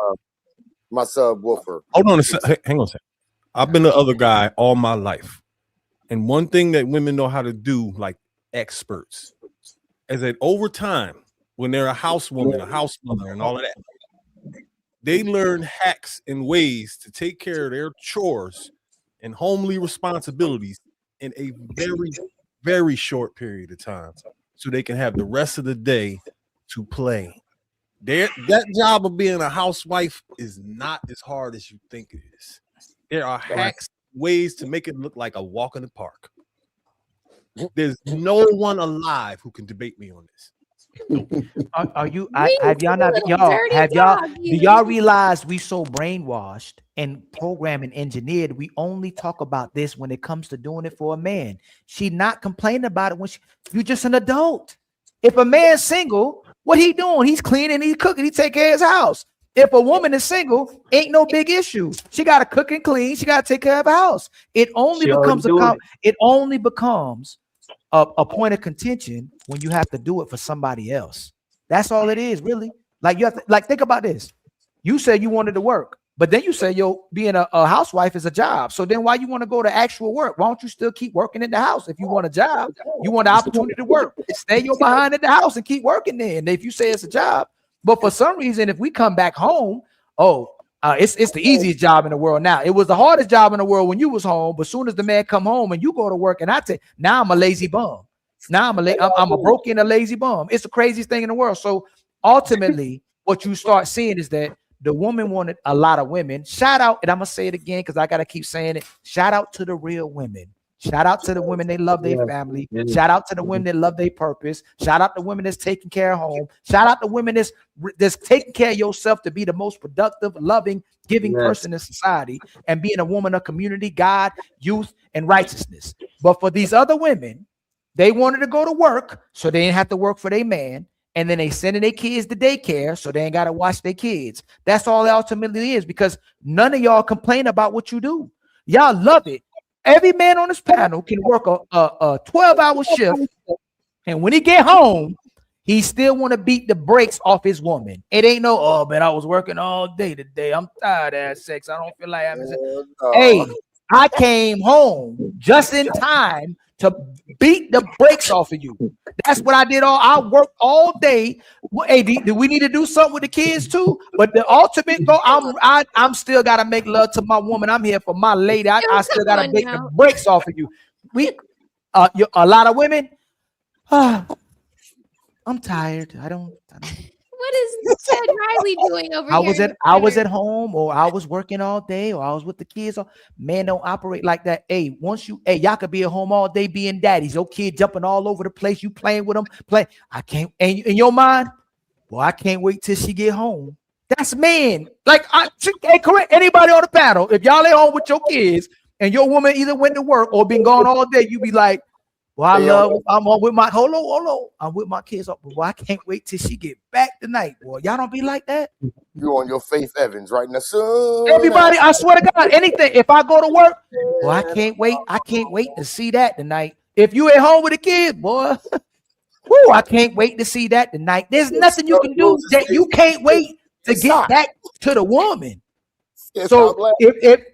My subwoofer. Hold on a second. Hang on a second. I've been the other guy all my life. And one thing that women know how to do, like experts, is that over time, when they're a housewoman, a house mother, and all of that, they learn hacks and ways to take care of their chores and homely responsibilities in a very, very short period of time, so they can have the rest of the day to play. That job of being a housewife is not as hard as you think it is. There are hacks, ways to make it look like a walk in the park. There's no one alive who can debate me on this. Are you? Have y'all not? Do y'all realize we so brainwashed and programmed and engineered? We only talk about this when it comes to doing it for a man. She not complaining about it when you're just an adult. If a man's single, what he doing? He's cleaning, he's cooking, he take care of his house. If a woman is single, ain't no big issue. She got to cook and clean. She got to take care of her house. It only becomes a point of contention when you have to do it for somebody else. That's all it is, really. Like you have to, like, think about this. You said you wanted to work, but then you say being a housewife is a job. So then why you want to go to actual work? Why don't you still keep working in the house? If you want a job, you want the opportunity to work. Stay your behind in the house and keep working there. And if you say it's a job, but for some reason, if we come back home, It's the easiest job in the world now. It was the hardest job in the world when you was home, but as soon as the man come home and you go to work, and now I'm a lazy bum. Now I'm a broken, a lazy bum. It's the craziest thing in the world. So ultimately, what you start seeing is that the woman wanted a lot of women. Shout out, and I'm gonna say it again because I gotta keep saying it. Shout out to the real women. Shout out to the women that love their family. Shout out to the women that love their purpose. Shout out to women that's taking care of home. Shout out to women that's taking care of yourself to be the most productive, loving, giving person in society, and being a woman of community, God, youth, and righteousness. But for these other women, they wanted to go to work so they didn't have to work for their man. And then they sending their kids to daycare so they ain't got to watch their kids. That's all it ultimately is, because none of y'all complain about what you do. Y'all love it. Every man on this panel can work a 12-hour shift, and when he get home, he still want to beat the brakes off his woman. It ain't no, oh, man, I was working all day today. I'm tired of having sex. I don't feel like having sex. Hey, I came home just in time to beat the brakes off of you. That's what I did. I worked all day. Hey, do we need to do something with the kids too? But the ultimate goal, I'm still gotta make love to my woman. I'm here for my lady. I still gotta beat the brakes off of you. A lot of women. I'm tired. I don't. What is Ted Riley doing over here? I was at home, or I was working all day, or I was with the kids. Man, don't operate like that. Hey, y'all could be at home all day being daddies. Your kid jumping all over the place. You playing with them. I can't. And in your mind, well, I can't wait till she get home. That's man. Like, correct anybody on the panel. If y'all at home with your kids and your woman either went to work or been gone all day, you be like, well, I'm with my hold on. I'm with my kids. Well, I can't wait till she get back tonight. Boy, y'all don't be like that. You on your Faith Evans right now, son. Everybody, I swear to God, anything. If I go to work, well, I can't wait. I can't wait to see that tonight. If you at home with the kids, boy, whoo, I can't wait to see that tonight. There's nothing you can do that you can't wait to get back to the woman. So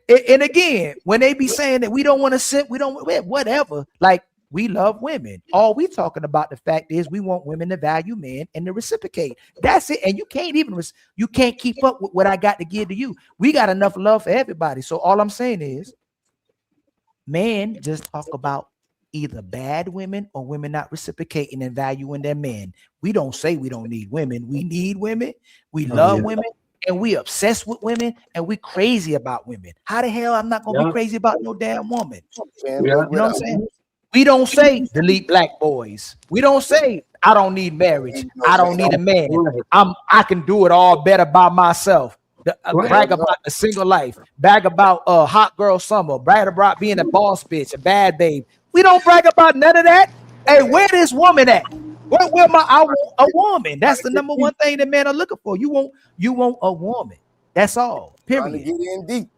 and again, when they be saying that we don't want to sit, we don't whatever, like. We love women. All we talking about, the fact is, we want women to value men and to reciprocate. That's it. And you can't keep up with what I got to give to you. We got enough love for everybody. So all I'm saying is, men just talk about either bad women or women not reciprocating and valuing their men. We don't say we don't need women. We need women. We love women. And we obsessed with women, and we crazy about women. How the hell I'm not gonna be crazy about no damn woman? You know what I'm saying? We don't say delete black boys. We don't say I don't need marriage. I don't need a man. I can do it all better by myself. Brag about the single life. Brag about hot girl summer. Brag about being a boss bitch, a bad babe. We don't brag about none of that. Hey, where this woman at? I want a woman. That's the number one thing that men are looking for. You want a woman. That's all. Period. Get in deep.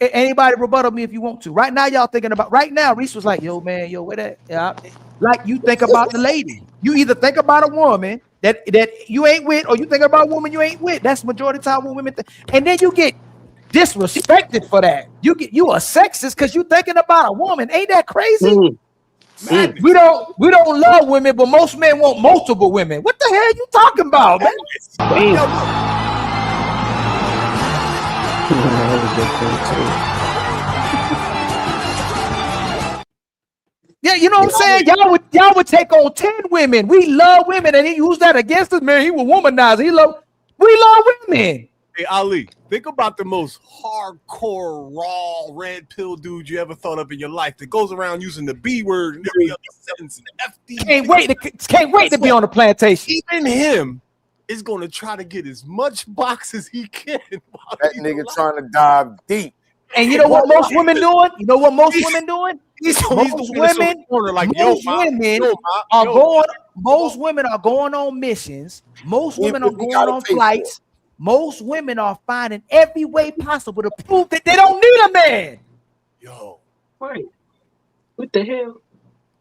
Anybody rebuttal me if you want to. Right now, y'all thinking about. Right now, Reese was like, "Yo, man, where that?" Yeah, like you think about the lady. You either think about a woman that you ain't with, or you think about a woman you ain't with. That's majority of the time what women think. And then you get disrespected for that. You a sexist because you thinking about a woman. Ain't that crazy? Man, we don't love women, but most men want multiple women. What the hell you talking about, man? Yeah, you know what I'm saying? Y'all would take on 10 women. We love women, and he used that against us, man. He was womanizing. We love women. Hey, Ali, think about the most hardcore, raw, red pill dude you ever thought of in your life that goes around using the B word and every other sentence and FD. Can't wait to be on the plantation. Even him is going to try to get as much box as he can. That nigga trying to dive deep. And you know what most women doing? Most women are going on missions. Most women are going on flights. Most women are finding every way possible to prove that they don't need a man. Yo. Right. What the hell?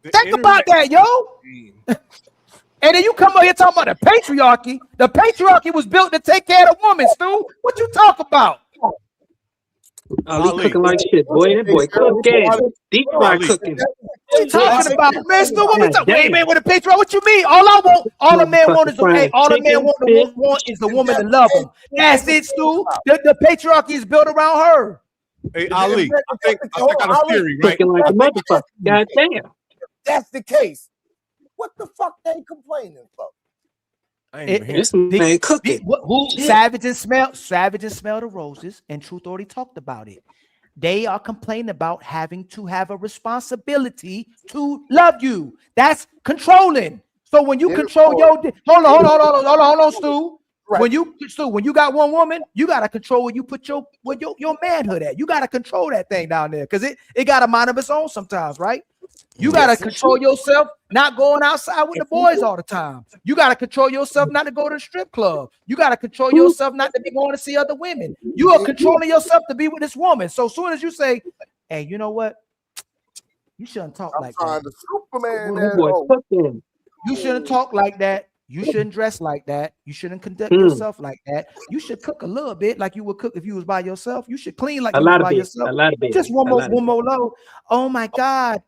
Think about that, yo. And then you come over here talking about the patriarchy. The patriarchy was built to take care of the woman, Stu. What you talk about? Ali Ali. cooking like shit, boy. That boy cooking. Deep fry Ali. cooking. What you talking about, mister? What we God talking? Wait, damn. man, with a picture. What you mean? All a man want is Motherfucker hey, fried all a man chicken, want is the woman to love him. That's it, Stu. The patriarchy is built around her. Hey, Ali, I think I got a theory, right? cooking like a motherfucker. God damn. If that's the case, what the fuck they complaining for? I ain't even hear This man cooking. Savage and smell the roses, and Truth already talked about it. They are complaining about having to have a responsibility to love you. That's controlling. So when you control your hold on, Stu. Right. When you got one woman, you gotta control where you put your manhood at. You gotta control that thing down there because it got a mind of its own sometimes, right? You gotta control yourself, not going outside with the boys all the time. You gotta control yourself not to go to the strip club. You gotta control yourself not to be going to see other women. You are controlling yourself to be with this woman. So as soon as you say, "Hey, you know what? You shouldn't talk like that." Superman. That boy cooking. You shouldn't talk like that. You shouldn't dress like that. You shouldn't conduct yourself like that. You should cook a little bit like you would cook if you was by yourself. You should clean like you was by yourself. A lot of bit. Just one more low. Oh my God.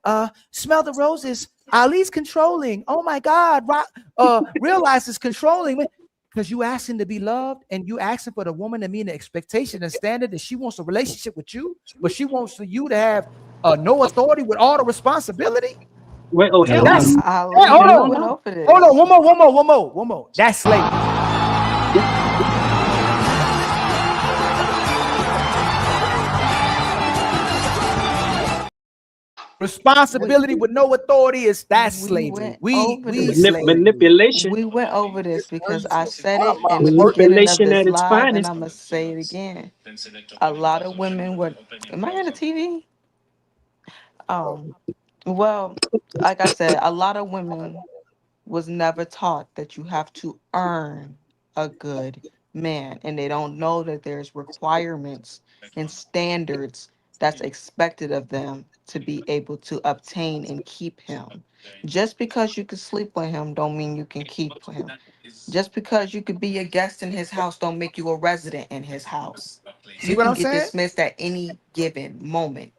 Smell the roses. Ali's controlling. Oh my God. Realize it's controlling. Because you asking to be loved and you asking for the woman to meet an expectation and standard that she wants a relationship with you, but she wants you to have no authority with all the responsibility. Wait, hold on, one more. That's slavery. Responsibility with no authority is slavery. Manipulation. We went over this because I said it in the Manipulation beginning of at this its live, and finest. I'm gonna say it again. A lot of women would. Am I on the TV? Well, like I said, a lot of women was never taught that you have to earn a good man, and they don't know that there's requirements and standards that's expected of them to be able to obtain and keep him. Just because you can sleep with him don't mean you can keep him. Just because you could be a guest in his house don't make you a resident in his house. See You what can I'm get saying? dismissed at any given moment.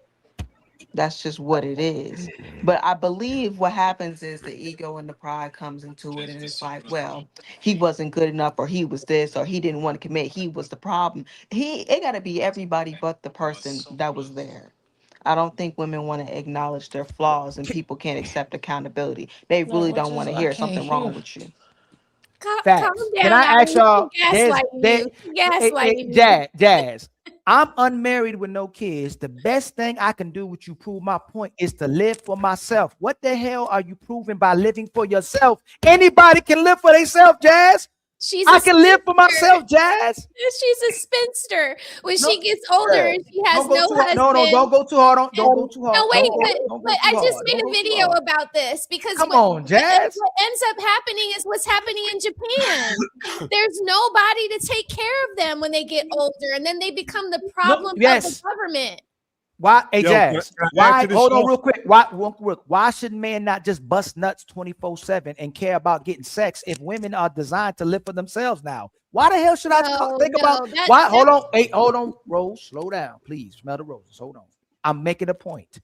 That's just what it is. But I believe what happens is the ego and the pride comes into it, and it's like, well, he wasn't good enough, or he was this, or he didn't want to commit. He was the problem. It got to be everybody but the person that was there. I don't think women want to acknowledge their flaws, and people can't accept accountability. They really don't want to hear something wrong with you. Calm Facts. Can down, I ask y'all? gaslighting you. Gaslighting you. Jazz. I'm unmarried with no kids. The best thing I can do with you prove my point is to live for myself. What the hell are you proving by living for yourself? Anybody can live for themselves, Jazz. I can live for myself, Jazz. She's a spinster. When she gets older and she has no husband. No, don't go too hard. Don't go too hard. No, wait, but I just made a video about this because on, Jazz. What ends up happening is what's happening in Japan. There's nobody to take care of them when they get older, and then they become the problem of the government. Why, hey, Jazz? Why? Hold on, show? real quick. Why should men not just bust nuts 24/7 and care about getting sex if women are designed to live for themselves now? Why the hell should I think about why? Hold on, hey, hold on, Rose, slow down, please. Smell the roses. Hold on. I'm making a point.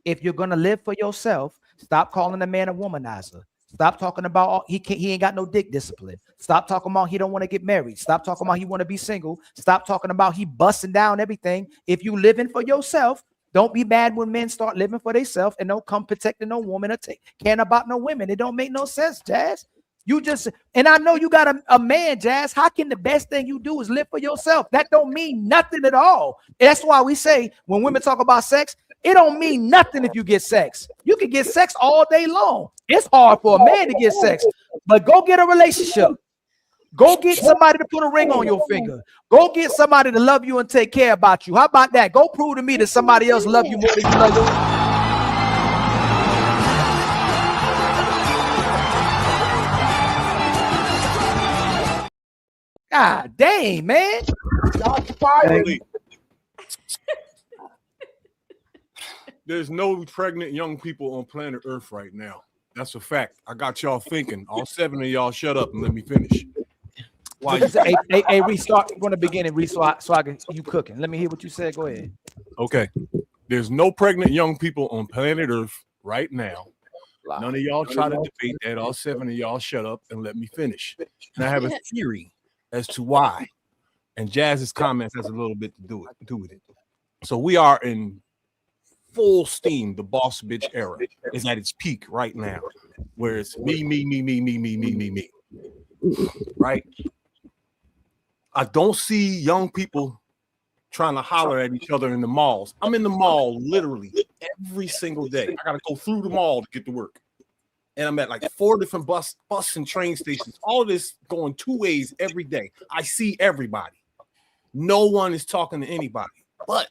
If you're gonna live for yourself, stop calling a man a womanizer. Stop talking about he ain't got no dick discipline. Stop talking about he don't want to get married. Stop talking about he want to be single. Stop talking about he busting down everything. If you living for yourself, don't be mad when men start living for themselves and don't come protecting no woman or caring about no women. It don't make no sense, Jazz. You just, and I know you got a man, Jazz. How can the best thing you do is live for yourself? That don't mean nothing at all. That's why we say when women talk about sex, it don't mean nothing if you get sex. You can get sex all day long. It's hard for a man to get sex, but go get a relationship. Go get somebody to put a ring on your finger. Go get somebody to love you and take care about you. How about that? Go prove to me that somebody else love you more than you love you. God dang, man. There's no pregnant young people on planet Earth right now. That's a fact. I got y'all thinking. All 7 of y'all shut up and let me finish. Why What you say? Hey, restart from the beginning, so I can you cooking. Let me hear what you said. Go ahead. Okay. There's no pregnant young people on planet Earth right now. None of y'all try to debate that. All 7 of y'all shut up and let me finish. And I have a theory as to why. And Jazz's comments has a little bit to do with it. So we are in full steam. The boss bitch era is at its peak right now, where it's me. Right? I don't see young people trying to holler at each other in the malls. I'm in the mall literally every single day. I gotta go through the mall to get to work. And I'm at like 4 different bus and train stations. All of this going 2 ways every day. I see everybody. No one is talking to anybody, but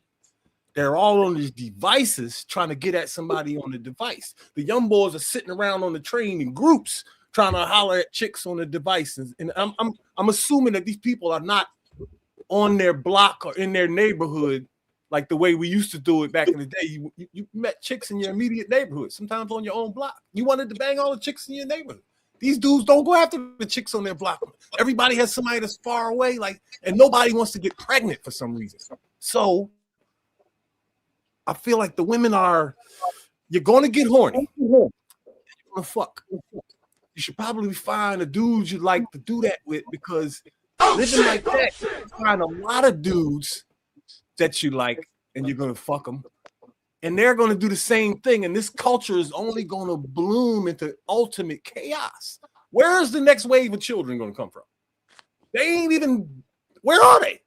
they're all on these devices trying to get at somebody on the device. The young boys are sitting around on the train in groups trying to holler at chicks on the devices. And I'm assuming that these people are not on their block or in their neighborhood like the way we used to do it back in the day. You met chicks in your immediate neighborhood, sometimes on your own block. You wanted to bang all the chicks in your neighborhood. These dudes don't go after the chicks on their block. Everybody has somebody that's far away, and nobody wants to get pregnant for some reason. So I feel like the women you're going to get horny. You're going to fuck. You should probably find a dude you'd like to do that with, because living like that, you find a lot of dudes that you like and you're going to fuck them. And they're going to do the same thing. And this culture is only going to bloom into ultimate chaos. Where is the next wave of children going to come from? They ain't even, where are they?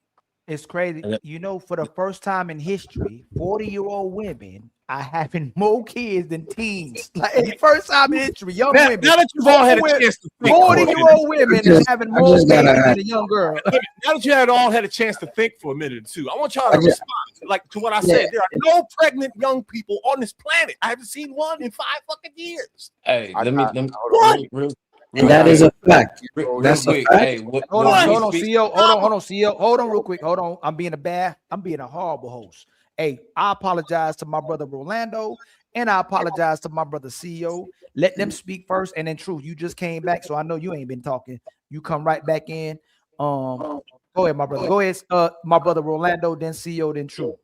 It's crazy. You know, for the first time in history, 40-year-old women are having more kids than teens. Like, first time in history, young women. Now that you've all had a chance to think. 40-year-old women are having more kids than a young girl. Now that you all had a chance to think for a minute or two, I want y'all to respond to what I said. There are no pregnant young people on this planet. I haven't seen one in 5 fucking years. Hey, let me what? And that is a fact. That's a fact. Hey, hold on, CEO. Hold on, CEO. Hold on, real quick. Hold on. I'm being a horrible host. Hey, I apologize to my brother Rolando, and I apologize to my brother CEO. Let them speak first, and then Truth, you just came back, so I know you ain't been talking. You come right back in. Go ahead, my brother. Go ahead, my brother Rolando, then CEO, then Truth.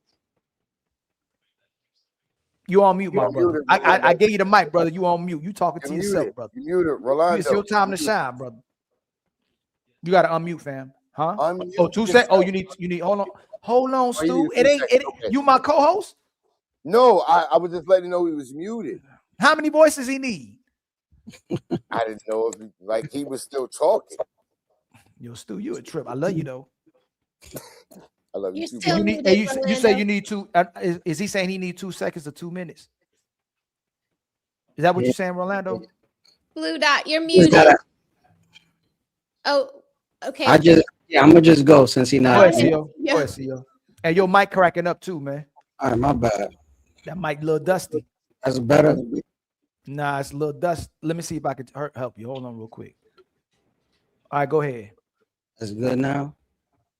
You on mute, my brother. I gave you the mic, brother. You on mute. You talking to yourself, brother. You muted, Rolando. It's your time to shine, brother. You got to unmute, fam. Huh? Unmute. Oh, 2 seconds. Oh, you need. Hold on, Stu. It ain't. You my co-host? No, I was just letting you know he was muted. How many voices he need? I didn't know if he was still talking. Yo, Stu, you a trip. I love you though. I love you too. You say you need 2. Is he saying he need 2 seconds or 2 minutes? Is that what you're saying, Rolando? Blue dot, you're muted. Oh, okay. I'm gonna just go since he not. Go ahead, CEO. Go ahead, CEO. And your mic cracking up too, man. All right, my bad. That mic a little dusty. That's better. Nah, it's a little dust. Let me see if I can help you. Hold on real quick. All right, go ahead. That's good now.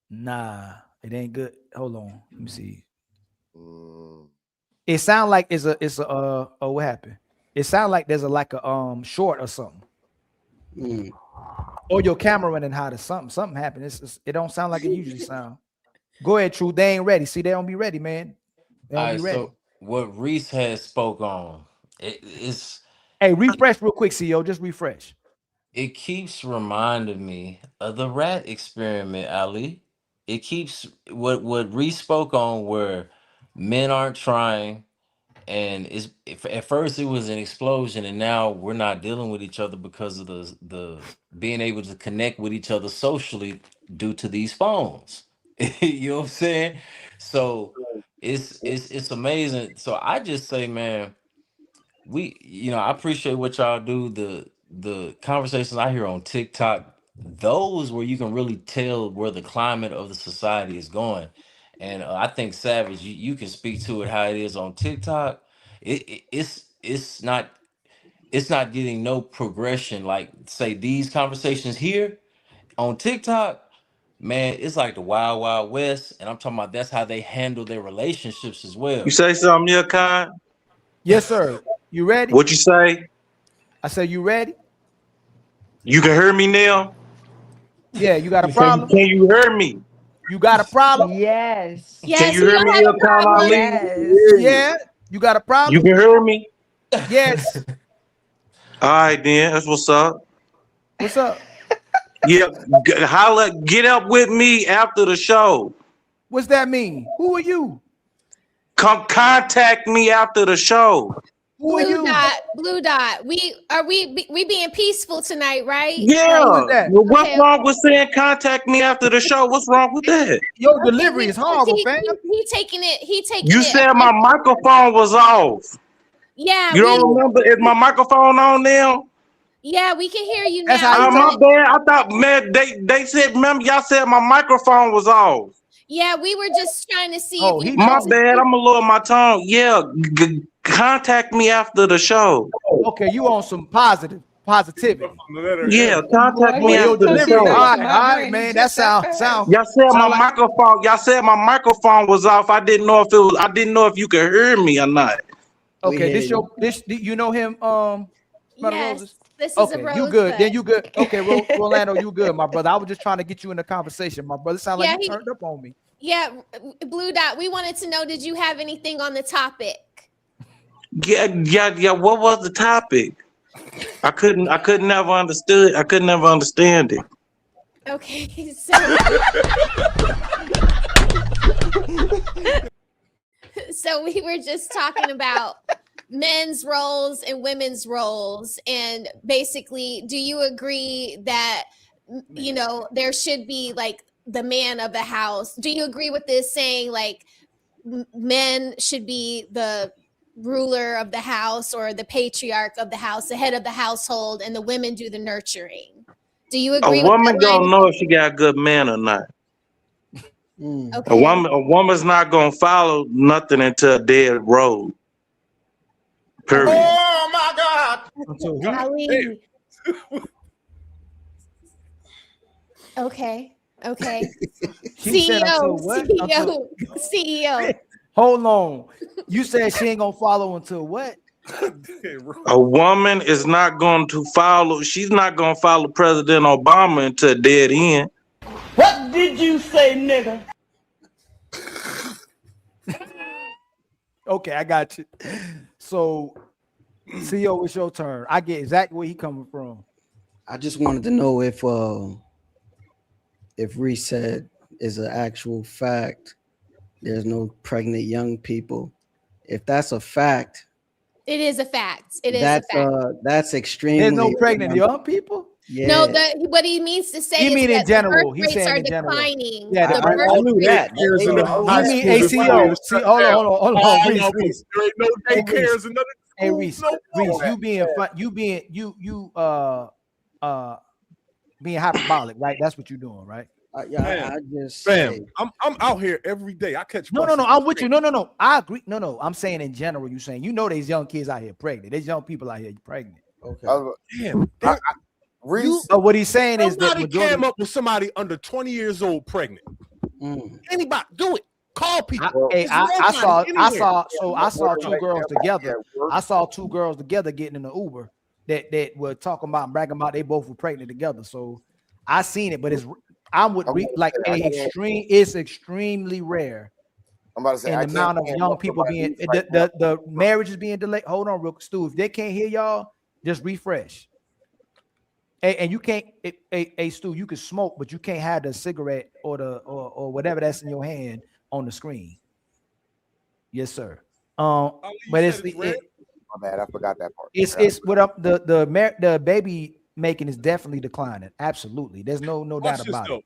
Nah, it ain't good. Hold on. Let me see. It sound like it's a what happened? It sound like there's a short or something. Or your camera running hot or something. Something happened. It don't sound like it usually sound. Go ahead, True. They ain't ready. See, they don't be ready, man. They don't be ready. So what Reese has spoke on, it's. Hey, refresh real quick, CEO. Just refresh. It keeps reminding me of the rat experiment, Ali. It keeps what Reese spoke on, where men aren't trying, and at first it was an explosion, and now we're not dealing with each other because of the being able to connect with each other socially due to these phones. You know what I'm saying? So it's amazing. So I just say, man, I appreciate what y'all do. The conversations I hear on TikTok, those where you can really tell where the climate of the society is going. And I think Savage, you can speak to it how it is on TikTok. It's not getting no progression like say these conversations here on TikTok. Man, it's like the Wild Wild West, and I'm talking about that's how they handle their relationships as well. You say something, Ilkan? Yes, sir. You ready? What you say? I said, you ready? You can hear me now? Yeah, you got a problem? Can you hear me? You got a problem? Yes. Can Yes, you we hear don't me, have a Ilkan problem. Ali? Yes. Yeah, you got a You problem? can hear me? Yes. All right, then. That's what's up. What's up? Yeah, holla, get up with me after the show. What's that mean? Who are you? Come contact me after the show. Who are you? Blue dot. We being peaceful tonight, right? Yeah. Who is that? Well, what's Okay. wrong with saying contact me after the show? What's wrong with that? Your delivery is horrible, fam. He taking it. You said my microphone was off. Yeah. You don't remember? Is my microphone on now? Yeah, we can hear you That's now. how you My bad. I thought, man, they said, remember, y'all said my microphone was off. Yeah, we were just trying to see Oh, if you My bad. I'm a lower my tone. Yeah, contact me after the show. Okay, you on some positivity. Yeah, contact me Your after the delivery. show. All right, man. That sound. Y'all said my microphone. Y'all said my microphone was off. I didn't know if it was. I didn't know if you could hear me or not. Okay, this you know him. Yes, this is okay, a you rose good. bud. Then you good. Okay, Rolando, you good, my brother. I was just trying to get you in the conversation, my brother. Sound like Yeah, you turned up on me. Yeah, Blue Dot. We wanted to know, did you have anything on the topic? Yeah. What was the topic? I couldn't never understood. I could never understand it. Okay, so we were just talking about men's roles and women's roles, and basically, do you agree that there should be like the man of the house? Do you agree with this saying like men should be the ruler of the house or the patriarch of the house, the head of the household, and the women do the nurturing? Do you agree? A woman don't know if she got a good man or not. Okay. A woman's not gonna follow nothing into a dead road. Period. Oh my God. Ali. Okay. She said until what? CEO. Hold on. You said she ain't gonna follow until what? A woman is not going to follow. She's not gonna follow President Obama into a dead end. What did you say, nigga? Okay, I got you. So, CEO, it's your turn. I get exactly where he coming from. I just wanted to know if Reese said is an actual fact. There's no pregnant young people. If that's a fact, It is a fact. It is a fact. That's extremely. There's no pregnant young people. Yeah. No, what he means to say He is mean that in general. the He's birth rates saying are in general. declining. Yeah, The I birth knew rates- that. You mean ACO? See, hold on, Reese. There ain't no daycares and nothing. Hey, Reese, you being fun, you being hyperbolic, right? That's what you're doing, right? I just Fam, I'm out here every day. I catch No, I'm with you. No. I agree. No. I'm saying in general, you saying there's young kids out here pregnant. There's young people out here pregnant. Okay. Damn. What he's saying is that Somebody came up with somebody under 20 years old pregnant. Anybody do it. Call people. I saw two girls together. I saw two girls together getting in the Uber that were talking about and bragging about they both were pregnant together. So I seen it, but it's extremely rare. I'm about to say, and the amount of young people being the marriage is being delayed. Hold on, real Stu. If they can't hear y'all, just refresh. And you can't, Stu, you can smoke, but you can't have the cigarette or whatever that's in your hand on the screen. Yes, sir. But my bad, I forgot that part. It's what up the baby making is definitely declining. Absolutely, there's no doubt about it.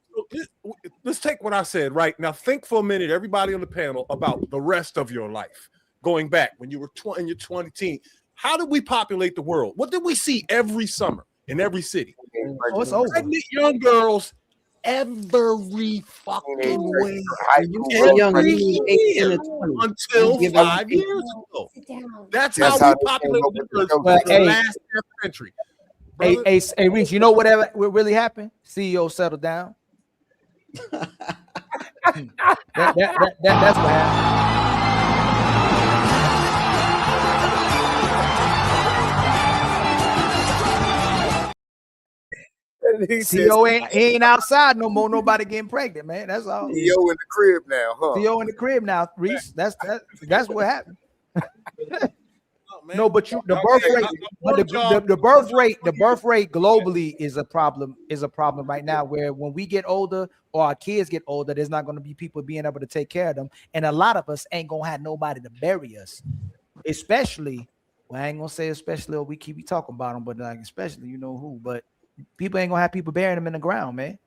Let's take what I said right now. Think for a minute, everybody on the panel, about the rest of your life, going back when you were in your 20 How did we populate the world? What did we see every summer in every city? It's over. Pregnant young girls every fucking way. Every year until 5 years ago. That's how we populated the last half century. Hey, Reese, you know what really happened? CEO settled down. That's what happened. CO ain't outside no more. Nobody getting pregnant, man. That's all. CO in the crib now, huh? CO in the crib now, Reese. That's what happened. No, but the birth rate globally is a problem right now, where when we get older or our kids get older, there's not going to be people being able to take care of them, and a lot of us ain't gonna have nobody to bury us. Especially, well, I ain't gonna say especially, or we keep talking about them, but like especially, you know who, but people ain't gonna have people burying them in the ground, man,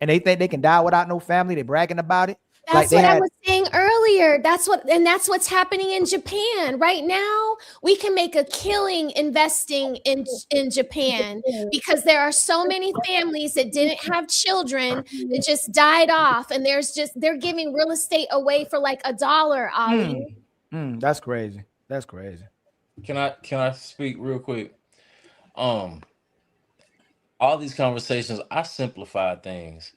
and they think they can die without no family. They're bragging about it. That's what I was saying earlier. That's what's happening in Japan right now. We can make a killing investing in Japan because there are so many families that didn't have children that just died off, and they're giving real estate away for like $1, Ali. That's crazy. That's crazy. Can I speak real quick? All these conversations, I simplify things.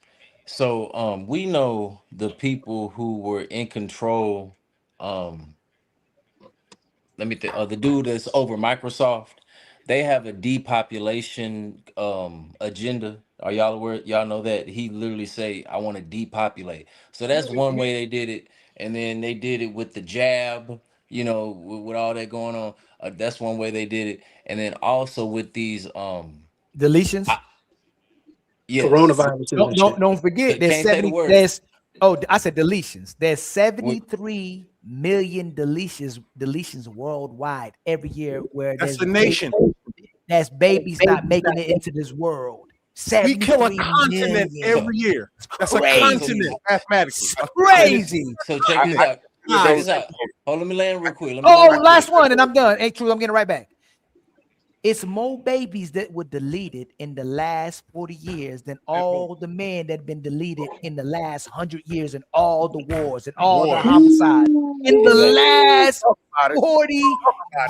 So we know the people who were in control. Let me think. The dude that's over Microsoft, they have a depopulation agenda. Are y'all aware? Y'all know that he literally say, "I want to depopulate." So that's one way they did it, and then they did it with the jab. You know, with all that going on, that's one way they did it, and then also with these deletions. Yes. Coronavirus. Don't forget, there's 70. I said deletions. There's 73 million deletions worldwide every year. Where that's a nation. That's babies not making it into this world. We kill a continent every year. That's crazy. A continent, mathematically. Crazy. So check this out. Check this out. Oh, let me land real quick. Last one, and I'm done. Ain't true. I'm getting right back. It's more babies that were deleted in the last 40 years than all the men that have been deleted in the last 100 years, and all the wars and all the homicides in the last 40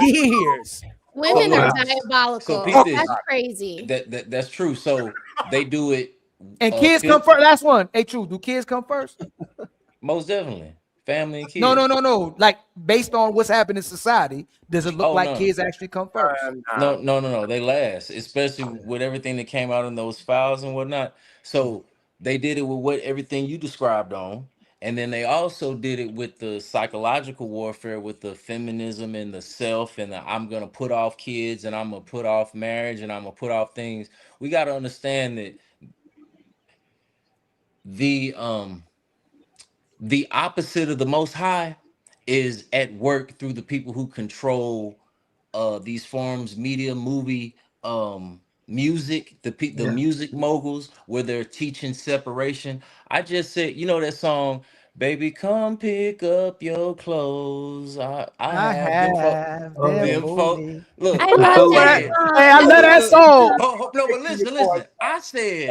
years. Women are diabolical. That's crazy. That's true. So they do it. And kids come first. Last one. Hey, true. Do kids come first? Most definitely. Family and kids. No. Like based on what's happened in society, does it look like kids actually come first? No. They last, especially with everything that came out in those files and whatnot. So they did it with everything you described on, and then they also did it with the psychological warfare, with the feminism and the self, and I'm gonna put off kids, and I'm gonna put off marriage, and I'm gonna put off things. We got to understand that the opposite of the Most High is at work through the people who control these forms, media, movie, music, the music moguls, where they're teaching separation. I just said, you know that song, "Baby, come pick up your clothes. I have them for." Look, I love that song. No, but listen. I said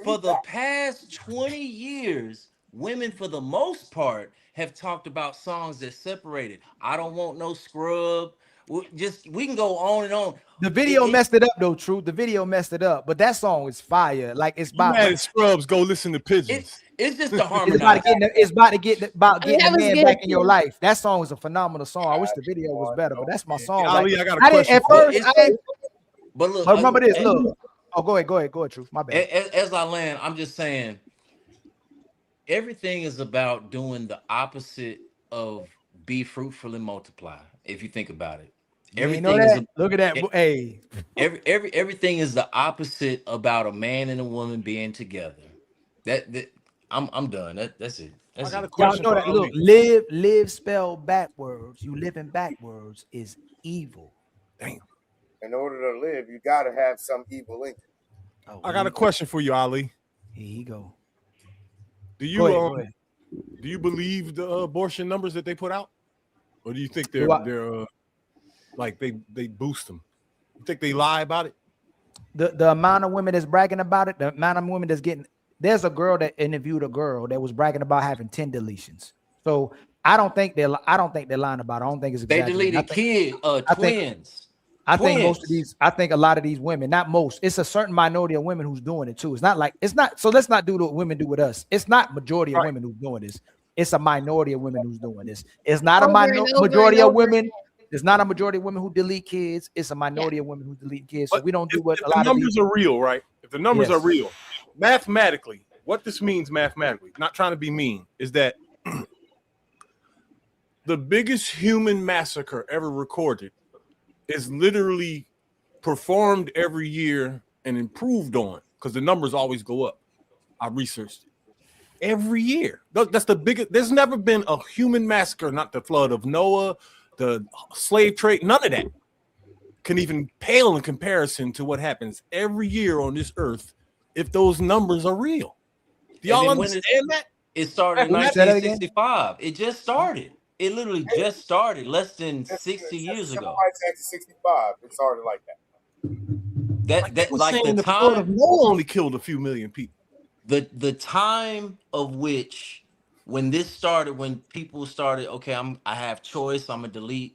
for the past 20 years, women, for the most part, have talked about songs that separated. I don't want no scrub. We can go on and on. The video messed it up though, True. The video messed it up, but that song is fire. Like it's about Scrubs. Go listen to Pigeons. It's just the harmony. It's about getting the man back in your life. That song is a phenomenal song. I wish the video was better, but that's my song. Ali, I got a question. But look, remember this. Look. Oh, go ahead, Truth. My bad. As I land, I'm just saying, everything is about doing the opposite of be fruitful and multiply. If you think about it, everything is look at that. Hey, everything is the opposite about a man and a woman being together. I'm done. That's it. I got a question. Y'all know that. Look, live spelled backwards. You living backwards is evil. Damn. In order to live, you got to have some evil in you. I got a question for you, Ali. Here you go. Do you go ahead. Do you believe the abortion numbers that they put out, or do you think they're like they boost them? You think they lie about it? The amount of women that's bragging about it, the amount of women that's getting. There's a girl that interviewed a girl that was bragging about having 10 deletions. So I don't think they're lying about it. I don't think it's they deleted twins. I think most of these, I think a lot of these women, not most, it's a certain minority of women who's doing it too. It's not. So let's not do what women do with us. It's not majority of women who's doing this. It's a minority of women who's doing this. It's not a majority of women. There's not a majority of women who delete kids. It's a minority of women who delete kids. So we don't do what if a lot the of numbers are real, right? If the numbers Yes. are real, mathematically, what this means mathematically, not trying to be mean, is that the biggest human massacre ever recorded is literally performed every year and improved on because the numbers always go up. I researched it. Every year. That's the biggest. There's never been a human massacre, not the flood of Noah, the slave trade, none of that can even pale in comparison to what happens every year on this earth if those numbers are real. Do y'all understand that? It started in Can you say that again? 1965. It just started. It literally just started less than 60 years ago. 65. It started like that. That was like saying the the flood of time Noah only killed a few million people. the time of which when this started, when people started, okay, I have choice, I'm gonna delete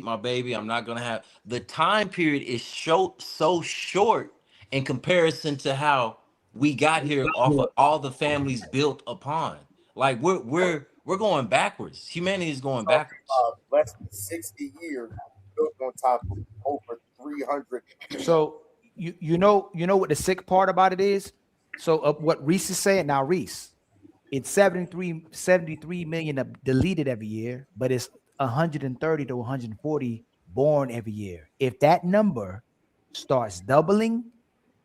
my baby, I'm not gonna have, the time period is so short in comparison to how we got here off of all the families built upon. Like we're going backwards. Humanity is going backwards. Less than 60 years built on top of over 300. So you know what the sick part about it is? So what Reese is saying now, Reese, it's 73 million deleted every year, but it's 130 to 140 born every year. If that number starts doubling,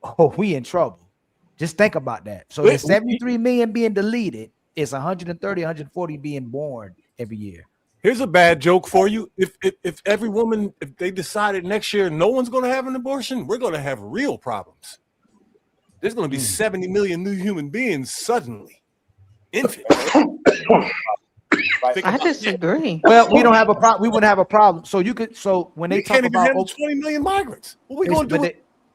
oh, we in trouble. Just think about that. So there's 73 million being deleted. It's 130, 140 being born every year. Here's a bad joke for you. If every woman, if they decided next year no one's going to have an abortion, we're going to have real problems. There's going to be 70 million new human beings suddenly. Infants. I disagree. Well, we don't have a problem. We wouldn't have a problem. So you could. So when they We talk can't even about handle 20 million migrants. What we going to do?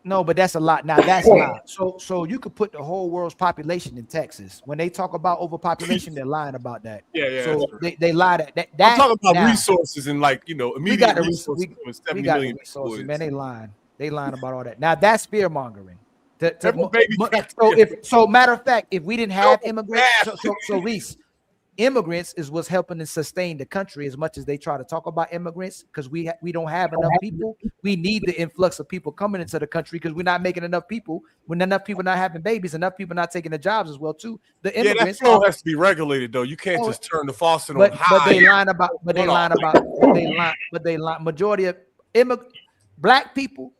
no, but that's a lot. Now that's a lot. So you could put the whole world's population in Texas. When they talk about overpopulation, they're lying about that. Yeah. So they lie that. I'm talking about now, resources and immediate we got the resources. with 70 we got the million resources, people. man. They lying. They lying about all that. Now that's fear mongering. So matter of fact, if we didn't have immigrants, so Reese, immigrants is what's helping to sustain the country as much as they try to talk about immigrants, because we don't have enough people. We need the influx of people coming into the country because we're not making enough people. When enough people not having babies, enough people not taking the jobs as well too. The immigrants that flow has to be regulated though. You can't just turn the faucet on high. But they lie. Majority of black people,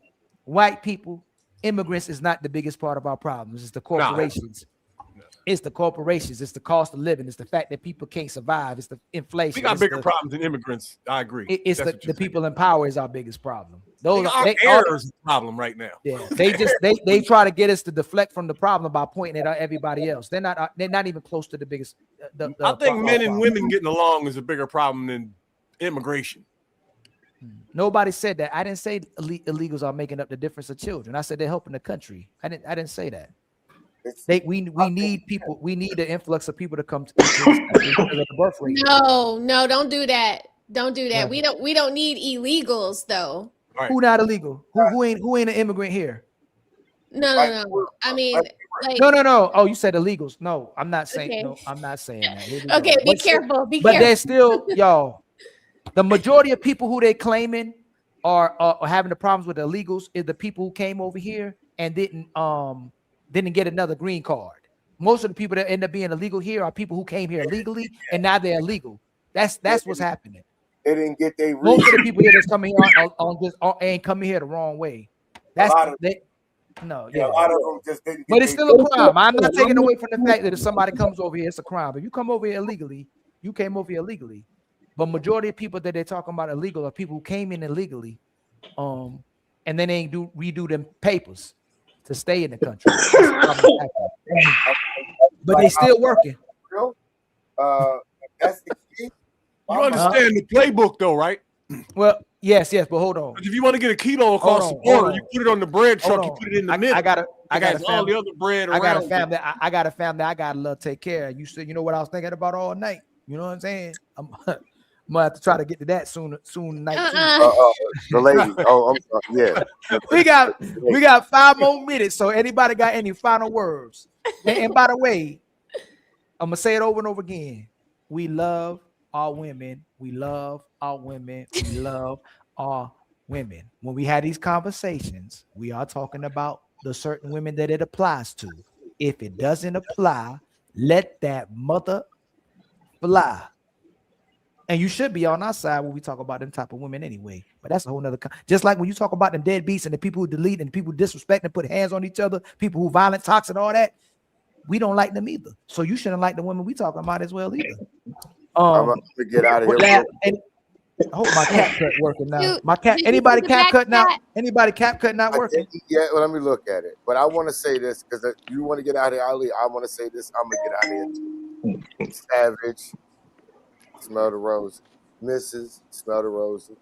white people, immigrants is not the biggest part of our problems. It's the corporations. It's the corporations. It's the cost of living. It's the fact that people can't survive. It's the inflation. We got bigger problems than immigrants. I agree. It's the people in power is our biggest problem. Those our air is the problem right now. Yeah, they try to get us to deflect from the problem by pointing at everybody else. They're not even close to the biggest. I think men and women getting along is a bigger problem than immigration. Nobody said that. I didn't say illegals are making up the difference of children. I said they're helping the country. I didn't say that. We need people. We need the influx of people to come to the birth rate. No, don't do that. Don't do that. Yeah. We don't need illegals though. Right. Who not illegal? Who ain't an immigrant here? No. I mean, like, no. Oh, you said illegals. No, I'm not saying. Okay. No, I'm not saying that. Okay, be careful. Be but careful. there's still y'all. The majority of people who they claiming are having the problems with the illegals is the people who came over here and didn't get another green card. Most of the people that end up being illegal here are people who came here illegally and now they're illegal. That's what's happening. They didn't get their most of the people here that's coming here ain't coming here the wrong way. That's a lot of them just didn't. But it's still a crime. I'm not taking away from the fact that if somebody comes over here, it's a crime. If you come over here illegally, you came over here illegally. But majority of people that they're talking about illegal are people who came in illegally, and then they redo them papers to stay in the country. But they still working. That's the key. You understand the playbook though, right? Well, yes, but hold on. If you want to get a kilo across the border, you put it on the bread truck, you put it in the middle. I got all the other bread around. I got a family. I got a family. I got to love take care of. You know what I was thinking about all night. You know what I'm saying? I'm gonna have to try to get to that soon tonight. The lady. I'm sorry. Yeah. We got 5 more minutes. So anybody got any final words? And by the way, I'm gonna say it over and over again. We love our women. We love our women. We love our women. When we had these conversations, we are talking about the certain women that it applies to. If it doesn't apply, let that mother fly. And you should be on our side when we talk about them type of women anyway. But that's a whole nother. Just like when you talk about them deadbeats and the people who delete and the people who disrespect and put hands on each other, people who violent, toxic, all that, we don't like them either. So you shouldn't like the women we talking about as well either. I'm gonna get out of here. I hope my cap cut working now. My cap. Anybody cap cutting out? Anybody cap cutting out working? Yeah, well, let me look at it. But I want to say this because you want to get out of here, Ali. I want to say this. I'm gonna get out of here too. Savage, smell the rose. Mrs. Smell the roses.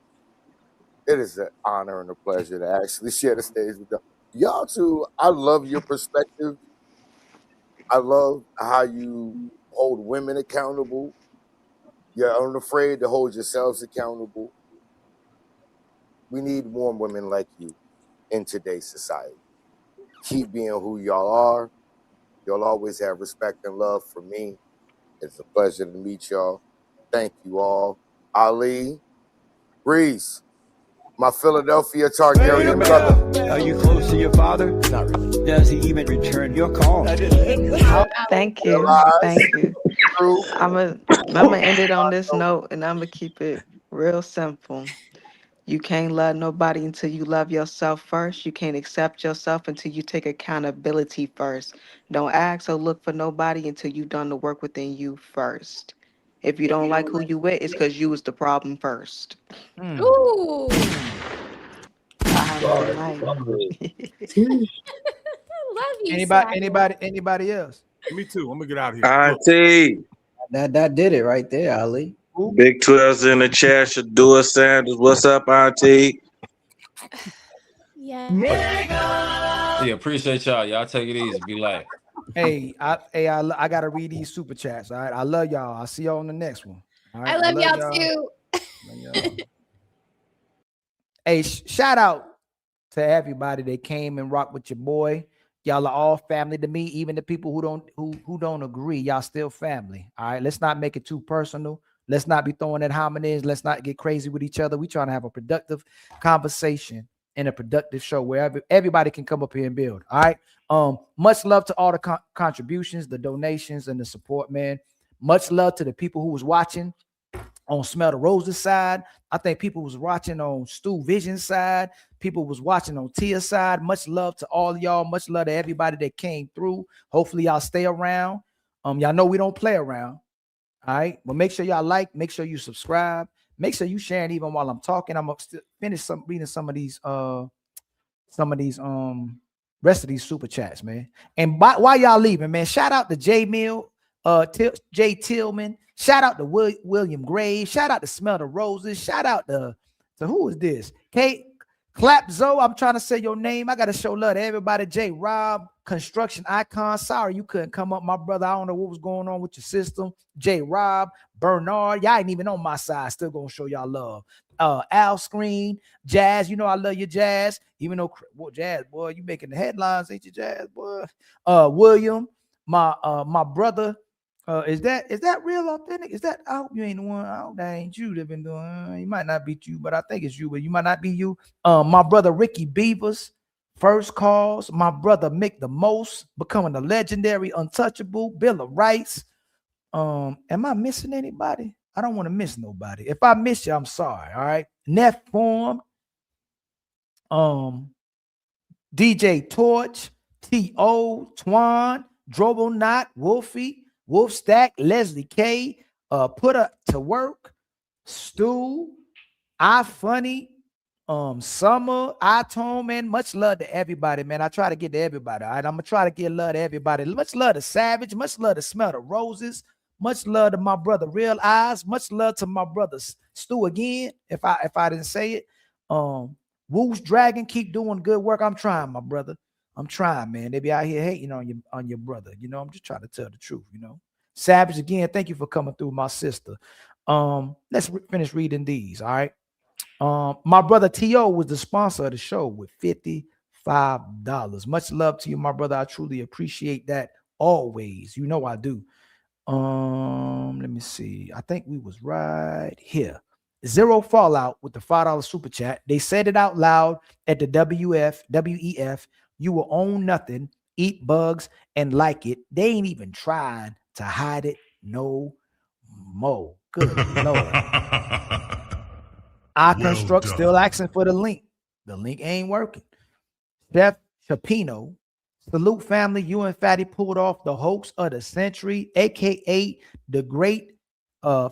It is an honor and a pleasure to actually share the stage with y'all too. I love your perspective. I love how you hold women accountable. You're unafraid to hold yourselves accountable. We need more women like you in today's society. Keep being who y'all are. You'll always have respect and love for me. It's a pleasure to meet y'all. Thank you all. Ali, Breeze, my Philadelphia Targaryen brother. Are you close to your father? Not really. Does he even return your call? Thank you. Thank you. I'm gonna end it on this note, and I'm gonna keep it real simple. You can't love nobody until you love yourself first. You can't accept yourself until you take accountability first. Don't ask or look for nobody until you've done the work within you first. If you don't like who you with, it's because you was the problem first. Ooh. Love you. Anybody else? Me too. I'm gonna get out of here. Auntie. That did it right there, Ali. Big 12's in the chat. Shadua Sanders. What's up, Auntie? Yeah. Yeah, appreciate y'all. Y'all take it easy. Be like. Hey, I gotta read these super chats. All right, I love y'all. I'll see y'all on the next one. All right? I love y'all too. Hey, shout out to everybody that came and rocked with your boy. Y'all are all family to me. Even the people who don't agree, y'all still family. All right, let's not make it too personal. Let's not be throwing at homonyms. Let's not get crazy with each other. We trying to have a productive conversation and a productive show where everybody can come up here and build. All right. Much love to all the contributions, the donations, and the support, man. Much love to the people who was watching on Smell the Roses side. I think people was watching on Stu Vision's side. People was watching on Tia's side. Much love to all y'all. Much love to everybody that came through. Hopefully y'all stay around. Y'all know we don't play around. All right. But make sure y'all like, make sure you subscribe, make sure you sharing even while I'm talking. I'm gonna finish reading some of these rest of these super chats, man. And while y'all leaving, man, shout out to J Mill, Jay Tillman. Shout out to William Gray. Shout out to Smell the Roses. Shout out to who is this? Kate Clapzo. I'm trying to say your name. I gotta show love to everybody. J Rob, Construction Icon. Sorry you couldn't come up, my brother. I don't know what was going on with your system. J Rob, Bernard. Y'all ain't even on my side. Still gonna show y'all love. Al Screen, Jazz. You know I love you, Jazz. Even though Jazz, boy, you making the headlines, ain't you, Jazz, boy? William, my brother. Is that real authentic? Is that, I hope you ain't the one. I hope that ain't you that been doing. He might not be you, but I think it's you, but you might not be you. My brother Ricky Beavers, First Calls, my brother Mick the Most, becoming a legendary untouchable, Bill of Rights. Am I missing anybody? I don't want to miss nobody. If I miss you, I'm sorry. All right. Neff Form, DJ Torch, T.O., Twan, Drobonaut, Wolfie, Wolf Stack, Leslie K, Put Her to Work, Stu, I Funny, Summer, I Tone, man. Much love to everybody, man. I try to get to everybody. All right. I'm gonna try to get love to everybody. Much love to Savage, much love to Smell the Roses, much love to my brother Real Eyes, much love to my brother Stu again. If I didn't say it. Woo's Dragon, keep doing good work. I'm trying, my brother. I'm trying, man. They be out here hating on your brother. You know, I'm just trying to tell the truth, you know. Savage, again, thank you for coming through, my sister. Let's finish reading these, all right? My brother T.O. was the sponsor of the show with $55. Much love to you, my brother. I truly appreciate that always. You know I do. Let me see. I think we was right here. Zero Fallout with the $5 super chat. They said it out loud at the WEF. You will own nothing, eat bugs, and like it. They ain't even trying to hide it no more. Good Lord. I construct still asking for the link. The link ain't working. Chef Chapino. Salute family. You and Fatty pulled off the hoax of the century, aka the great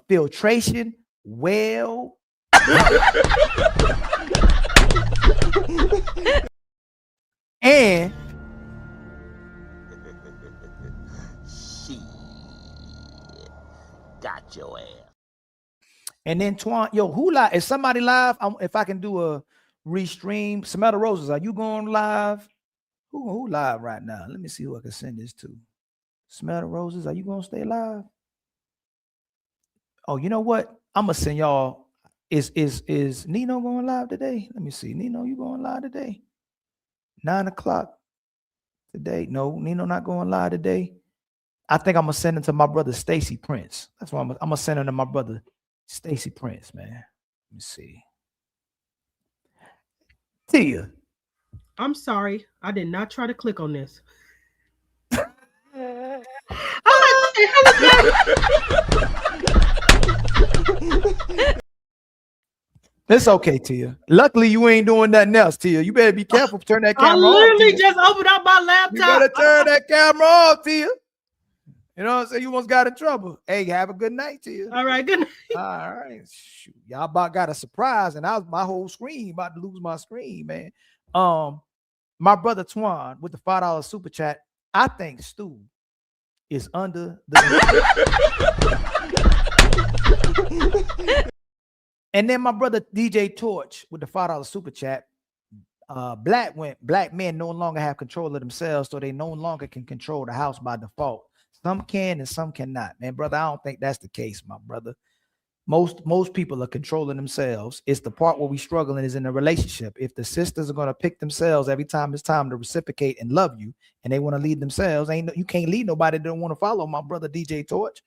filtration. Well, and Got your ass. And then Twan, yo, who live? Is somebody live? If I can do a restream, Smell the Roses, are you going live? Who live right now? Let me see who I can send this to. Smell the Roses, are you gonna stay live? Oh, you know what? I'm gonna send y'all. Is Nino going live today? Let me see. Nino, you going live today? 9 o'clock today. No, Nino not going live today. I think I'm gonna send it to my brother Stacy Prince. That's why I'm gonna send it to my brother Stacy Prince, man. Let me see. Tia. I'm sorry. I did not try to click on this. It's okay, Tia. Luckily, you ain't doing nothing else, Tia. You better be careful. Turn that camera off. I literally Tia. just opened up my laptop. You better turn that camera off, Tia. You know what I'm saying? You almost got in trouble. Hey, have a good night, Tia. All right, good night. All right. Shoot. Y'all about got a surprise, and I was my whole screen about to lose my screen, man. My brother Twan with the $5 super chat. I think Stu is under the And then my brother DJ Torch with the $5 super chat. Black men no longer have control of themselves, so they no longer can control the house by default. Some can and some cannot. Man, brother, I don't think that's the case, my brother. Most people are controlling themselves. It's the part where we struggling is in a relationship. If the sisters are going to pick themselves every time it's time to reciprocate and love you, and they want to lead themselves, you can't lead nobody that don't want to follow my brother DJ Torch.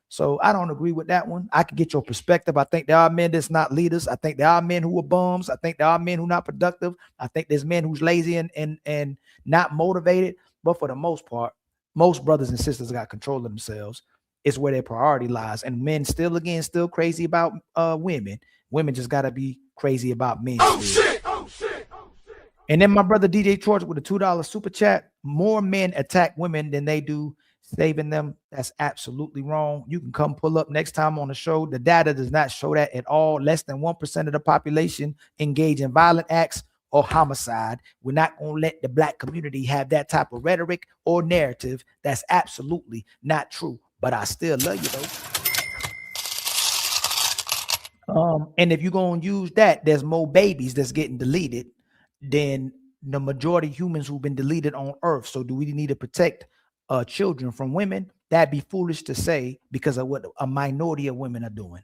So I don't agree with that one. I can get your perspective. I think there are men that's not leaders. I think there are men who are bums. I think there are men who are not productive. I think there's men who's lazy and not motivated. But for the most part, most brothers and sisters got control of themselves. It's where their priority lies. And men still crazy about women. Women just got to be crazy about men. Oh, shit. And then my brother DJ Torch with a $2 super chat. More men attack women than they do saving them. That's absolutely wrong. You can come pull up next time on the show. The data does not show that at all. Less than 1% of the population engage in violent acts or homicide. We're not going to let the black community have that type of rhetoric or narrative. That's absolutely not true. But I still love you though. And if you're going to use that, there's more babies that's getting deleted than the majority of humans who've been deleted on Earth. So do we need to protect children from women? That'd be foolish to say because of what a minority of women are doing.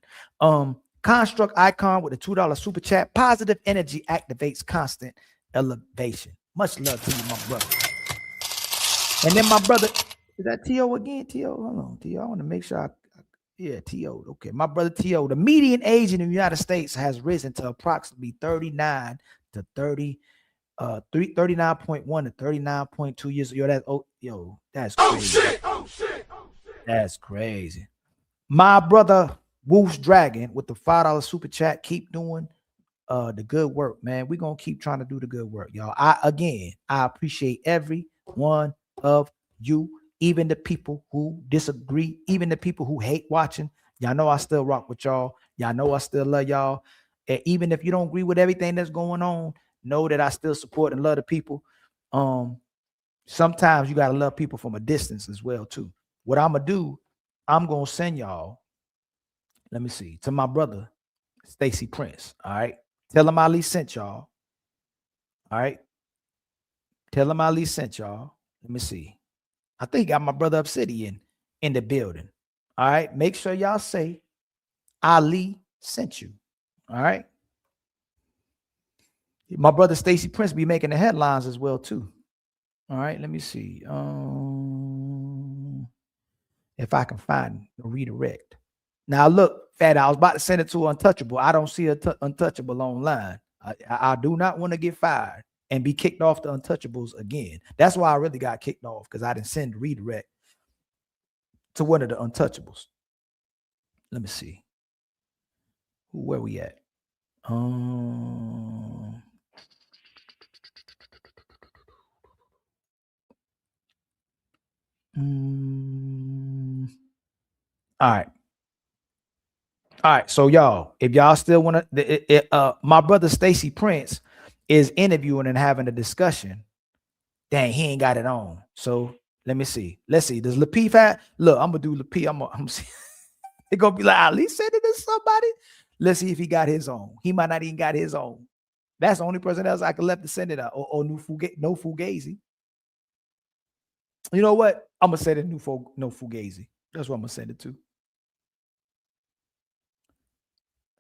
Construct Icon with a $2 super chat. Positive energy activates constant elevation. Much love to you, my brother. And then my brother, is that T.O. again? T.O. Hold on, T.O. I want to make sure yeah, T.O. Okay, my brother T.O. The median age in the United States has risen to approximately 39 to 30. 39.1 to 39.2 years. That's crazy. Oh shit. That's crazy. My brother Wolf's Dragon with the $5 super chat. Keep doing the good work, man. We're gonna keep trying to do the good work, y'all. I appreciate every one of you, even the people who disagree, even the people who hate watching. Y'all know I still rock with y'all. Y'all know I still love y'all. And even if you don't agree with everything that's going on, know that I still support and love the people. Sometimes you gotta love people from a distance as well too. What I'm gonna do, I'm gonna send y'all, let me see, to my brother Stacy Prince. All right, tell him Ali sent y'all. All right, tell him Ali sent y'all. Let me see. I think I got my brother Obsidian in the building. All right, make sure y'all say Ali sent you. All right. My brother Stacy Prince be making the headlines as well too. All right, let me see. And If I can find a redirect. Now look, Fat, I was about to send it to Untouchable. I don't see Untouchable online. I do not want to get fired and be kicked off the Untouchables again. That's why I really got kicked off, because I didn't send redirect to one of the Untouchables. Let me see. Where we at? All right. So y'all, if y'all still want to, my brother Stacy Prince is interviewing and having a discussion. Dang, he ain't got it on. So let me see. Let's see. Does Lapeef have? Look, I'm gonna do Lapeef. I'm see. It's gonna be like Ali said it to somebody. Let's see if he got his own. He might not even got his own. That's the only person else I could left to send it out. Or no Fugazi. You know what? I'm gonna send it no Fugazi. That's what I'm gonna send it to.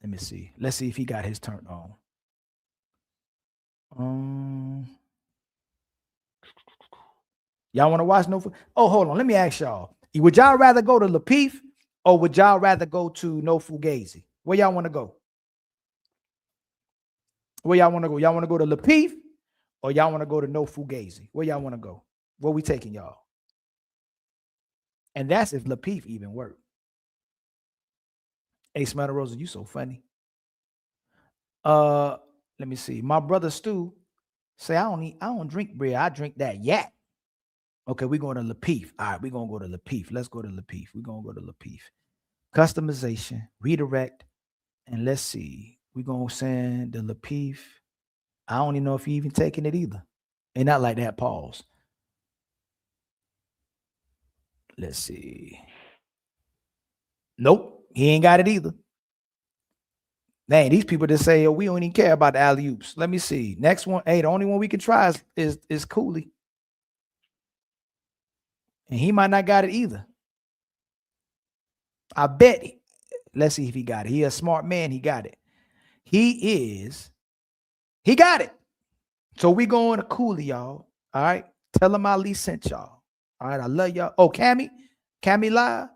Let me see. Let's see if he got his turned on. Y'all want to watch no? Oh, hold on. Let me ask y'all. Would y'all rather go to Lapeef or would y'all rather go to No Fugazi? Where y'all want to go? Where y'all want to go? Y'all want to go to Lapeef or y'all want to go to No Fugazi? Where y'all want to go? Where we taking y'all? And that's if Lapeef even worked. Hey, Smell Rosa, you so funny. Let me see. My brother Stu say I don't drink beer. I drink that yak. Okay, we're going to Lapeef. All right, we're gonna go to Lapeef. Let's go to Lapeef. We're gonna go to Lapeef. Customization, redirect, and let's see. We're gonna send the Lapeef. I don't even know if he even taking it either. Ain't not like that. Pause. Let's see. Nope, he ain't got it either. Dang, these people that say, oh, we don't even care about the alley-oops. Let me see. Next one. Hey, the only one we can try is Cooley. And he might not got it either. I bet. Let's see if he got it. He a smart man. He got it. He got it. So we going to Cooley, y'all. All right. Tell him Ali sent y'all. All right. I love y'all. Oh, Cammy live.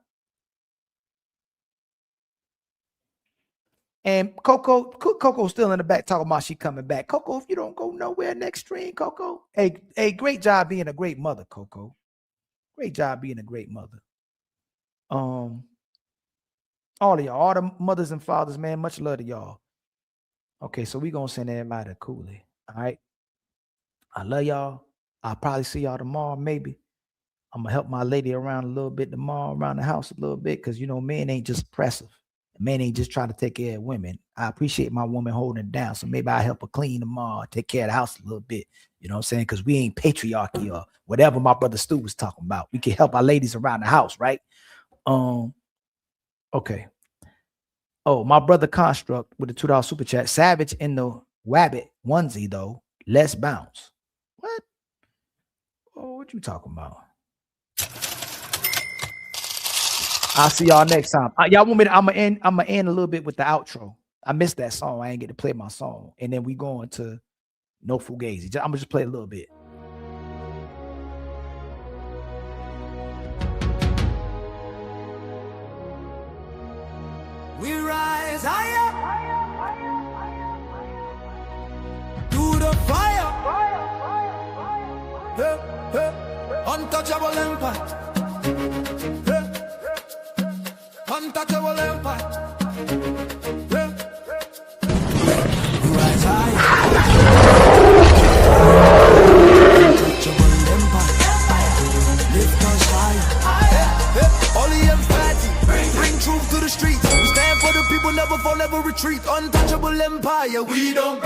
And Coco's still in the back talking about she coming back. Coco, if you don't go nowhere next stream, Coco. Hey, great job being a great mother, Coco. Great job being a great mother. All of y'all, all the mothers and fathers, man, much love to y'all. Okay, so we gonna send everybody to Cooley. All right. I love y'all. I'll probably see y'all tomorrow, maybe. I'm gonna help my lady around a little bit tomorrow, around the house a little bit, because you know, men ain't just oppressive. Men ain't just trying to take care of women. I appreciate my woman holding it down. So maybe I help her clean tomorrow, take care of the house a little bit. You know what I'm saying? Because we ain't patriarchy or whatever my brother Stu was talking about. We can help our ladies around the house, right? Okay. Oh, my brother Construct with the $2 super chat. Savage in the Wabbit onesie, though. Let's bounce. What? Oh, what you talking about? I'll see y'all next time. Y'all want me to, I'm gonna end a little bit with the outro. I missed that song. I ain't get to play my song. And then we going to No Fugazi. I'm gonna just play a little bit. We rise higher to the fire. Untouchable empire. Untouchable empire. We rise higher. Untouchable empire. Lift us higher. Only empathy. Bring truth to the streets. We stand for the people, never fall, never retreat. Untouchable empire. We don't